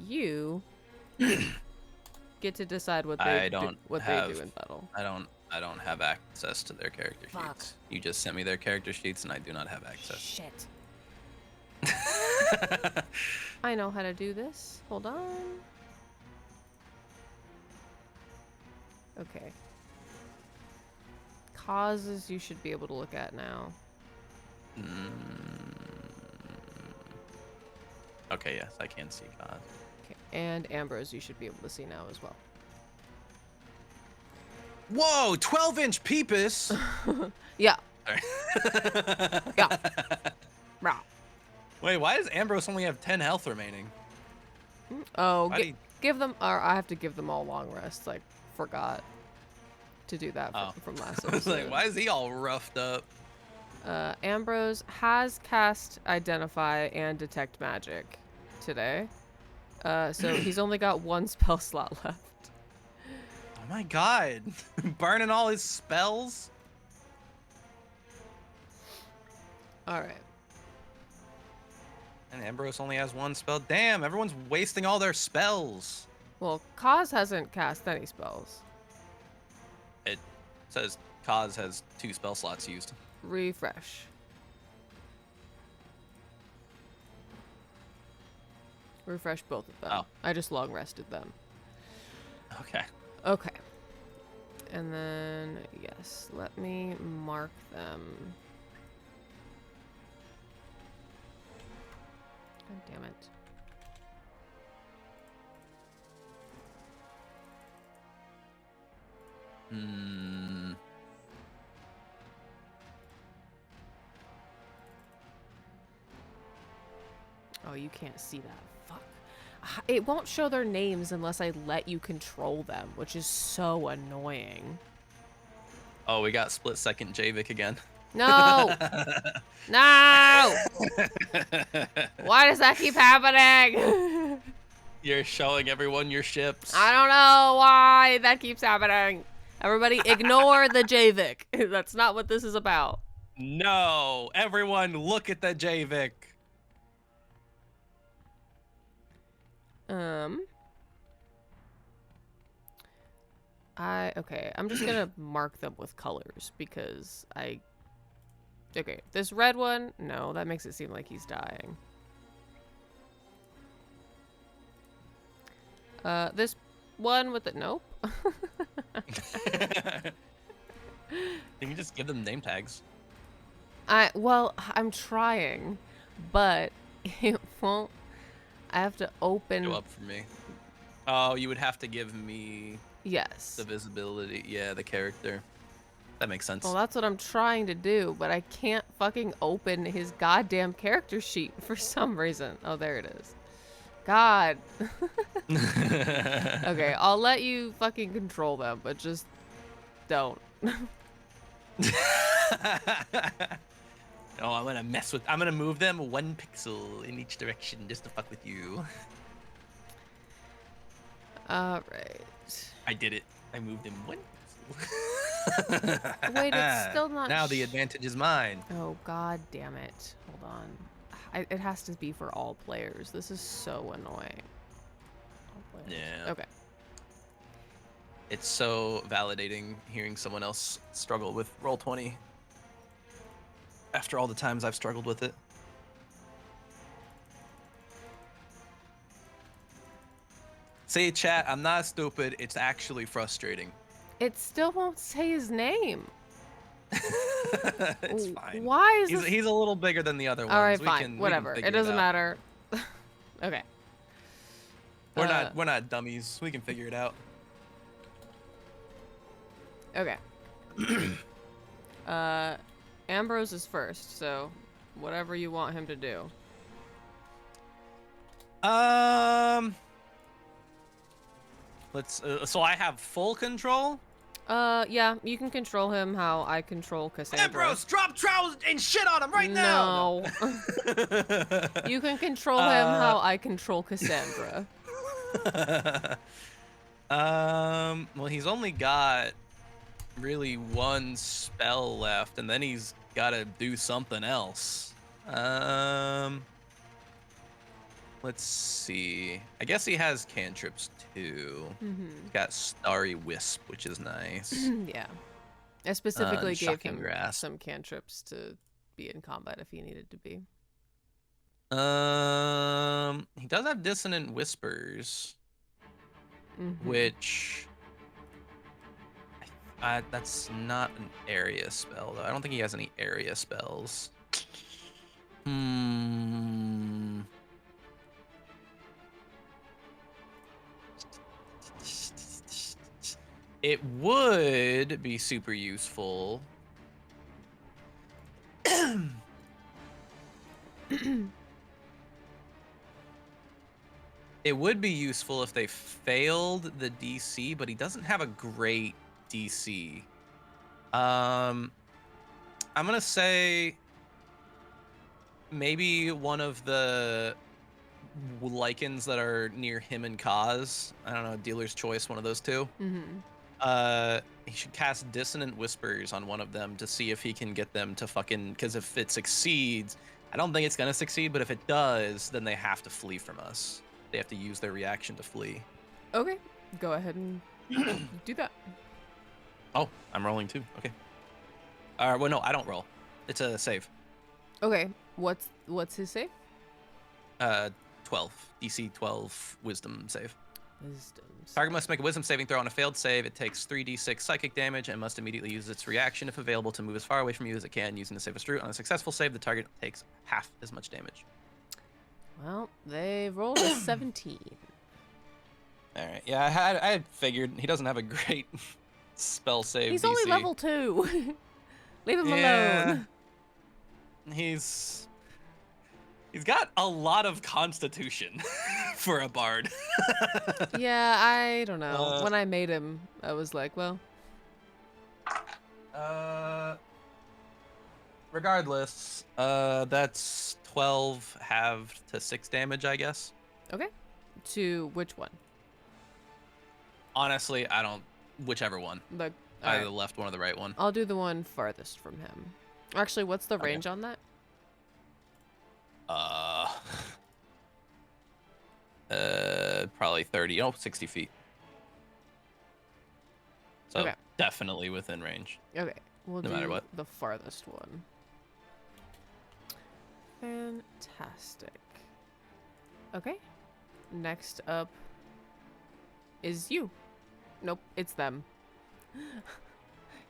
Speaker 2: you get to decide what they do in battle.
Speaker 3: I don't have access to their character sheets. You just sent me their character sheets, and I do not have access.
Speaker 2: Shit. I know how to do this. Hold on. Okay. Causes you should be able to look at now.
Speaker 3: Okay, yes, I can see cause.
Speaker 2: Okay. And Ambrose you should be able to see now as well.
Speaker 3: Whoa, 12-inch peepus!
Speaker 2: Yeah.
Speaker 3: Sorry.
Speaker 2: Yeah. Rah.
Speaker 3: Wait, why does Ambrose only have 10 health remaining?
Speaker 2: Oh, give them, or I have to give them all long rests. I forgot to do that from last episode.
Speaker 3: I was like, why is he all roughed up?
Speaker 2: Ambrose has cast Identify and Detect Magic today. So he's only got one spell slot left.
Speaker 3: Oh my god. Burning all his spells?
Speaker 2: Alright.
Speaker 3: And Ambrose only has one spell. Damn, everyone's wasting all their spells.
Speaker 2: Well, Kaz hasn't cast any spells.
Speaker 3: It says Kaz has 2 spell slots used.
Speaker 2: Refresh. Refresh both of them.
Speaker 3: Oh.
Speaker 2: I just long rested them.
Speaker 3: Okay.
Speaker 2: Okay. And then, yes, let me mark them. God damn it. Oh, you can't see that. Fuck. It won't show their names unless I let you control them, which is so annoying.
Speaker 3: Oh, we got split second Javik again.
Speaker 2: No! No! Why does that keep happening?
Speaker 3: You're showing everyone your ships.
Speaker 2: I don't know why that keeps happening. Everybody ignore the Javik. That's not what this is about.
Speaker 3: No, everyone look at the Javik.
Speaker 2: Okay, I'm just gonna mark them with colors because okay, this red one, no, that makes it seem like he's dying. This one with the, nope.
Speaker 3: Can you just give them name tags?
Speaker 2: Well, I'm trying, but it won't. I have to open.
Speaker 3: Go up for me. Oh, you would have to give me
Speaker 2: Yes.
Speaker 3: the visibility. Yeah, the character. That makes sense.
Speaker 2: Well, that's what I'm trying to do, but I can't fucking open his goddamn character sheet for some reason. Oh, there it is. God. Okay, I'll let you fucking control them, but just don't.
Speaker 3: Oh, I'm gonna move them 1 pixel in each direction just to fuck with you.
Speaker 2: Alright.
Speaker 3: I did it. I moved him 1 pixel.
Speaker 2: Wait, it's still not.
Speaker 3: Now the advantage is mine.
Speaker 2: Oh, god damn it. Hold on. It has to be for all players. This is so annoying. All players.
Speaker 3: Yeah.
Speaker 2: Okay.
Speaker 3: It's so validating hearing someone else struggle with Roll20 after all the times I've struggled with it. See, chat, I'm not stupid. It's actually frustrating.
Speaker 2: It still won't say his name.
Speaker 3: It's fine.
Speaker 2: Why is
Speaker 3: He's a little bigger than the other ones.
Speaker 2: All right,
Speaker 3: We
Speaker 2: fine.
Speaker 3: can
Speaker 2: Whatever.
Speaker 3: figure
Speaker 2: It doesn't
Speaker 3: out.
Speaker 2: matter. Okay.
Speaker 3: We're not dummies. We can figure it out.
Speaker 2: Okay. Ambrose is first, so whatever you want him to do.
Speaker 3: Let's. So I have full control.
Speaker 2: Yeah, you can control him how I control Cassandra.
Speaker 3: Ambrose, drop trousers and shit on him right now.
Speaker 2: No. You can control him how I control Cassandra.
Speaker 3: Well, he's only got really one spell left, and then he's got to do something else. Let's see. I guess he has cantrips too. He's got Starry Wisp, which is nice.
Speaker 2: Yeah. I specifically gave
Speaker 3: Shocking
Speaker 2: him
Speaker 3: Grasp.
Speaker 2: some cantrips to be in combat if he needed to be.
Speaker 3: He does have Dissonant Whispers, which that's not an area spell though. I don't think he has any area spells. It would be super useful. It would be useful if they failed the DC, but he doesn't have a great DC. I'm gonna say maybe one of the Lycans that are near him and Kaz. I don't know, Dealer's Choice, one of those two. He should cast Dissonant Whispers on one of them to see if he can get them to fucking, because if it succeeds, I don't think it's gonna succeed, but if it does, then they have to flee from us. They have to use their reaction to flee.
Speaker 2: Okay, go ahead and do that.
Speaker 3: Oh, I'm rolling too. Okay. Well, no, I don't roll. It's a save.
Speaker 2: Okay, what's his save?
Speaker 3: 12. DC 12 Wisdom save.
Speaker 2: Wisdom.
Speaker 3: Target must make a Wisdom saving throw on a failed save. It takes 3d6 psychic damage and must immediately use its reaction if available to move as far away from you as it can using the safest route. On a successful save, the target takes half as much damage.
Speaker 2: Well, they rolled a 17.
Speaker 3: All right. Yeah, I had figured he doesn't have a great spell save.
Speaker 2: He's
Speaker 3: DC.
Speaker 2: only level 2. Leave him alone.
Speaker 3: He's got a lot of constitution for a bard.
Speaker 2: Yeah, I don't know. When I made him, I was like, well.
Speaker 3: Regardless, that's 12 halved to 6 damage, I guess.
Speaker 2: Okay. To which one?
Speaker 3: Honestly, I don't. Whichever one.
Speaker 2: The
Speaker 3: Either the left one or the right one.
Speaker 2: I'll do the one farthest from him. Actually, what's the range on that?
Speaker 3: Probably 30. 60 feet. So definitely within range.
Speaker 2: Okay, we'll
Speaker 3: no
Speaker 2: do
Speaker 3: matter what.
Speaker 2: the farthest one. Fantastic. Okay, next up is you. Nope, it's them.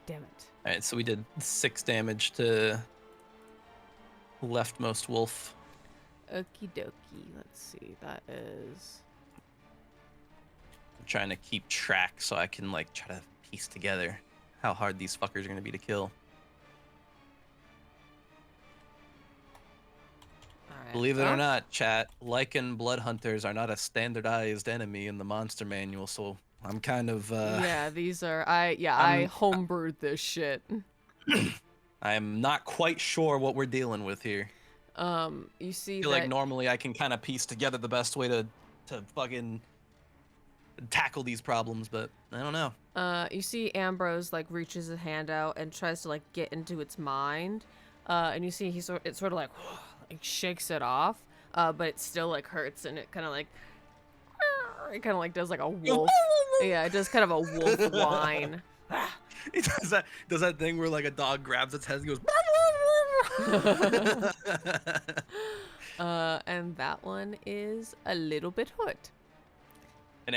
Speaker 2: Damn it.
Speaker 3: All right, so we did 6 damage to leftmost wolf.
Speaker 2: Okie dokie. Let's see. That is.
Speaker 3: I'm trying to keep track so I can like try to piece together how hard these fuckers are gonna be to kill.
Speaker 2: All right.
Speaker 3: Believe it or not, chat, Lycan blood hunters are not a standardized enemy in the monster manual, so I'm kind of
Speaker 2: Yeah, these are I homebrewed this shit.
Speaker 3: I'm not quite sure what we're dealing with here.
Speaker 2: You see
Speaker 3: I feel like normally I can kind of piece together the best way to fucking tackle these problems, but I don't know.
Speaker 2: You see Ambrose like reaches a hand out and tries to like get into its mind, and you see it sort of like shakes it off, but it still like hurts, and it kind of like does like a wolf. Yeah, it does kind of a wolf whine.
Speaker 3: It does that thing where like a dog grabs its head and goes.
Speaker 2: And that one is a little bit hurt.
Speaker 3: And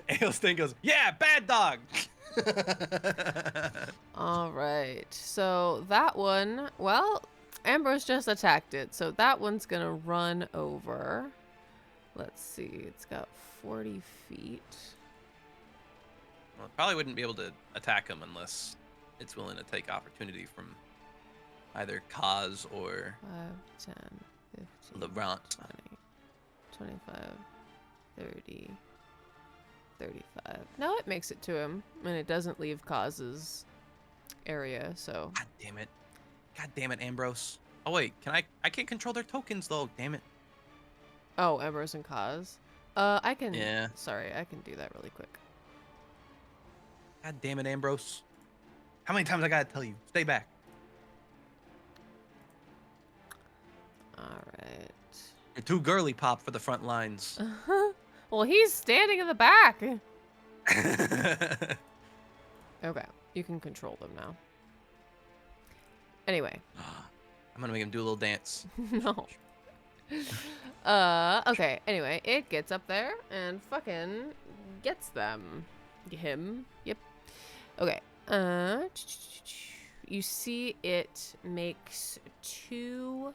Speaker 3: Ailstein goes, yeah, bad dog.
Speaker 2: All right, so that one, well, Ambrose just attacked it, so that one's gonna run over. Let's see. It's got 40 feet.
Speaker 3: Well, it probably wouldn't be able to attack him unless it's willing to take opportunity from either Kaz or
Speaker 2: 5, 10, 15,
Speaker 3: Laurent.
Speaker 2: 20, 25, 30, 35. No, it makes it to him, and it doesn't leave Kaz's area, so...
Speaker 3: God damn it. God damn it, Ambrose. Oh, wait. I can't control their tokens, though. Damn it.
Speaker 2: Oh, Ambrose and Kaz. I can...
Speaker 3: Yeah.
Speaker 2: Sorry, I can do that really quick.
Speaker 3: God damn it, Ambrose. How many times I gotta tell you? Stay back.
Speaker 2: Alright.
Speaker 3: You're too girly pop for the front lines.
Speaker 2: Well, he's standing in the back. Okay, you can control them now. Anyway.
Speaker 3: I'm gonna make him do a little dance.
Speaker 2: No. Okay, anyway, it gets up there and fucking gets them. Him. Yep. Okay. You see it makes 2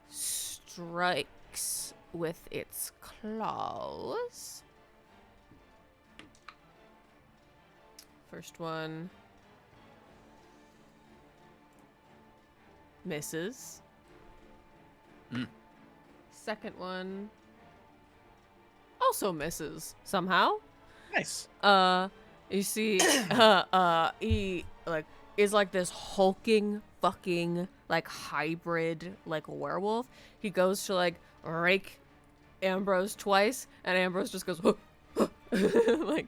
Speaker 2: strikes with its claws. First one misses. Second one also misses somehow.
Speaker 3: Nice.
Speaker 2: You see, he is like this hulking fucking like hybrid like werewolf. He goes to like rake Ambrose twice, and Ambrose just goes like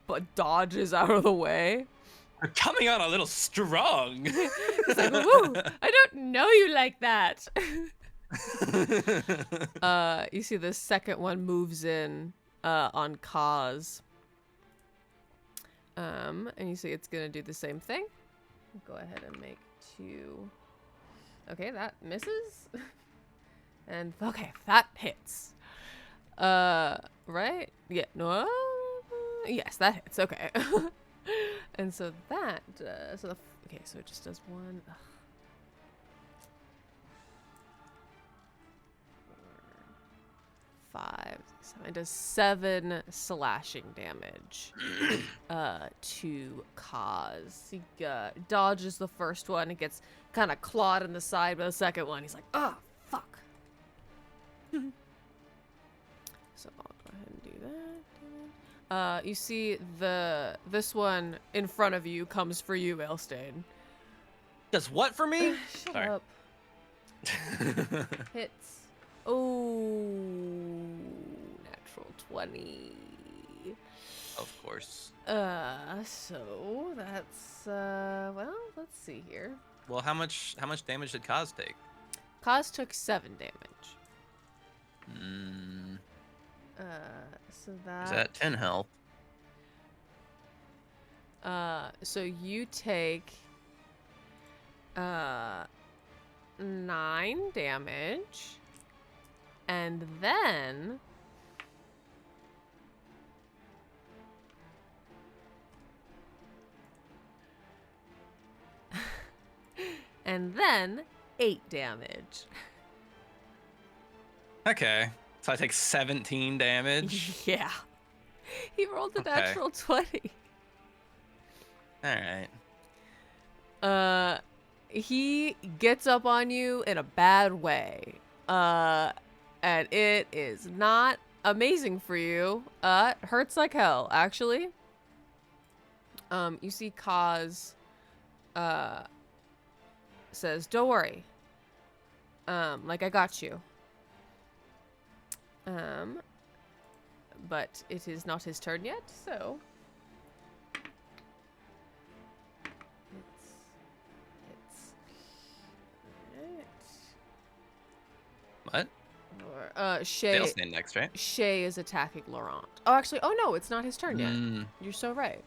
Speaker 2: but dodges out of the way.
Speaker 3: You're coming on a little strong.
Speaker 2: He's like, woo, I don't know you like that. You see the second one moves in on Kaz. And you see it's gonna do the same thing. Go ahead and make 2. Okay, that misses. And okay, that hits. Right? Yeah, no. Yes, that hits. Okay. And so that okay, so it just does 1. 5, 7. It does 7 slashing damage to Kaz. He dodges the first one. It gets kind of clawed in the side by the second one. He's like, oh, fuck. So I'll go ahead and do that. You see this one in front of you comes for you, Ailstain.
Speaker 3: Does what for me?
Speaker 2: Shut
Speaker 3: Sorry.
Speaker 2: up. Hits. Oh, natural 20.
Speaker 3: Of course.
Speaker 2: So that's well, let's see here.
Speaker 3: Well, how much damage did Kaz take?
Speaker 2: Kaz took 7 damage. So
Speaker 3: Is that 10 health?
Speaker 2: So you take 9 damage. And then and then 8 damage.
Speaker 3: Okay. So I take 17 damage.
Speaker 2: Yeah. He rolled a natural 20.
Speaker 3: All right.
Speaker 2: He gets up on you in a bad way. And it is not amazing for you. It hurts like hell, actually. You see Kaz says, "Don't worry. Like I got you." But it is not his turn yet, so
Speaker 3: What?
Speaker 2: Shay.
Speaker 3: They'll stand next, right?
Speaker 2: Shay is attacking Laurent. Oh, actually, oh no, it's not his turn yet.
Speaker 3: Mm.
Speaker 2: You're so right.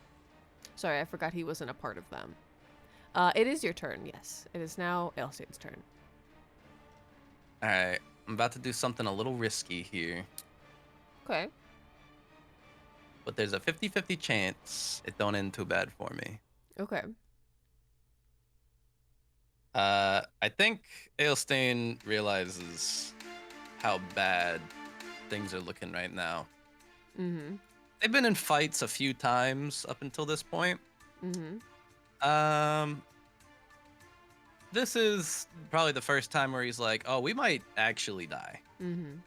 Speaker 2: Sorry, I forgot he wasn't a part of them. It is your turn, yes. It is now Ailstain's turn.
Speaker 3: All right. I'm about to do something a little risky here,
Speaker 2: Okay.
Speaker 3: but there's a 50-50 chance it don't end too bad for me.
Speaker 2: Okay.
Speaker 3: I think Ailstain realizes how bad things are looking right now.
Speaker 2: Mm-hmm.
Speaker 3: They've been in fights a few times up until this point.
Speaker 2: Mm-hmm.
Speaker 3: This is probably the first time where he's like, oh, we might actually die.
Speaker 2: Mm-hmm.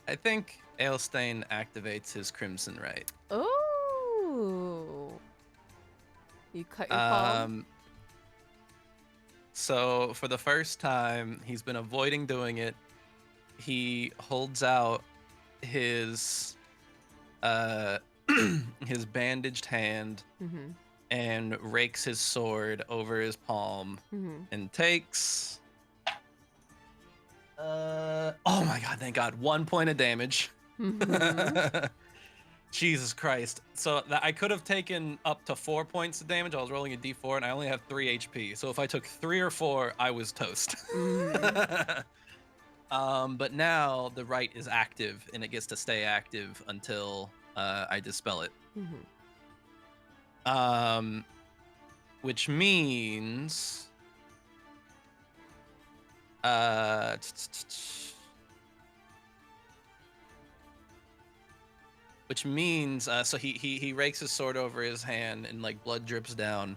Speaker 3: I think Aelstein activates his Crimson Right.
Speaker 2: Oh. You cut your palm?
Speaker 3: So for the first time, he's been avoiding doing it. He holds out his his bandaged hand
Speaker 2: Mm-hmm.
Speaker 3: and rakes his sword over his palm
Speaker 2: Mm-hmm.
Speaker 3: and takes oh my god, thank god, 1 point of damage.
Speaker 2: Mm-hmm.
Speaker 3: Jesus Christ. So I could have taken up to 4 points of damage. I was rolling a d4 and I only have 3 HP. So if I took 3 or 4, I was toast.
Speaker 2: Mm-hmm.
Speaker 3: But now the right is active and it gets to stay active until I dispel it.
Speaker 2: Mm-hmm.
Speaker 3: Which means so he rakes his sword over his hand and like blood drips down.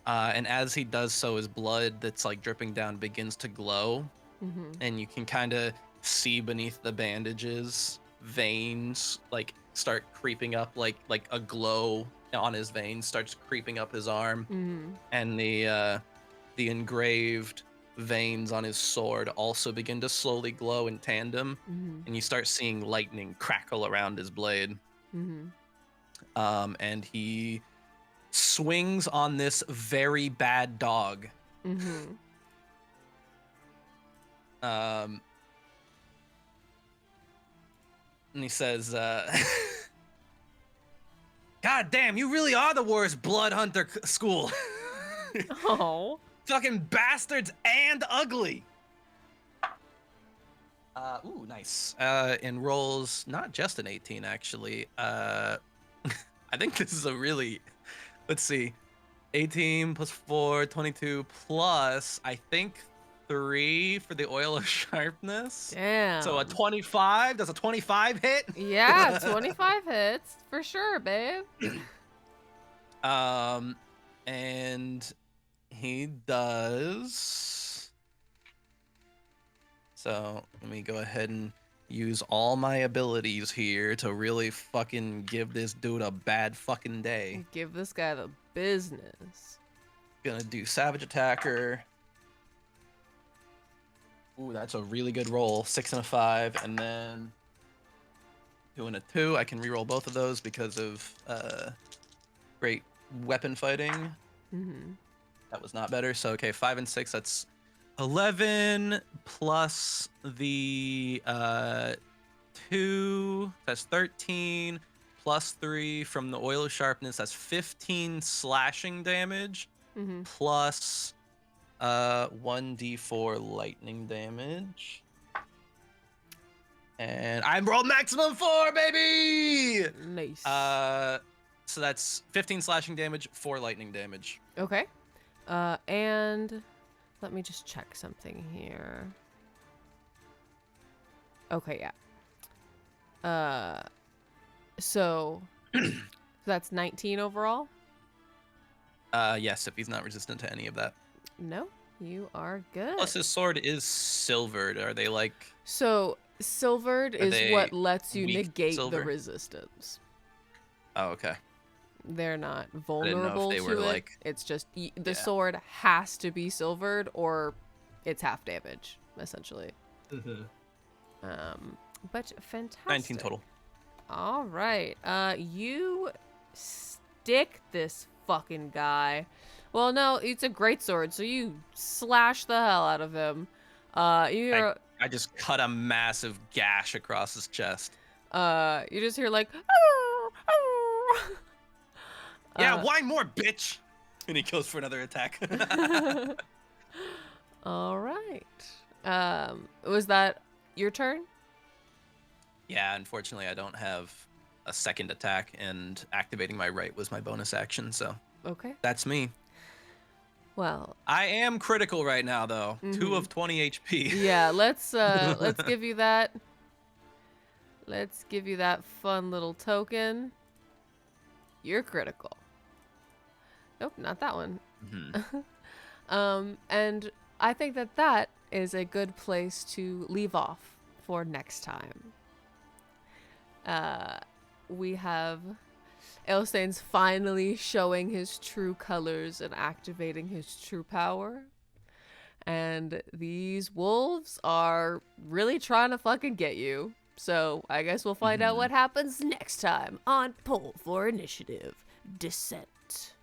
Speaker 3: And as he does so, his blood that's like dripping down begins to glow.
Speaker 2: Mm-hmm.
Speaker 3: And you can kind of see beneath the bandages veins like start creeping up, like a glow on his veins starts creeping up his arm.
Speaker 2: Mm-hmm.
Speaker 3: And the engraved veins on his sword also begin to slowly glow in tandem.
Speaker 2: Mm-hmm.
Speaker 3: And you start seeing lightning crackle around his blade.
Speaker 2: Mm-hmm.
Speaker 3: And he swings on this very bad dog.
Speaker 2: Mm-hmm.
Speaker 3: And he says, God damn, you really are the worst blood hunter school.
Speaker 2: Oh.
Speaker 3: Fucking bastards and ugly. Ooh, nice. And rolls not just an 18, actually. I think this is a really, let's see, 18 plus 4, 22 plus, I think 3 for the oil of sharpness.
Speaker 2: Damn.
Speaker 3: So a 25, does a 25 hit?
Speaker 2: Yeah, 25 hits for sure, babe.
Speaker 3: And he does. So let me go ahead and use all my abilities here to really fucking give this dude a bad fucking day.
Speaker 2: Give this guy the business.
Speaker 3: Gonna do Savage Attacker. Ooh, that's a really good roll. 6 and a 5, and then 2 and a 2. I can reroll both of those because of great weapon fighting.
Speaker 2: Mm-hmm.
Speaker 3: That was not better. So okay, 5 and 6. That's 11 plus the 2. That's 13 plus 3 from the oil of sharpness. That's 15 slashing damage.
Speaker 2: Mm-hmm.
Speaker 3: Plus 1d4 lightning damage. And I rolled maximum 4, baby!
Speaker 2: Nice.
Speaker 3: So that's 15 slashing damage, 4 lightning damage.
Speaker 2: Okay. And let me just check something here. Okay, yeah. So that's 19 overall?
Speaker 3: Yes, if he's not resistant to any of that.
Speaker 2: No, you are good.
Speaker 3: Plus his sword is silvered. Are they like...
Speaker 2: So silvered
Speaker 3: Are
Speaker 2: is
Speaker 3: they
Speaker 2: what lets you
Speaker 3: weak
Speaker 2: negate
Speaker 3: silver?
Speaker 2: the resistance.
Speaker 3: Oh, okay.
Speaker 2: They're not
Speaker 3: know if
Speaker 2: vulnerable
Speaker 3: they
Speaker 2: to
Speaker 3: were,
Speaker 2: it.
Speaker 3: like-
Speaker 2: It's just the
Speaker 3: Yeah.
Speaker 2: sword has to be silvered or it's half damage, essentially. But fantastic.
Speaker 3: 19 total.
Speaker 2: All right. You stick this fucking guy. Well, no, it's a great sword, so you slash the hell out of him. You're
Speaker 3: I just cut a massive gash across his chest.
Speaker 2: you just hear like "Arr, arr."
Speaker 3: Yeah, whine more, bitch! And he goes for another attack.
Speaker 2: All right. Was that your turn?
Speaker 3: Yeah, unfortunately, I don't have a second attack, and activating my right was my bonus action, so
Speaker 2: Okay.
Speaker 3: that's me.
Speaker 2: Well,
Speaker 3: I am critical right now, though. 2 of 20 HP.
Speaker 2: yeah, let's give you that. Let's give you that fun little token. You're critical. Nope, not that one. And I think that is a good place to leave off for next time. We have Ailstain's finally showing his true colors and activating his true power. And these wolves are really trying to fucking get you. So I guess we'll find out what happens next time on Poll for Initiative Descent.